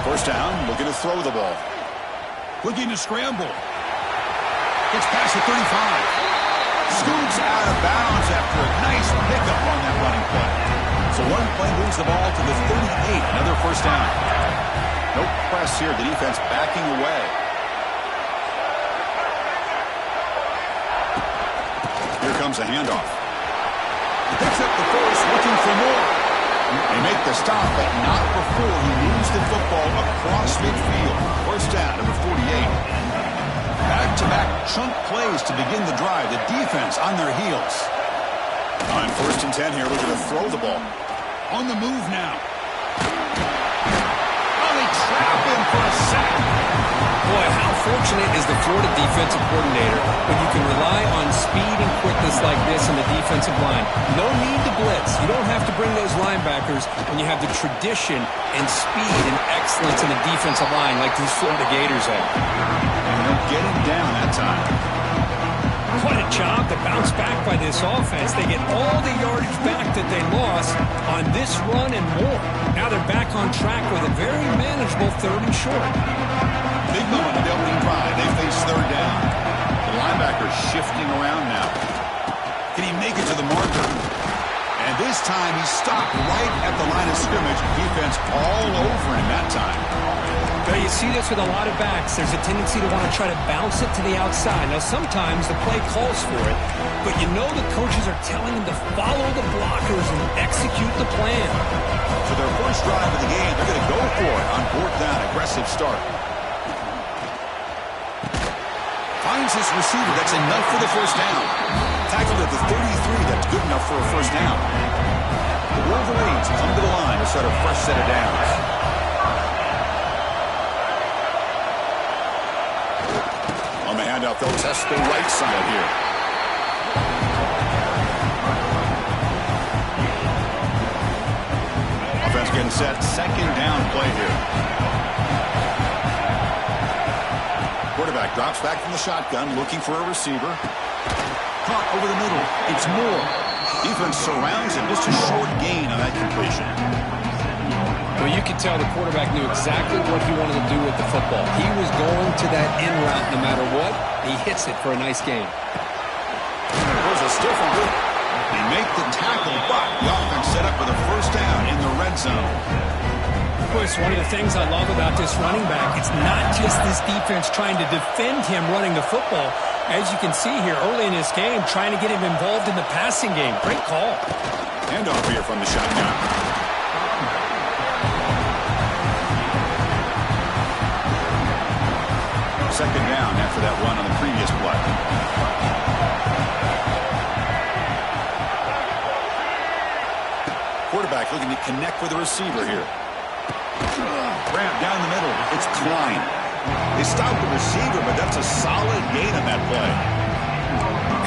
First down, looking to throw the ball. Looking to scramble. Gets past the 35. Scoots out of bounds after a nice pickup on that running play. So one play moves the ball to the 38. Another first down. No press here. The defense backing away. Here comes a handoff. Picks up the force, looking for more. They make the stop, but not before he moves the football across midfield. First down, number 48. Back-to-back chunk plays to begin the drive. The defense on their heels. On first and 10 here, looking to throw the ball. On the move now. Oh, they trap him for a sack. Boy, how fortunate is the Florida defensive coordinator when you can rely on speed and quickness like this in the defensive line. No need to blitz. You don't have to bring those linebackers when you have the tradition and speed and excellence in the defensive line like these Florida Gators have. And they'll get him down that time. What a job to bounce back by this offense. They get all the yardage back that they lost on this run and more. Now they're back on track with a very manageable 3rd and short. Big moment in the opening drive. They face 3rd down. The linebacker's shifting around now. Can he make it to the marker? And this time he stopped right at the line of scrimmage. Defense all over him that time. But you see this with a lot of backs. There's a tendency to want to try to bounce it to the outside. Now, sometimes the play calls for it, but you know the coaches are telling them to follow the blockers and execute the plan. So their first drive of the game, they're going to go for it on 4th down. Aggressive start. Finds his receiver. That's enough for the first down. Tackled at the 33. That's good enough for a first down. The Wolverines come to the line to start a fresh set of downs. On the handoff, they'll test the right side here. Offense getting set. 2nd down play here. Quarterback drops back from the shotgun, looking for a receiver. Caught over the middle. It's Moore. Defense surrounds him. Just a short gain on that completion. Well, you could tell the quarterback knew exactly what he wanted to do with the football. He was going to that in route no matter what. He hits it for a nice gain. There's a stiff one. They make the tackle, but the offense set up with a first down in the red zone. Well, it's one of the things I love about this running back. It's not just this defense trying to defend him running the football. As you can see here early in this game, trying to get him involved in the passing game. Great call. Handoff here from the shotgun. Second down after that run on the previous play. Quarterback looking to connect with the receiver here. Ramp down the middle. It's Klein. They stopped the receiver, but that's a solid gain on that play.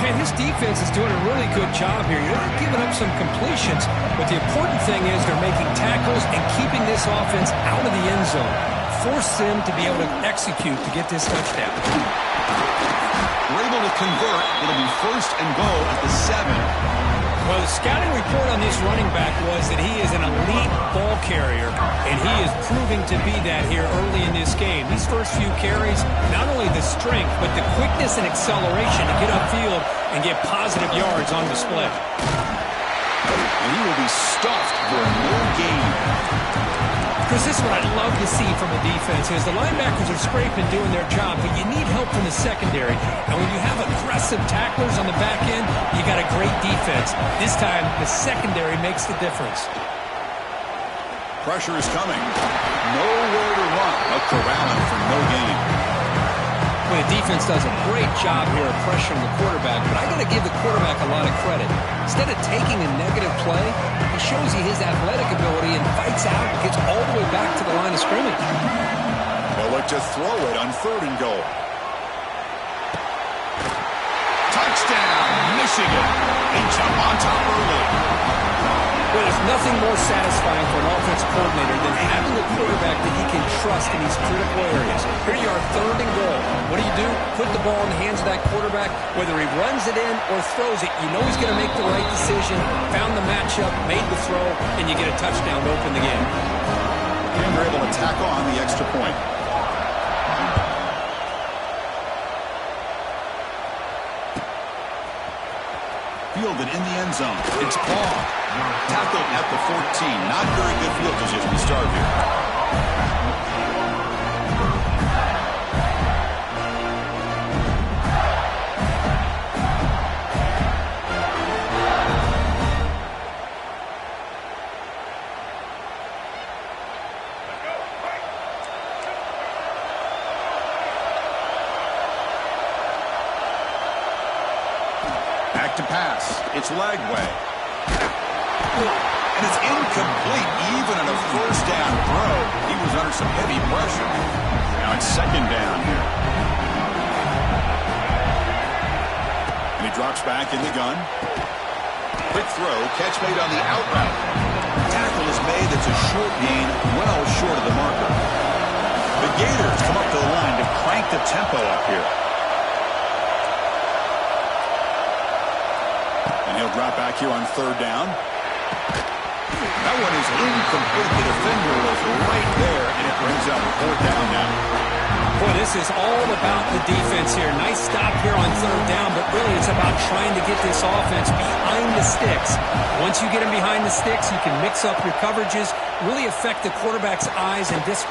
And his defense is doing a really good job here. They're giving up some completions, but the important thing is they're making tackles and keeping this offense out of the end zone. Force them to be able to execute to get this touchdown. We're able to convert. It'll be 1st and goal at the 7. Well, the scouting report on this running back was that he is an elite ball carrier, and he is proving to be that here early in this game. These first few carries, not only the strength, but the quickness and acceleration to get upfield and get positive yards on display. And he will be stuffed for no gain. Because this is what I love to see from a defense is the linebackers are scraping, doing their job, but you need help from the secondary. And when you have aggressive tacklers on the back end, you got a great defense. This time, the secondary makes the difference. Pressure is coming. Nowhere to run. A corralling for no gain. Well, the defense does a great job here of pressuring the quarterback, but I got to give the quarterback a lot of credit. Instead of taking a negative play, he shows you his athletic ability and fights out and gets all the way back to the line of scrimmage. They'll look to throw it on 3rd and goal. Touchdown, Michigan. They jump on top early. Well, there's nothing more satisfying for an offensive coordinator than having a quarterback that he can trust in these critical areas. Here you are, 3rd and goal. What do? Put the ball in the hands of that quarterback. Whether he runs it in or throws it, you know he's going to make the right decision. Found the matchup, made the throw, and you get a touchdown to open the game. And they're able to tack on the extra point. Fielded in the end zone. It's Paul. Tackled at the 14. Not very good field position to start here. Back to pass. It's Lagway. And it's incomplete, even on a first down throw. He was under some heavy pressure. Now it's 2nd down here. And he drops back in the gun. Quick throw, catch made on the out route. Tackle is made. That's a short gain, well short of the marker. The Gators come up to the line to crank the tempo up here. And he'll drop back here on third down. That one is incomplete. The defender was right there, and it brings up fourth down now. Boy, this is all about the defense here. Nice stop here on third down, but really it's about trying to get this offense behind the sticks. Once you get them behind the sticks, you can mix up your coverages, really affect the quarterback's eyes, and just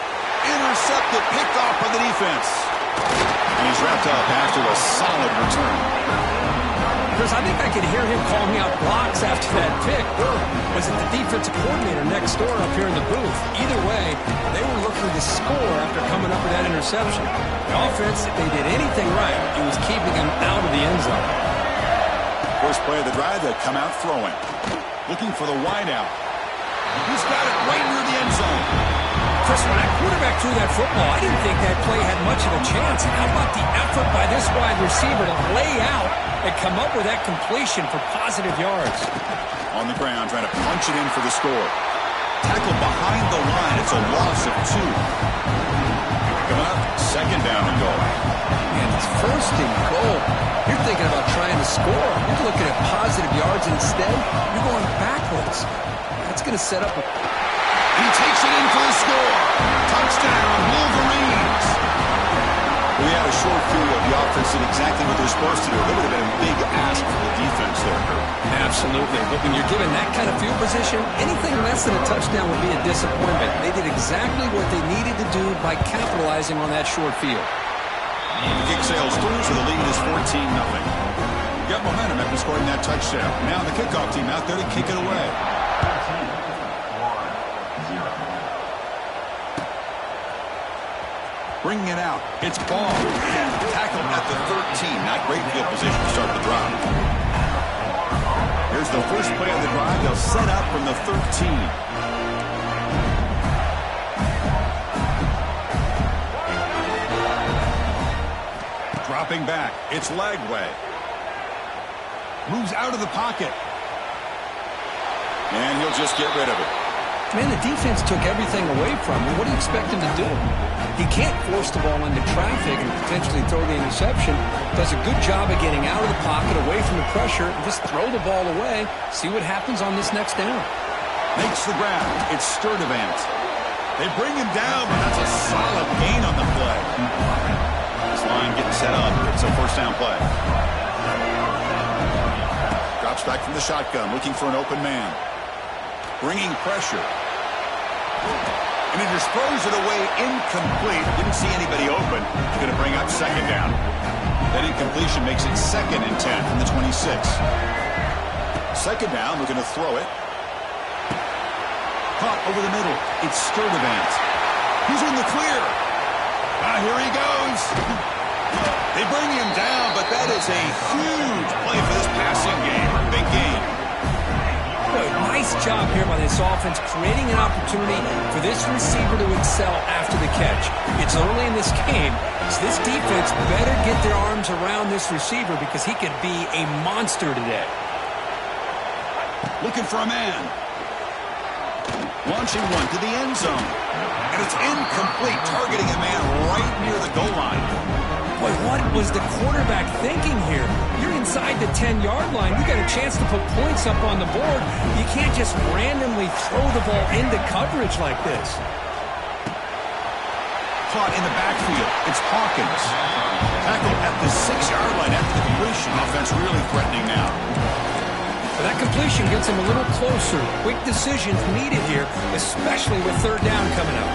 intercepted, picked off by the defense. And he's wrapped up after a solid return. Chris, I think I could hear him calling out blocks after that pick. Or was it the defensive coordinator next door up here in the booth? Either way, they were looking to score after coming up with that interception. The offense, if they did anything right, it was keeping them out of the end zone. First play of the drive, they'll come out throwing. Looking for the wideout. He's got it right near the end zone. Chris, when that quarterback threw that football, I didn't think that play had much of a chance. How about the effort by this wide receiver to lay out and come up with that completion for positive yards? On the ground, trying to punch it in for the score. Tackled behind the line. It's a loss of 2. Coming up, second down and goal. And it's first and goal. You're thinking about trying to score. You're looking at positive yards instead. You're going backwards. That's going to set up a... And he takes it in for the score. Touchdown, Wolverines. We had a short field. The offense did exactly what they're supposed to do. That would have been a big ask for the defense there, Kurt. Absolutely. But when you're given that kind of field position, anything less than a touchdown would be a disappointment. They did exactly what they needed to do by capitalizing on that short field. The kick sails through, so the lead is 14-0. Got momentum after scoring that touchdown. Now the kickoff team out there to kick it away. Bringing it out. It's ball. Tackled at the 13. Not great field position to start the drive. Here's the first play of the drive. They'll set up from the 13. Dropping back. It's Lagway. Moves out of the pocket. And he'll just get rid of it. Man, the defense took everything away from him. What do you expect him to do? He can't force the ball into traffic and potentially throw the interception. Does a good job of getting out of the pocket, away from the pressure, and just throw the ball away. See what happens on this next down. Makes the grab. It's Sturdivant. They bring him down, but that's a solid gain on the play. This line getting set up. It's a first down play. Drops back from the shotgun, looking for an open man. Bringing pressure. And he just throws it away incomplete. Didn't see anybody open. He's going to bring up second down. That incompletion makes it 2nd and 10 from the 26. Second down, we're going to throw it. Caught over the middle. It's Sturdivant. He's in the clear. Here he goes. They bring him down, but that is a huge play for this passing game. Big game. Nice job here by this offense, creating an opportunity for this receiver to excel after the catch. It's early in this game, so this defense better get their arms around this receiver because he could be a monster today. Looking for a man. Launching one to the end zone. And it's incomplete, targeting a man right near the goal line. Boy, what was the quarterback thinking here? You're inside the 10-yard line. You got a chance to put points up on the board. You can't just randomly throw the ball into coverage like this. Caught in the backfield. It's Hawkins. Tackled at the 6-yard line after the completion. Offense really threatening now. But that completion gets him a little closer. Quick decisions needed here, especially with third down coming up.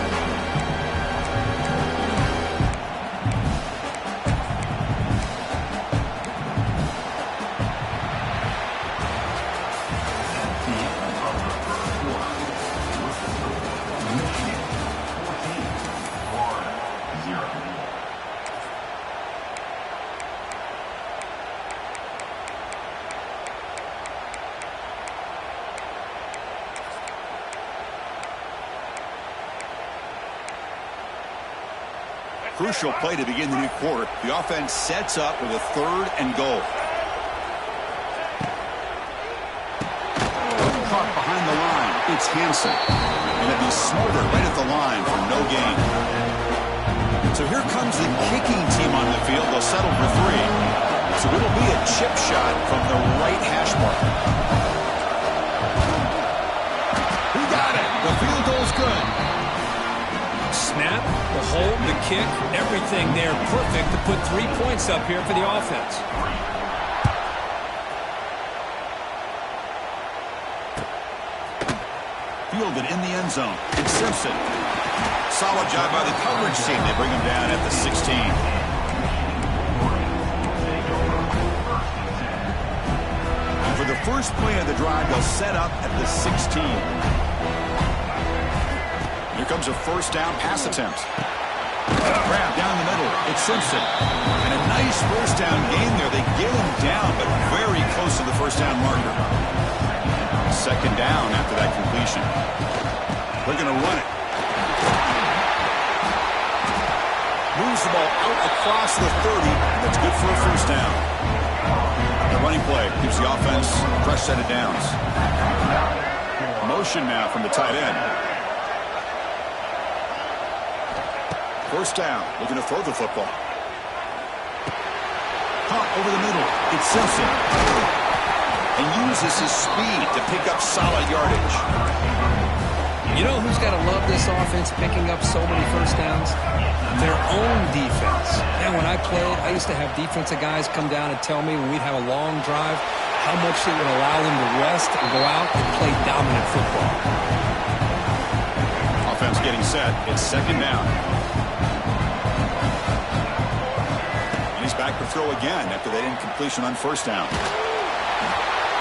Crucial play to begin the new quarter. The offense sets up with a 3rd and goal. Caught behind the line. It's Hansen. And it'll be smothered right at the line for no gain. So here comes the kicking team on the field. They'll settle for 3. So it'll be a chip shot from the right hash mark. He got it. The field goal's good. Snap, the hold, the kick, everything there perfect to put 3 points up here for the offense. Fielded in the end zone. It's Simpson. Solid job by the coverage team. They bring him down at the 16. And for the first play of the drive, they'll set up at the 16. Here comes a first down pass attempt. Grab down the middle. It's Simpson. And a nice first down gain there. They get him down, but very close to the first down marker. Second down after that completion. They're going to run it. Moves the ball out across the 30. That's good for a first down. The running play gives the offense a fresh set of downs. Motion now from the tight end. First down. Looking to throw the football. Caught over the middle. It's Simpson. And uses his speed to pick up solid yardage. You know who's got to love this offense picking up so many first downs? Their own defense. And when I played, I used to have defensive guys come down and tell me when we'd have a long drive how much it would allow them to rest and go out and play dominant football. Offense getting set. It's second down. And he's back to throw again after that incompletion on first down.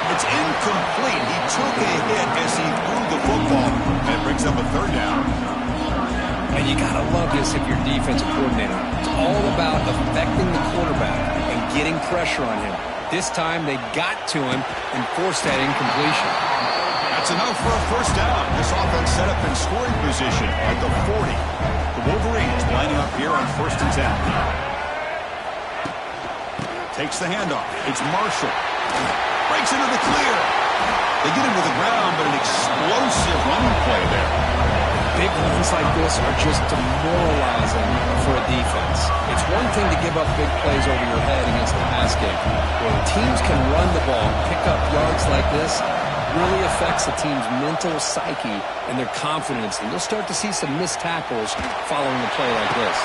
It's incomplete. He took a hit as he threw the football. And it brings up a third down. And you got to love this if you're defensive coordinator. It's all about affecting the quarterback and getting pressure on him. This time they got to him and forced that incompletion. That's enough for a first down. This offense set up in scoring position at the 40. The Wolverines lining up here on 1st and 10. Takes the handoff. It's Marshall. Breaks into the clear. They get him to the ground, but an explosive running play there. Big runs like this are just demoralizing for a defense. It's one thing to give up big plays over your head against the pass game. When teams can run the ball, pick up yards like this, really affects the team's mental psyche and their confidence. And you'll start to see some missed tackles following a play like this.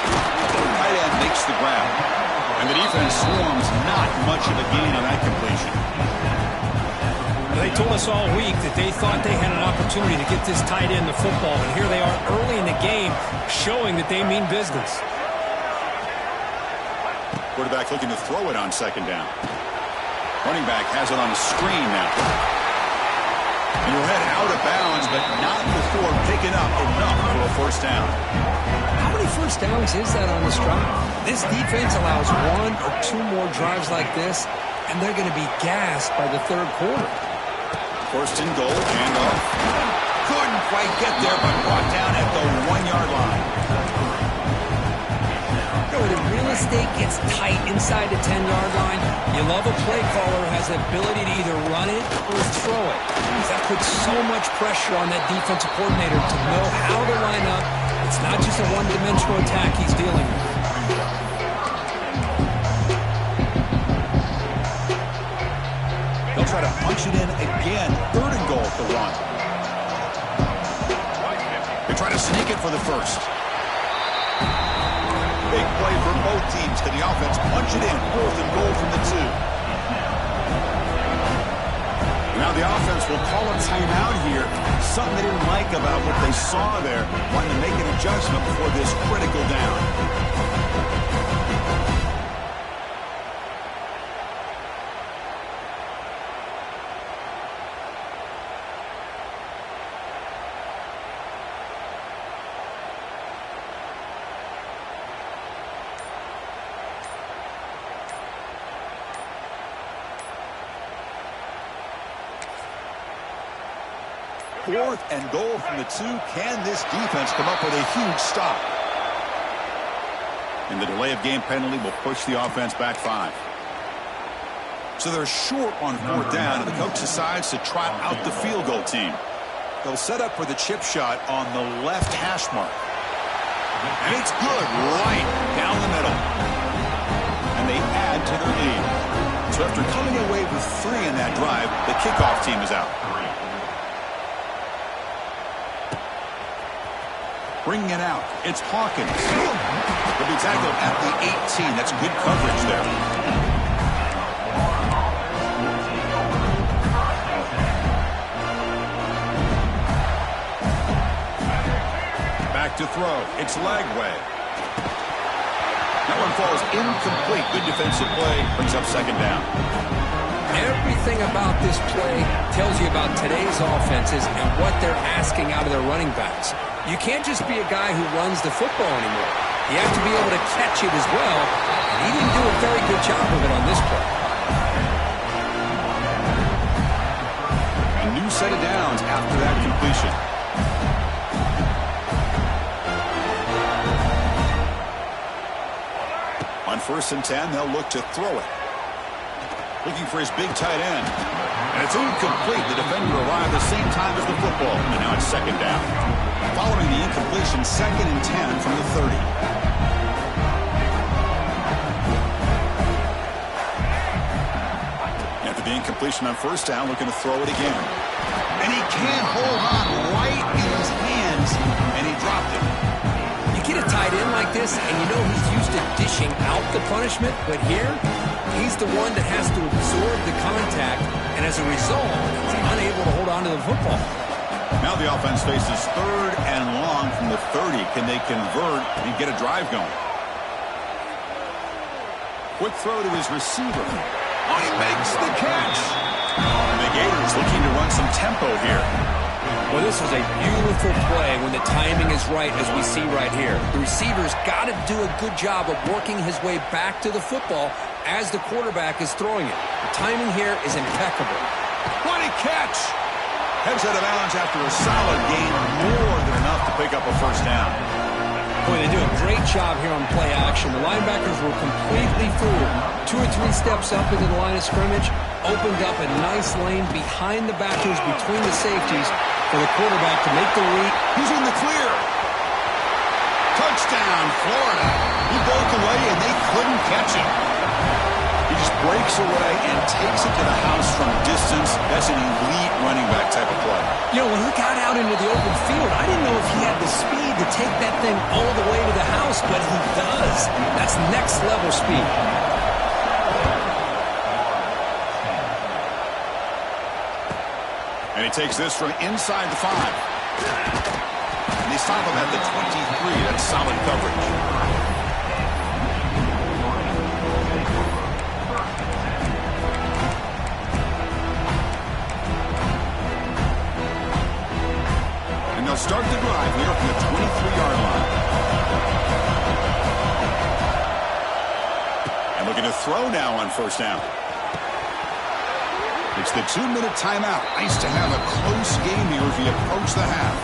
The tight end makes the grab. And the defense swarms not much of a gain on that completion. They told us all week that they thought they had an opportunity to get this tight end the football, and here they are early in the game showing that they mean business. Quarterback looking to throw it on second down. Running back has it on a screen now. And he'll head out of bounds, but not before picking up enough for a first down. How many first downs is that on this drive? This defense allows 1 or 2 more drives like this, and they're going to be gassed by the third quarter. First and goal, handoff. Couldn't quite get there, but brought down at the 1-yard line. You know, when the real estate gets tight inside the 10-yard line, you love a play caller who has the ability to either run it or throw it. That puts so much pressure on that defensive coordinator to know how to line up. It's not just a one-dimensional attack he's dealing with. They'll try to punch it in again. Third and goal for 1. They try to sneak it for the first. Big play for both teams. Can the offense punch it in? 4th and goal from the 2. Now the offense will call a timeout here. Something they didn't like about what they saw there. Wanting to make an adjustment before this critical down. Fourth and goal from the 2. Can this defense come up with a huge stop? And the delay of game penalty will push the offense back 5. So they're short on 4th down, and the coach decides to trot out the field goal team. They'll set up for the chip shot on the left hash mark. And it's good right down the middle. And they add to their lead. So after coming away with 3 in that drive, the kickoff team is out. Bringing it out, it's Hawkins. He'll be tackled at the 18. That's good coverage there. Back to throw. It's Lagway. That one falls incomplete. Good defensive play. Brings up second down. Everything about this play tells you about today's offenses and what they're asking out of their running backs. You can't just be a guy who runs the football anymore. You have to be able to catch it as well, and he didn't do a very good job of it on this play. A new set of downs after that completion. On 1st and 10, they'll look to throw it. Looking for his big tight end. And it's incomplete. The defender arrived at the same time as the football. And now it's second down. Following the incompletion, 2nd and 10 from the 30. After the incompletion on 1st down, looking to throw it again. And he can't hold on right in his hands. And he dropped it. You get a tight end like this, and you know he's used to dishing out the punishment, but here, he's the one that has to absorb the contact, and as a result, he's unable to hold on to the football. Now the offense faces 3rd and long from the 30. Can they convert and get a drive going? Quick throw to his receiver. Oh, he makes the catch. And the Gators looking to run some tempo here. Well, this is a beautiful play when the timing is right, as we see right here. The receiver's got to do a good job of working his way back to the football as the quarterback is throwing it. The timing here is impeccable. What a catch! Heads out of bounds after a solid gain, more than enough to pick up a 1st down. Boy, they do a great job here on play action. The linebackers were completely fooled. 2 or 3 steps up into the line of scrimmage, opened up a nice lane behind the backers between the safeties for the quarterback to make the read. He's in the clear. Touchdown, Florida. He broke away and they couldn't catch him. He just breaks away and takes it to the house from distance. That's an elite running back type of play. You know, when he got out into the open field, I didn't know if he had the speed to take that thing all the way to the house, but he does. That's next level speed. And he takes this from inside the 5. And they stop him at the 23. That's solid coverage. And they'll start the drive here from the 23-yard line. And looking to throw now on 1st down. It's the 2-minute timeout. Nice to have a close game here as we approach the half.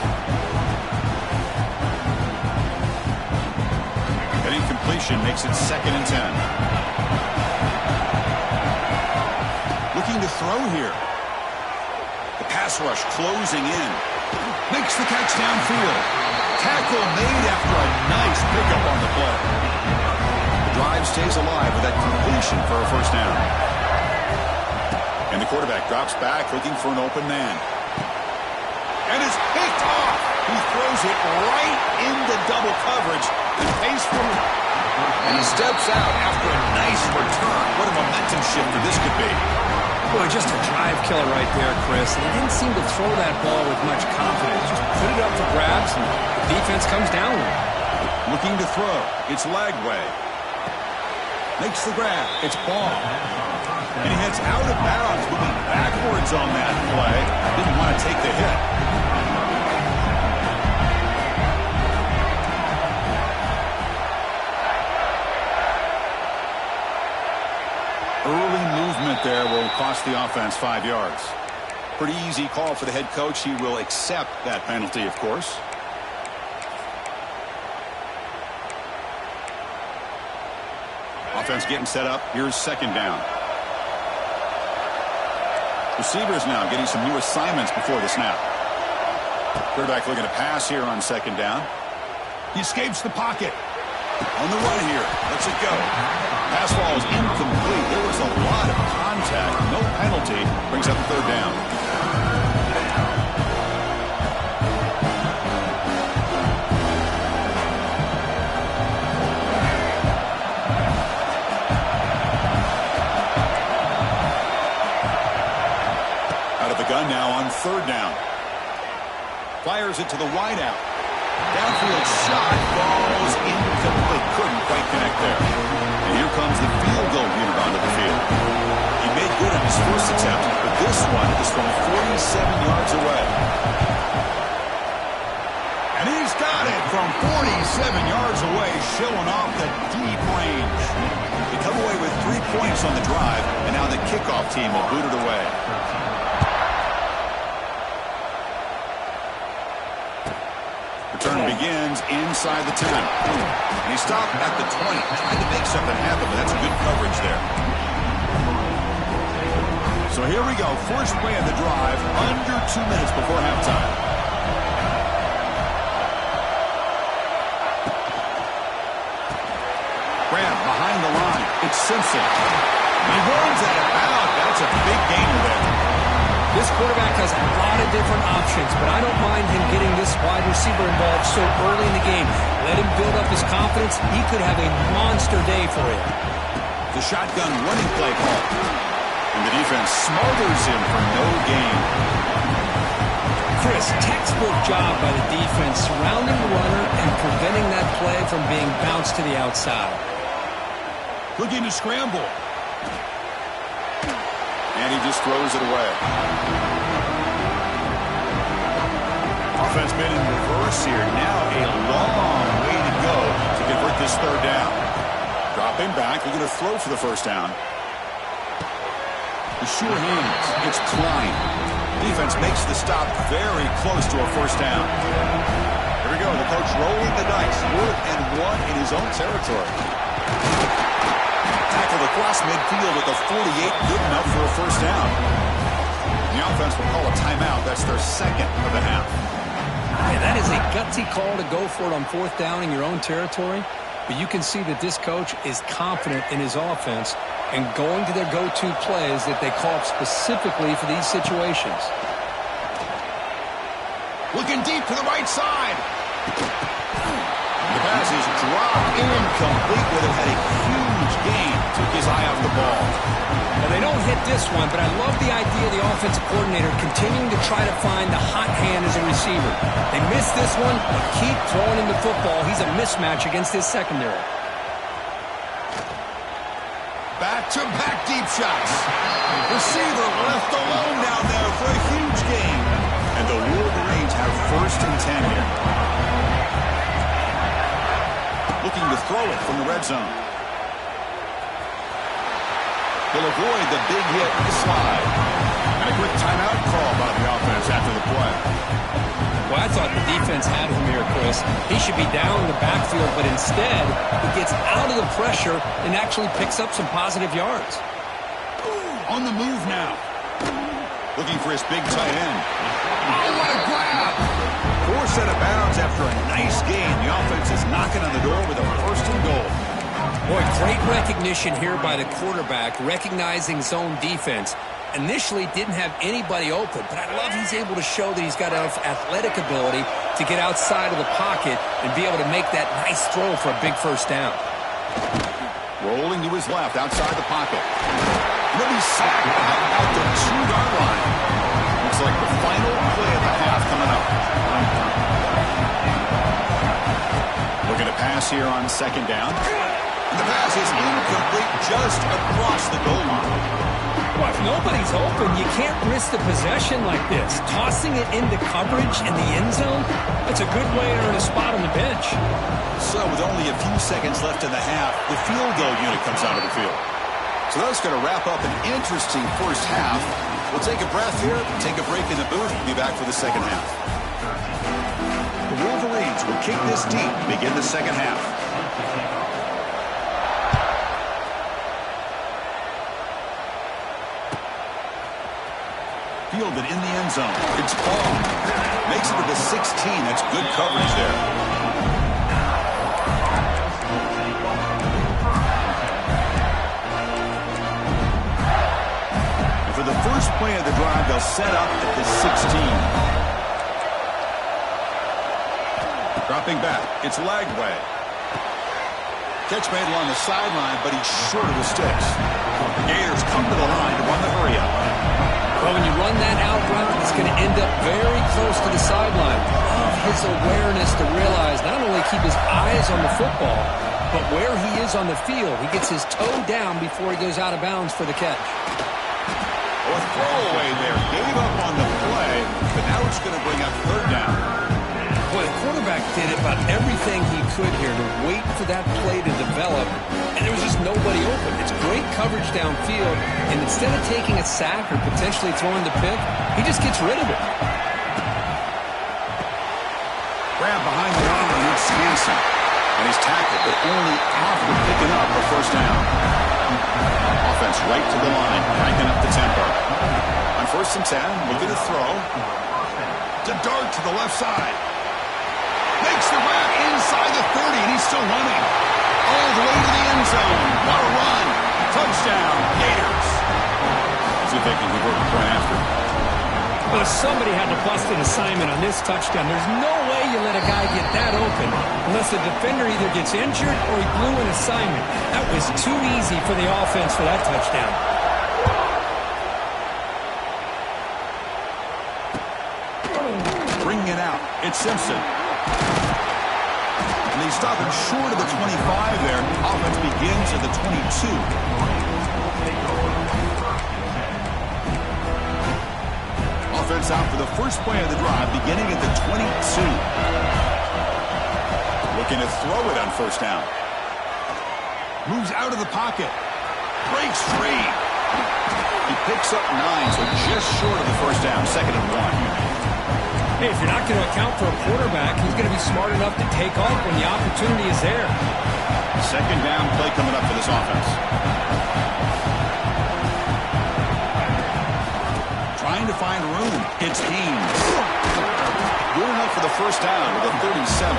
That incompletion makes it 2nd and 10. Looking to throw here. The pass rush closing in. Makes the catch downfield. Tackle made after a nice pickup on the play. The drive stays alive with that completion for a 1st down. And the quarterback drops back looking for an open man. And it's picked off. He throws it right into double coverage and pays for it. And he steps out after a nice return. What a momentum shifter this could be. Boy, just a drive killer right there, Chris. And he didn't seem to throw that ball with much confidence. Just put it up for grabs, and the defense comes down with it. Looking to throw. It's Lagway. Makes the grab. It's Ball. And he heads out of bounds, moving backwards on that play. Didn't want to take the hit. Early movement there will cost the offense 5 yards. Pretty easy call for the head coach. He will accept that penalty, of course. Offense getting set up. Here's 2nd down. Receivers now getting some new assignments before the snap. Quarterback looking to pass here on 2nd down. He escapes the pocket. On the run here. Lets it go. Pass ball is incomplete. There was a lot of contact. No penalty. Brings up the third down. Out of the gun now on third down. Fires it to the wideout. Downfield shot falls incomplete. Couldn't quite connect there. And here comes the field goal unit onto the field. He made good on his first attempt, but this one is from 47 yards away. And he's got it from 47 yards away, showing off the deep range. They come away with 3 points on the drive, and now the kickoff team will boot it away. Return begins inside the 10. And he stopped at the 20. Trying to make something happen, but that's good coverage there. So here we go. First play of the drive, under 2 minutes before halftime. Graham behind the line. It's Simpson. He runs out of bounds. That's a big gainer there. This quarterback has a lot of different options, but I don't mind him getting this wide receiver involved so early in the game. Let him build up his confidence. He could have a monster day for you. The shotgun running play call. And the defense smothers him for no gain. Chris, textbook job by the defense surrounding the runner and preventing that play from being bounced to the outside. Looking to scramble. And he just throws it away. Offense been in reverse here. Now a long way to go to convert this third down. Dropping back. They're going to throw for the first down. The sure hands. It's Klein. Defense makes the stop very close to a first down. Here we go. The coach rolling the dice. 4th and 1 in his own territory. Tackled across midfield with a 48, good enough for a first down. The offense will call a timeout. That's their second of the half. Yeah, that is a gutsy call to go for it on 4th down in your own territory. But you can see that this coach is confident in his offense and going to their go-to plays that they call up specifically for these situations. Looking deep to the right side. The pass is dropped incomplete, where they had a huge gain. Took his eye off the ball. Well, they don't hit this one, but I love the idea of the offensive coordinator continuing to try to find the hot hand as a receiver. They missed this one, but keep throwing him the football. He's a mismatch against his secondary. Back-to-back deep shots. Receiver left alone down there for a huge gain. And the Wolverines have 1st and 10 here. Looking to throw it from the red zone. He'll avoid the big hit and the slide. And a quick timeout call by the offense after the play. Well, I thought the defense had him here, Chris. He should be down in the backfield, but instead he gets out of the pressure and actually picks up some positive yards. On the move now. Looking for his big tight end. Oh, what a grab! 4 set of bounds after a nice gain. The offense is knocking on the door with a 1st and goal. Boy, great recognition here by the quarterback, recognizing zone defense. Initially didn't have anybody open, but I love he's able to show that he's got enough athletic ability to get outside of the pocket and be able to make that nice throw for a big first down. Rolling to his left, outside the pocket. He'll be sacked out the 2-yard line. Looks like the final play of the half coming up. Looking to pass here on 2nd down. And the pass is incomplete just across the goal line. Well, if nobody's open, you can't risk the possession like this. Tossing it into coverage in the end zone, that's a good way to earn a spot on the bench. So with only a few seconds left in the half, the field goal unit comes out of the field. So that's going to wrap up an interesting first half. We'll take a breath here, take a break in the booth, and be back for the second half. The Wolverines will kick this deep to begin the second half. Fielded in the end zone. It's Paul. Makes it to the 16. That's good coverage there. Dropping back. It's Lagway. Catch made along the sideline, but he's short of the sticks. Gators come to the line to run the hurry up. Well, when you run that out route, it's going to end up very close to the sideline. His awareness to realize not only keep his eyes on the football, but where he is on the field. He gets his toe down before he goes out of bounds for the catch. Or throwaway there. Gave up on the play, but now it's going to bring up third down. Boy, the quarterback did about everything he could here to wait for that play to develop, and there was just nobody open. It's great coverage downfield, and instead of taking a sack or potentially throwing the pick, he just gets rid of it. Grab behind the line against Hansen, and he's tackled, but only after picking up a first down. Offense right to the line, cranking up the tempo. On 1st and 10, looking to throw. To dart to the left side. Makes the grab inside the 30, and he's still running. All the way to the end zone. What a run. Touchdown, Gators. See if they can convert the point after. Well, somebody had to bust an assignment on this touchdown. There's no way you let a guy get that open unless the defender either gets injured or he blew an assignment. That was too easy for the offense for that touchdown. Bringing it out. It's Simpson. And they stop him short of the 25 there. Offense begins at the 22. Offense out for the first play of the drive, beginning at the 22. Looking to throw it on 1st down. Moves out of the pocket. Breaks free. He picks up 9, so just short of the 1st down, 2nd and 1. Hey, if you're not going to account for a quarterback, he's going to be smart enough to take off when the opportunity is there. 2nd down play coming up for this offense. Trying to find room. It's Haynes. Good enough for the 1st down with a 37.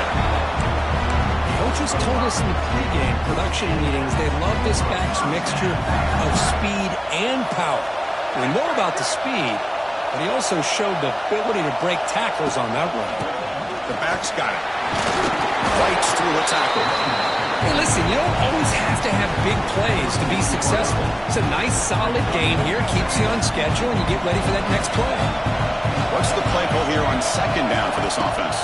Coaches told us in the pregame production meetings they love this back's mixture of speed and power. We know about the speed, but he also showed the ability to break tackles on that run. The back's got it. Fights through the tackle. Hey, listen, you don't always have to have big plays to be successful. It's a nice, solid gain here. Keeps you on schedule, and you get ready for that next play. What's the play call here on 2nd down for this offense?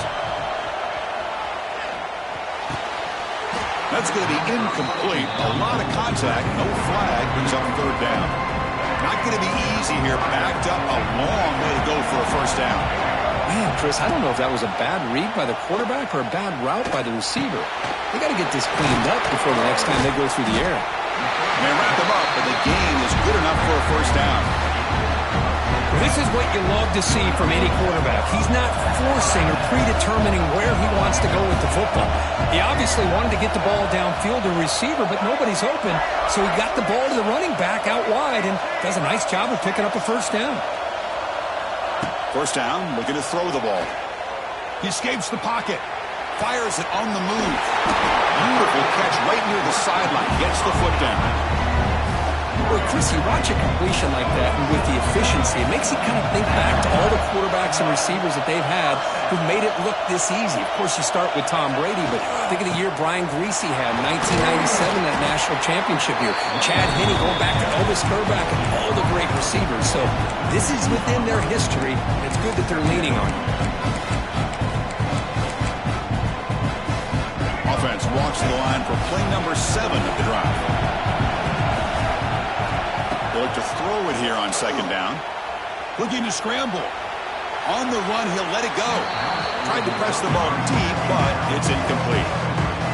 That's going to be incomplete. A lot of contact. No flag. Brings up 3rd down. Not going to be easy here. Backed up a long way to go for a 1st down. Man, Chris, I don't know if that was a bad read by the quarterback or a bad route by the receiver. They got to get this cleaned up before the next time they go through the air. They wrap them up, but the gain is good enough for a 1st down. This is what you love to see from any quarterback. He's not forcing or predetermining where he wants to go with the football. He obviously wanted to get the ball downfield to a receiver, but nobody's open, so he got the ball to the running back out wide and does a nice job of picking up a 1st down. 1st down, looking to throw the ball. He escapes the pocket. Fires it on the move. Beautiful catch right near the sideline. Gets the foot down. Well, Chris, you watch a completion like that, and with the efficiency, it makes you kind of think back to all the quarterbacks and receivers that they've had who've made it look this easy. Of course, you start with Tom Brady, but think of the year Brian Griese had in 1997, that national championship year. Chad Henne going back to Elvis Kerback and all the great receivers. So this is within their history. It's good that they're leaning on it. Offense walks to the line for play number 7 of the drive. They look to throw it here on 2nd down. Looking to scramble. On the run, he'll let it go. Tried to press the ball deep, but it's incomplete.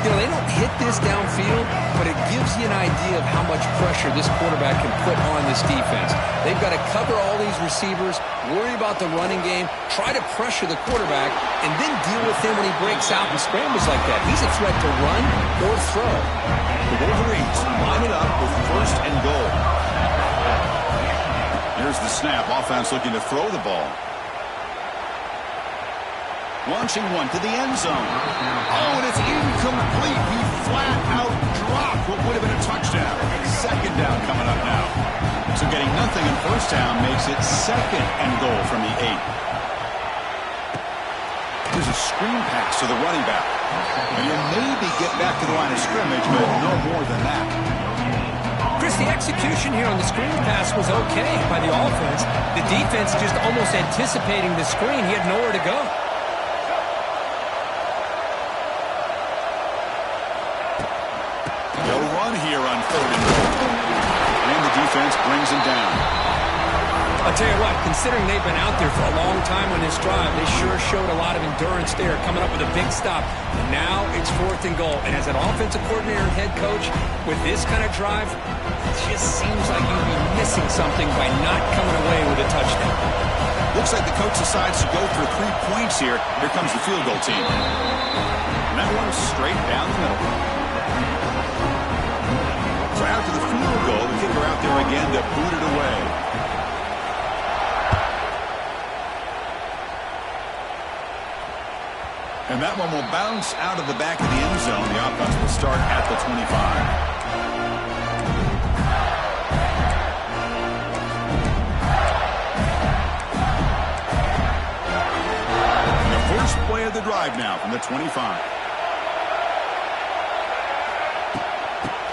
You know, they don't hit this downfield, but it gives you an idea of how much pressure this quarterback can put on this defense. They've got to cover all these receivers, worry about the running game, try to pressure the quarterback, and then deal with him when he breaks out and scrambles like that. He's a threat to run or throw. The Wolverines line it up with 1st and goal. Here's the snap. Offense looking to throw the ball. Launching one to the end zone. Oh, and it's incomplete. He flat out dropped what would have been a touchdown. 2nd down coming up now. So getting nothing in 1st down makes it 2nd and goal from the 8. Here's a screen pass to the running back. And he'll maybe get back to the line of scrimmage, but no more than that. Chris, the execution here on the screen pass was okay by the offense. The defense just almost anticipating the screen. He had nowhere to go. They'll run here on 3rd and goal. And the defense brings him down. I'll tell you what, considering they've been out there for a long time on this drive, they sure showed a lot of endurance there, coming up with a big stop. Now it's 4th and goal. And as an offensive coordinator and head coach, with this kind of drive, it just seems like you'd be missing something by not coming away with a touchdown. Looks like the coach decides to go for 3 points here. Here comes the field goal team. And that one's straight down the middle. So after the field goal, the kicker out there again to boot it away. And that one will bounce out of the back of the end zone. The offense will start at the 25. And the first play of the drive now from the 25.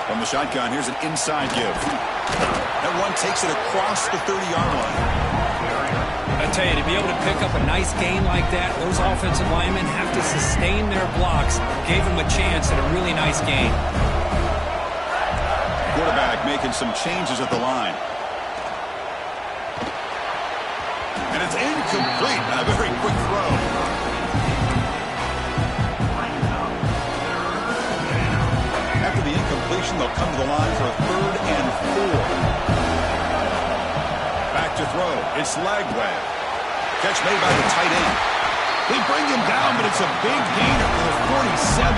From the shotgun, here's an inside give. That one takes it across the 30-yard line. I tell you, to be able to pick up a nice gain like that, those offensive linemen have to sustain their blocks. Gave them a chance at a really nice gain. Quarterback making some changes at the line. And it's incomplete. A very quick throw. After the incompletion, they'll come to the line for a 3rd and 4. Back to throw. It's Lagway. Catch made by the tight end. They bring him down, but it's a big gainer for the 47.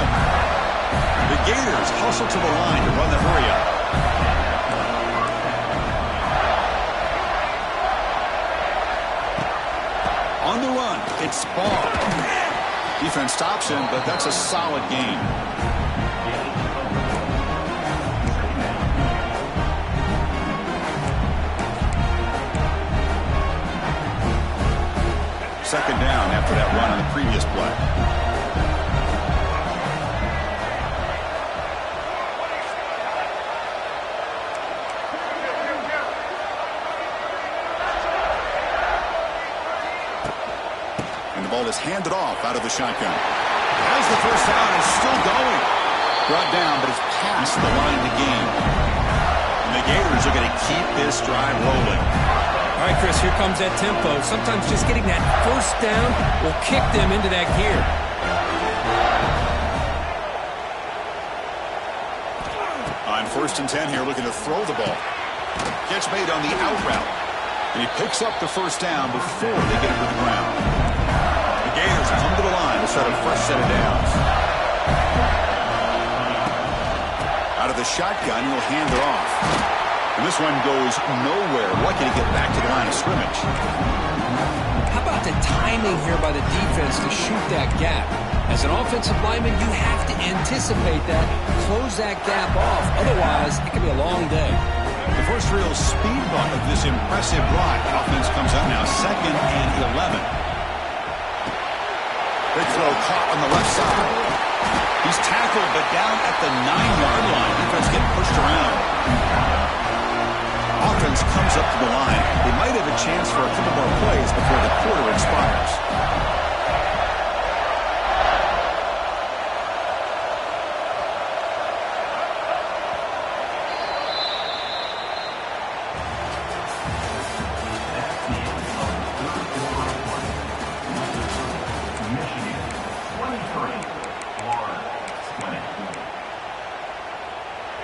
The Gators hustle to the line to run the hurry-up. On the run, it's Barr. Defense stops him, but that's a solid gain. Second down after that run on the previous play. And the ball is handed off out of the shotgun. As the first down is still going. Brought down, but it's past the line of the game. And the Gators are going to keep this drive rolling. All right, Chris, here comes that tempo. Sometimes just getting that first down will kick them into that gear. On 1st and 10 here, looking to throw the ball. Catch made on the out route. And he picks up the first down before they get him to the ground. The Gators come to the line to set a fresh set of downs. Out of the shotgun, he'll hand it off. And this one goes nowhere. Lucky to get back to the line of scrimmage. How about the timing here by the defense to shoot that gap? As an offensive lineman, you have to anticipate that, close that gap off. Otherwise, it could be a long day. The first real speed bump of this impressive drive. Offense comes up now 2nd and 11. Big throw caught on the left side. He's tackled, but down at the 9-yard line. Defense getting pushed around. Offense comes up to the line. They might have a chance for a couple more plays before the quarter expires.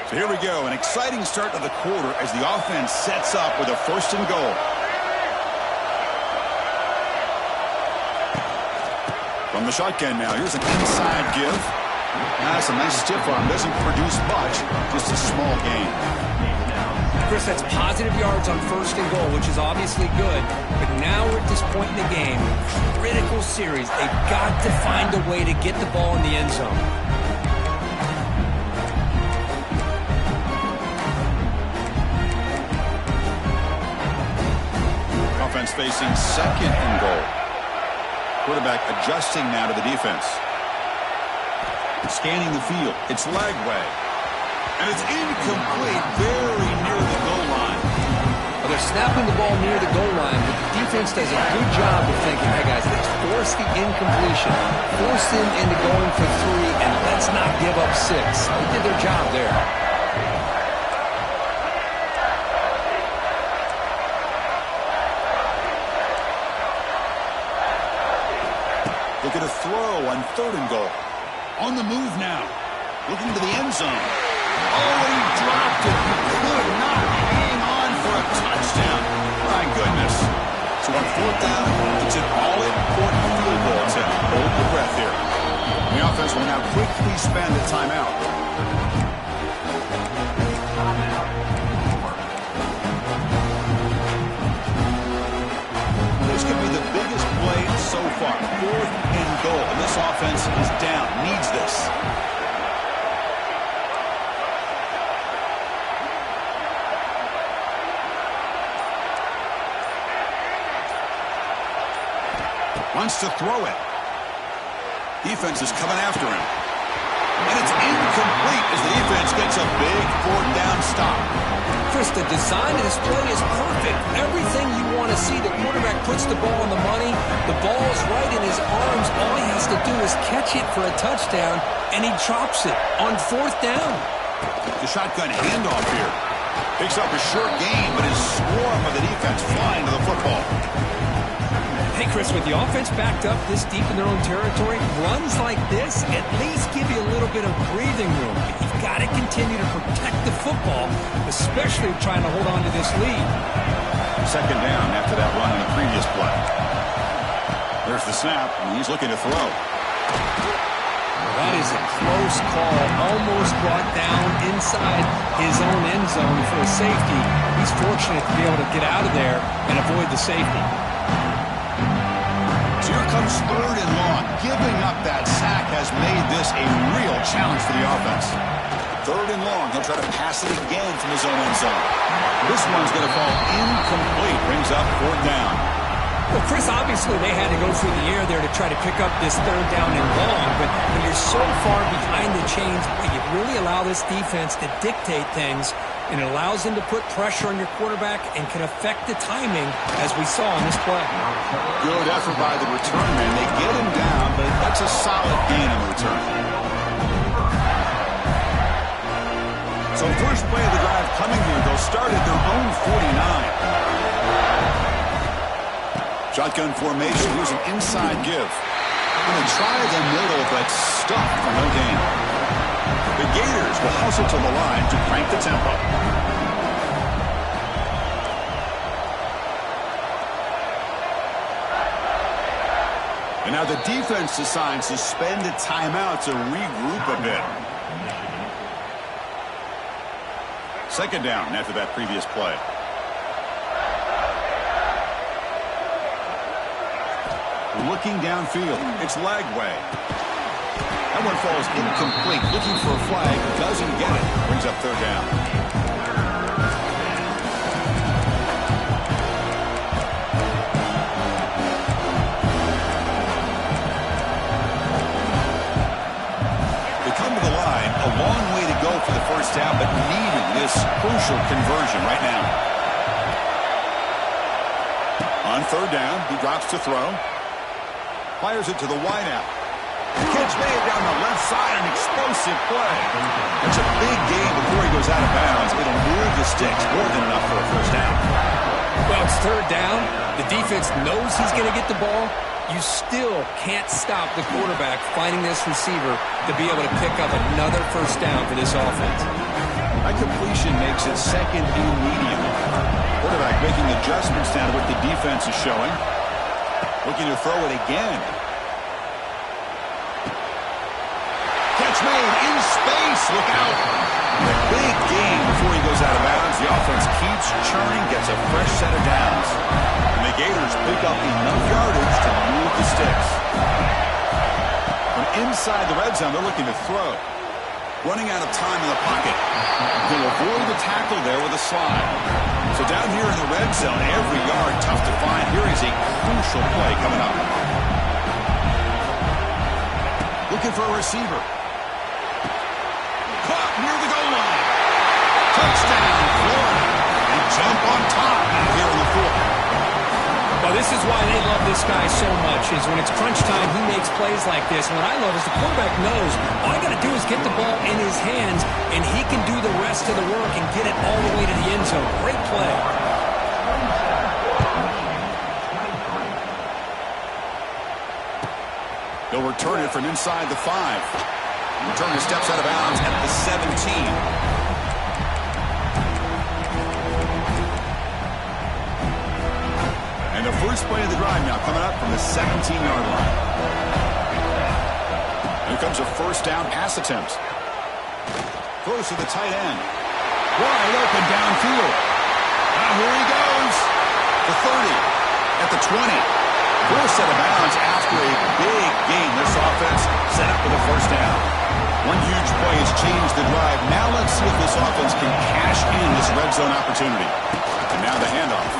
So here we go, an exciting start to the quarter as the offense sets up with a 1st and goal. From the shotgun now, here's an inside give. That's a nice stiff arm, doesn't produce much, just a small gain. Chris, that's positive yards on 1st and goal, which is obviously good. But now we're at this point in the game, critical series. They've got to find a way to get the ball in the end zone. Offense facing 2nd and goal. Quarterback adjusting now to the defense. Scanning the field. It's Lagway. And it's incomplete, very near the goal line. Well, they're snapping the ball near the goal line, but the defense does a good job of thinking, hey, guys, let's force the incompletion, force them into going for 3, and let's not give up 6. They did their job there. Look at a throw on 3rd and goal. On the move now. Looking to the end zone. Oh, he dropped it. He could not hang on for a touchdown. My goodness. So on 4th down, it's an all-important field goal attempt. Hold your breath here. The offense will now quickly spend the timeout. This could be the biggest play so far. 4th and goal. And this offense is down. Needs this. Wants to throw it. Defense is coming after him. And it's incomplete as the defense gets a big 4th down stop. Chris, the design of this play is perfect. Everything you want to see. The quarterback puts the ball on the money. The ball is right in his arms. All he has to do is catch it for a touchdown, and he drops it on 4th down. The shotgun handoff here. Picks up a short gain, but is swarmed by the defense flying to the football. Hey, Chris, with the offense backed up this deep in their own territory, runs like this at least give you a little bit of breathing room. But you've got to continue to protect the football, especially trying to hold on to this lead. 2nd down after that run in the previous play. There's the snap, and he's looking to throw. That is a close call, almost brought down inside his own end zone for a safety. He's fortunate to be able to get out of there and avoid the safety. Here comes 3rd and long. Giving up that sack has made this a real challenge for the offense. 3rd and long. He'll try to pass it again from his own end zone. This one's going to fall incomplete. Brings up 4th down. Well, Chris, obviously they had to go through the air there to try to pick up this 3rd down and long, but when you're so far behind the chains, you really allow this defense to dictate things, and it allows them to put pressure on your quarterback and can affect the timing, as we saw in this play. Good effort by the return man. They get him down, but that's a solid gain on the return. So first play of the drive coming here. They'll start at their own 49. Shotgun formation. Here's an inside give. Going to try the middle, but stuffed for no gain. The Gators will hustle to the line to crank the tempo. And now the defense decides to spend a timeout to regroup a bit. 2nd down after that previous play. Looking downfield. It's Lagway. That one falls incomplete. Looking for a flag. Doesn't get it. Brings up 3rd down. They come to the line. A long way to go for the 1st down, but needing this crucial conversion right now. On 3rd down, he drops to throw. Fires it to the wideout. The catch made down the left side, an explosive play. That's a big gain before he goes out of bounds. It'll move the sticks, more than enough for a 1st down. Well, it's 3rd down. The defense knows he's going to get the ball. You still can't stop the quarterback finding this receiver to be able to pick up another 1st down for this offense. That completion makes it 2nd and medium. Quarterback making adjustments down to what the defense is showing. Looking to throw it again. Catch made in space. Look out. A big gain before he goes out of bounds. The offense keeps churning, gets a fresh set of downs. And the Gators pick up enough yardage to move the sticks. From inside the red zone, they're looking to throw. Running out of time in the pocket. They'll avoid the tackle there with a slide. So down here in the red zone, every yard tough to find. Here is a crucial play coming up. Looking for a receiver. Touchdown, Florida. They jump on top here in the fourth. Well, this is why they love this guy so much, is when it's crunch time, he makes plays like this. And what I love is the quarterback knows all I got to do is get the ball in his hands, and he can do the rest of the work and get it all the way to the end zone. Great play. They'll return it from inside the 5. Returner steps out of bounds at the 17. And the first play of the drive now coming up from the 17-yard line. Here comes a first down pass attempt. Throws to the tight end. Wide open downfield. Now here he goes. The 30. At the 20. Forced out of bounds after a big gain. This offense set up with a first down. One huge play has changed the drive. Now let's see if this offense can cash in this red zone opportunity. And now the handoff.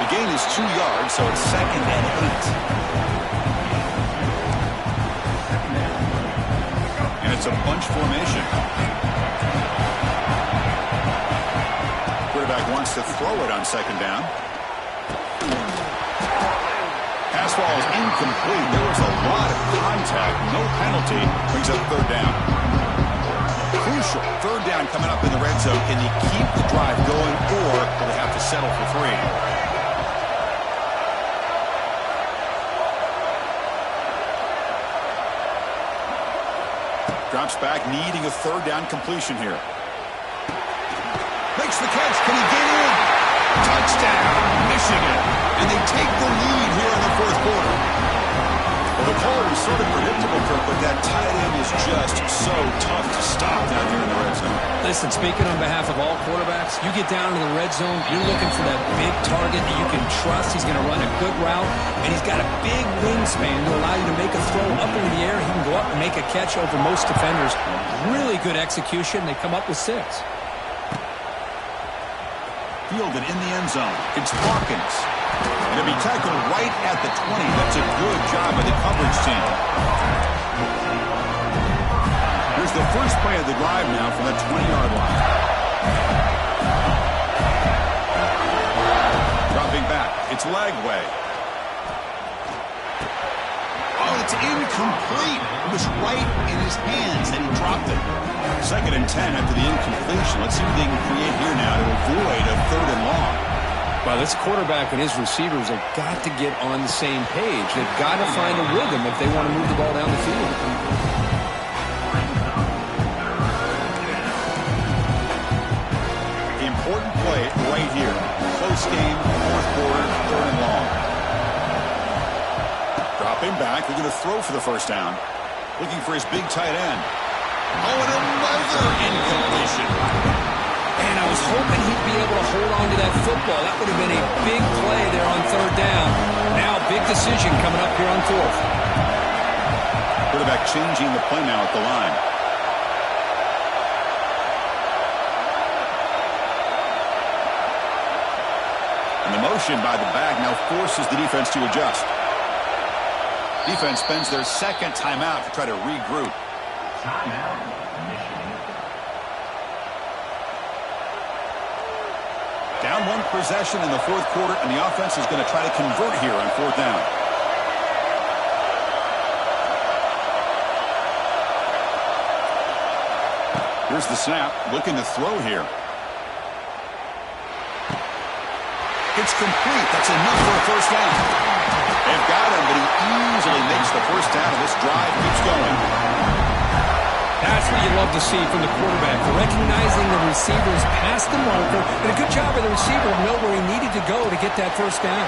The gain is 2 yards, so it's 2nd and 8. And it's a bunch formation. Quarterback wants to throw it on 2nd down. Pass ball is incomplete. There was a lot of contact. No penalty. Brings up 3rd down. Crucial 3rd down coming up in the red zone. Can they keep the drive going, or will they have to settle for 3? Drops back, needing a 3rd down completion here. Makes the catch. Can he get in? Touchdown, Michigan. And they take the lead here in the 4th quarter. Well, the call was sort of predictable, Kirk, but that tight end is just so tough to stop down here in the red zone. Listen, speaking on behalf of all quarterbacks, you get down to the red zone, you're looking for that big target that you can trust. He's going to run a good route, and he's got a big wingspan to allow you to make a throw up into the air. He can go up and make a catch over most defenders. Really good execution. They come up with 6. Fielded in the end zone. It's Hawkins. And it'll be tackled right at the 20. That's a good job by the coverage team. Here's the first play of the drive now from the 20-yard line. Dropping back. It's Lagway. Oh, it's incomplete. It was right in his hands, and he dropped it. 2nd and 10 after the incompletion. Let's see what they can create here now to avoid a 3rd and long. Well, this quarterback and his receivers have got to get on the same page. They've got to find a rhythm if they want to move the ball down the field. The important play right here. Close game, 4th quarter, 3rd and long. Dropping back. They're going to throw for the first down. Looking for his big tight end. Oh, and another incompletion. And I was hoping he'd be able to hold on to that football. That would have been a big play there on 3rd down. Now, big decision coming up here on 4th. Quarterback changing the play now at the line. And the motion by the back now forces the defense to adjust. Defense spends their 2nd timeout to try to regroup. Timeout, Michigan. Down 1 possession in the 4th quarter, and the offense is going to try to convert here on 4th down. Here's the snap, looking to throw here. It's complete. That's enough for a first down. They've got him, but he easily makes the first down, and this drive keeps going. That's what you love to see from the quarterback, recognizing the receivers past the marker, and a good job by the receiver to know where he needed to go to get that first down.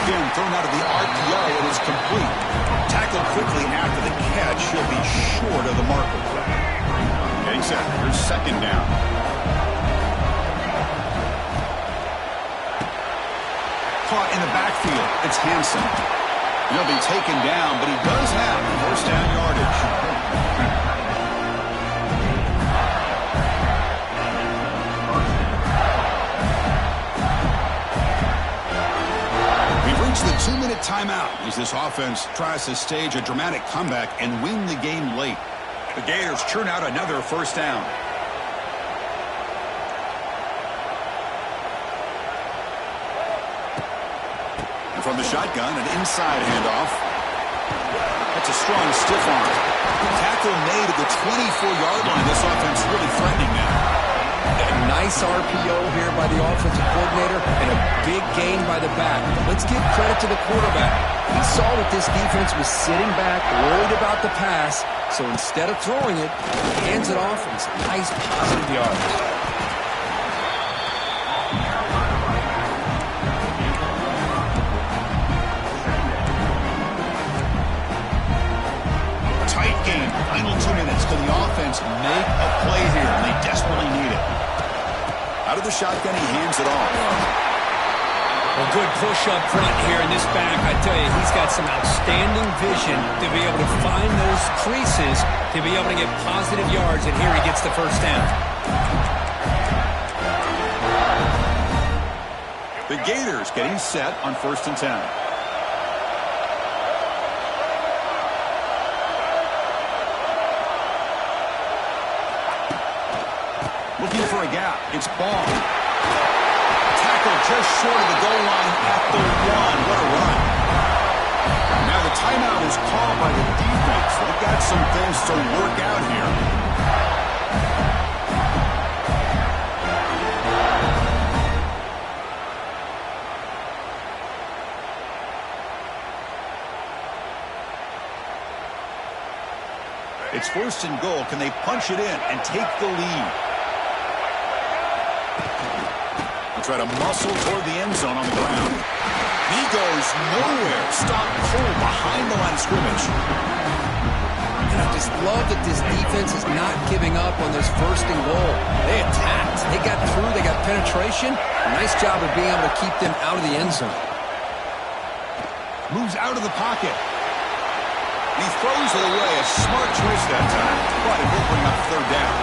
Again, thrown out of the RPO, and is complete. Tackled quickly after the catch. He'll be short of the marker. Getting set. Here's 2nd down. Caught in the backfield. It's Hansen. He'll be taken down, but he does have first down yardage. The 2-minute timeout as this offense tries to stage a dramatic comeback and win the game late. The Gators churn out another first down. from the shotgun, an inside handoff. That's a strong stiff arm. Tackle made at the 24-yard line. This offense really threatening now. A nice RPO here by the offensive coordinator and a big gain by the back. Let's give credit to the quarterback. He saw that this defense was sitting back, worried about the pass, so instead of throwing it, he hands it off and some nice positive yards. Final 2 minutes. Can the offense make a play here? And they desperately need it. Out of the shotgun, he hands it off. A good push up front here in this back. I tell you, he's got some outstanding vision to be able to find those creases, to be able to get positive yards, and here he gets the first down. The Gators getting set on 1st and 10. Looking for a gap. It's Ball. Tackle just short of the goal line at the 1. What a run. Now the timeout is called by the defense. They've got some things to work out here. It's 1st and goal. Can they punch it in and take the lead? Try to muscle toward the end zone on the ground. He goes nowhere. Stop cold behind the line of scrimmage. And I just love that this defense is not giving up on this 1st and goal. They attacked. They got through. They got penetration. Nice job of being able to keep them out of the end zone. Moves out of the pocket. And he throws it away. A smart choice that time. But it will bring up 3rd down.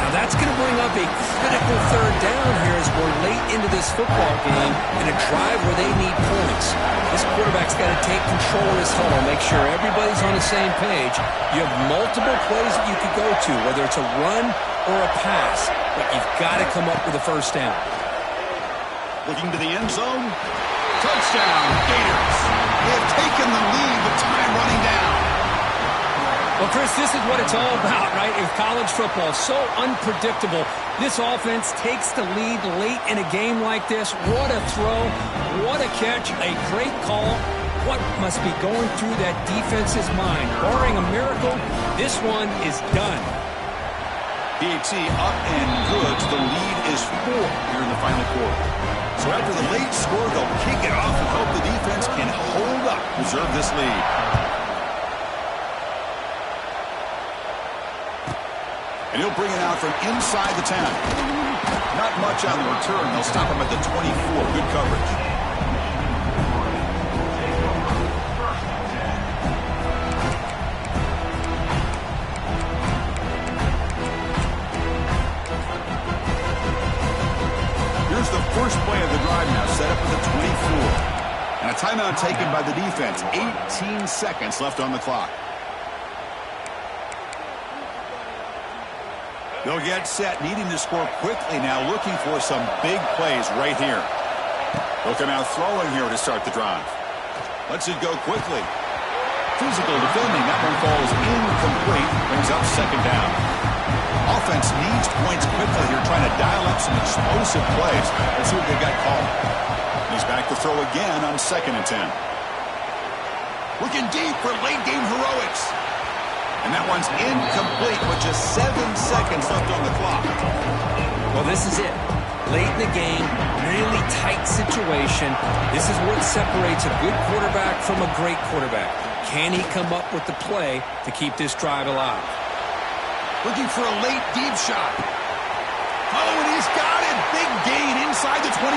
Now that's going to bring up a critical 3rd down here as we're late into this football game in a drive where they need points. This quarterback's got to take control of this huddle, make sure everybody's on the same page. You have multiple plays that you could go to, whether it's a run or a pass, but you've got to come up with a 1st down. Looking to the end zone. Touchdown, Gators. They have taken the lead with time running down. Well, Chris, this is what it's all about, right? In college football, so unpredictable. This offense takes the lead late in a game like this. What a throw. What a catch. A great call. What must be going through that defense's mind? Barring a miracle, this one is done. PAT up and good. The lead is 4 here in the final quarter. So after the late score, they'll kick it off and hope the defense can hold up, preserve this lead. And he'll bring it out from inside the 10. Not much on the return. They'll stop him at the 24. Good coverage. Here's the first play of the drive now, set up at the 24. And a timeout taken by the defense. 18 seconds left on the clock. They'll get set, needing to score quickly now, looking for some big plays right here. They'll come out throwing here to start the drive. Lets it go quickly. Physical defending. That one falls incomplete. Brings up 2nd down. Offense needs points quickly here, trying to dial up some explosive plays. Let's see what they got called. He's back to throw again on 2nd and 10. Looking deep for late game heroics. And that one's incomplete with just 7 seconds left on the clock. Well, this is it. Late in the game, really tight situation. This is what separates a good quarterback from a great quarterback. Can he come up with the play to keep this drive alive? Looking for a late deep shot. Oh, and he's got it. Big gain inside the 25.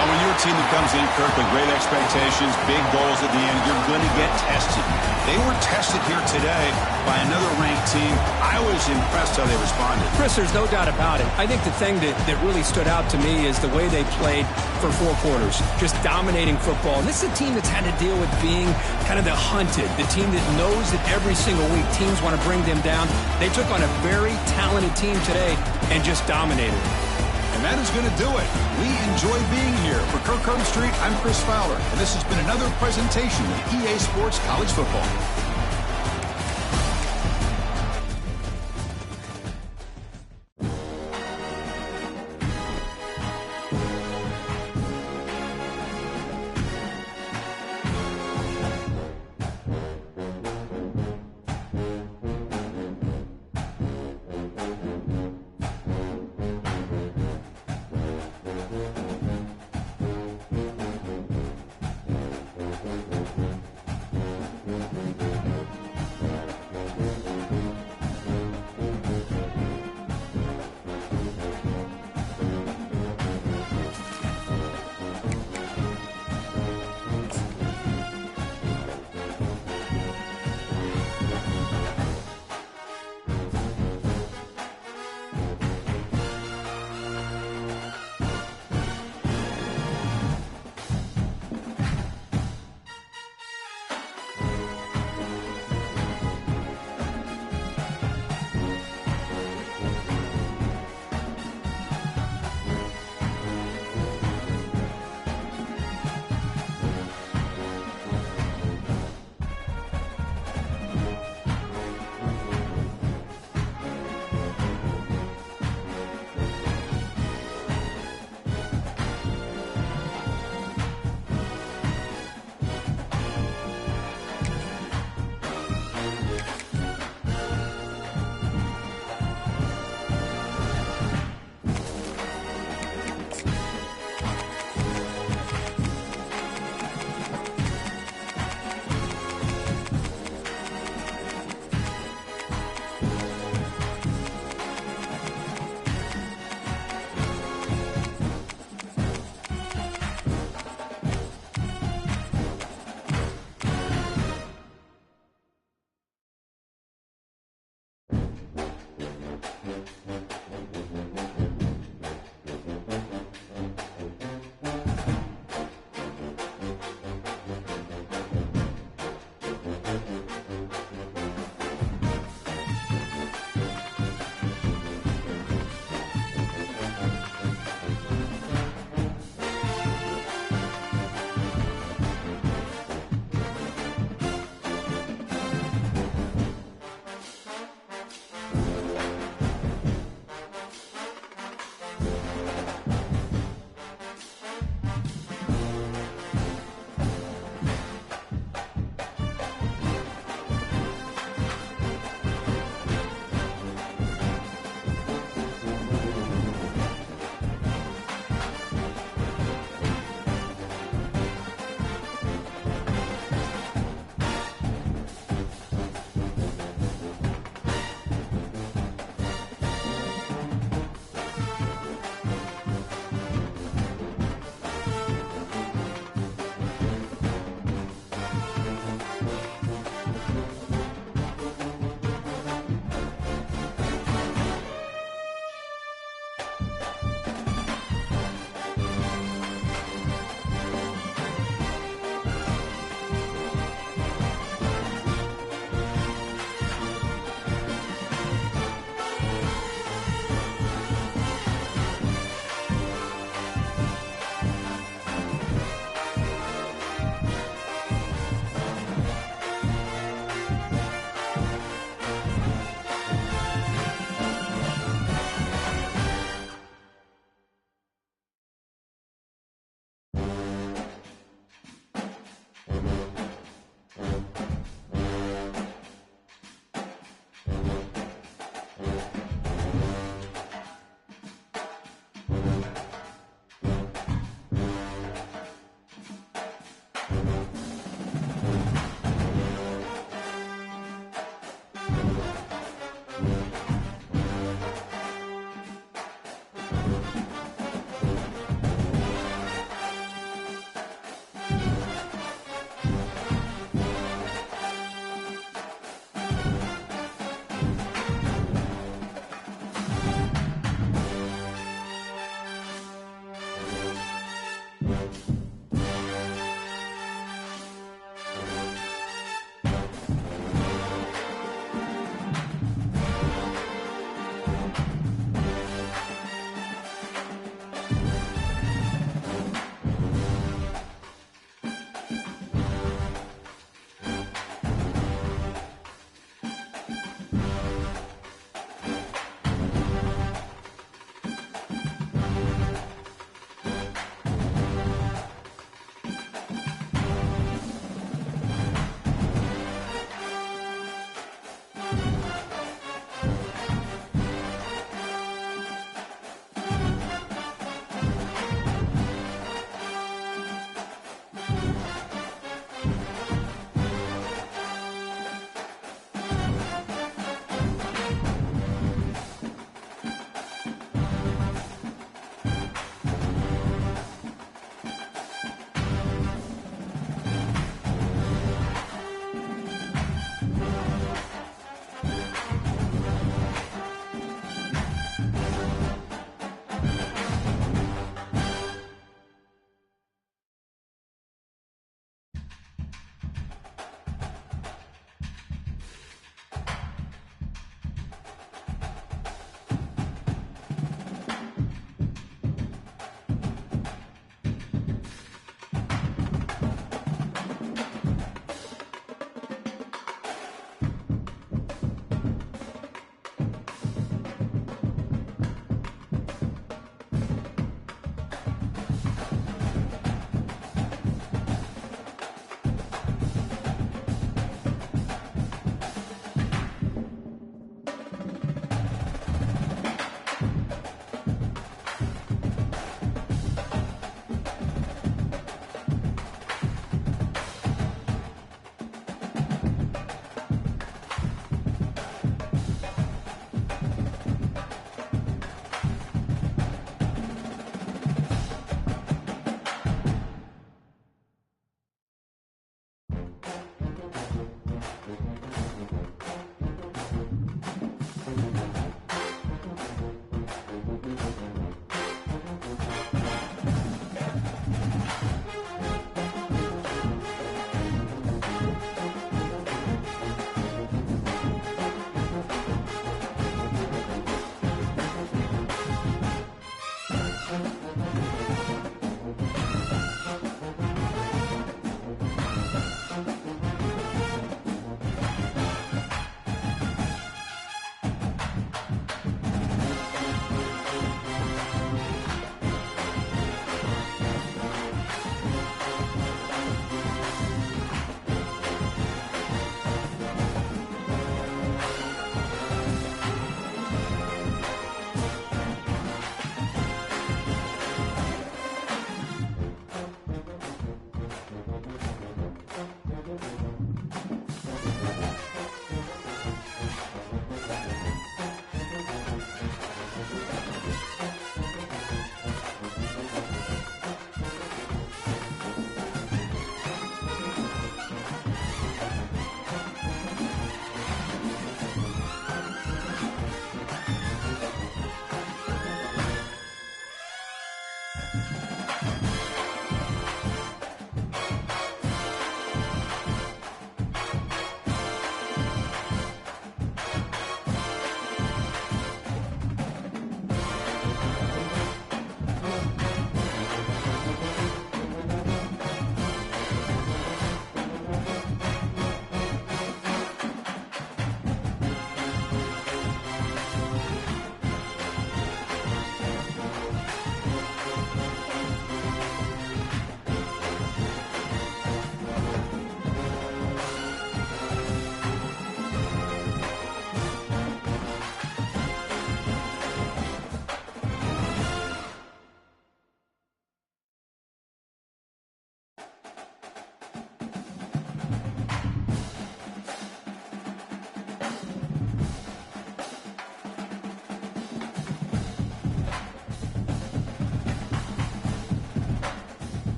Now, when you're a team that comes in, Kirk, with great expectations, big goals at the end, you're going to get tested. They were tested here today by another ranked team. I was impressed how they responded. Chris, there's no doubt about it. I think the thing that really stood out to me is the way they played for 4 quarters, just dominating football. And this is a team that's had to deal with being kind of the hunted, the team that knows that every single week teams want to bring them down. They took on a very talented team today and just dominated. And that is going to do it. We enjoy being here. For Kirk Street, I'm Chris Fowler, and this has been another presentation of EA Sports College Football.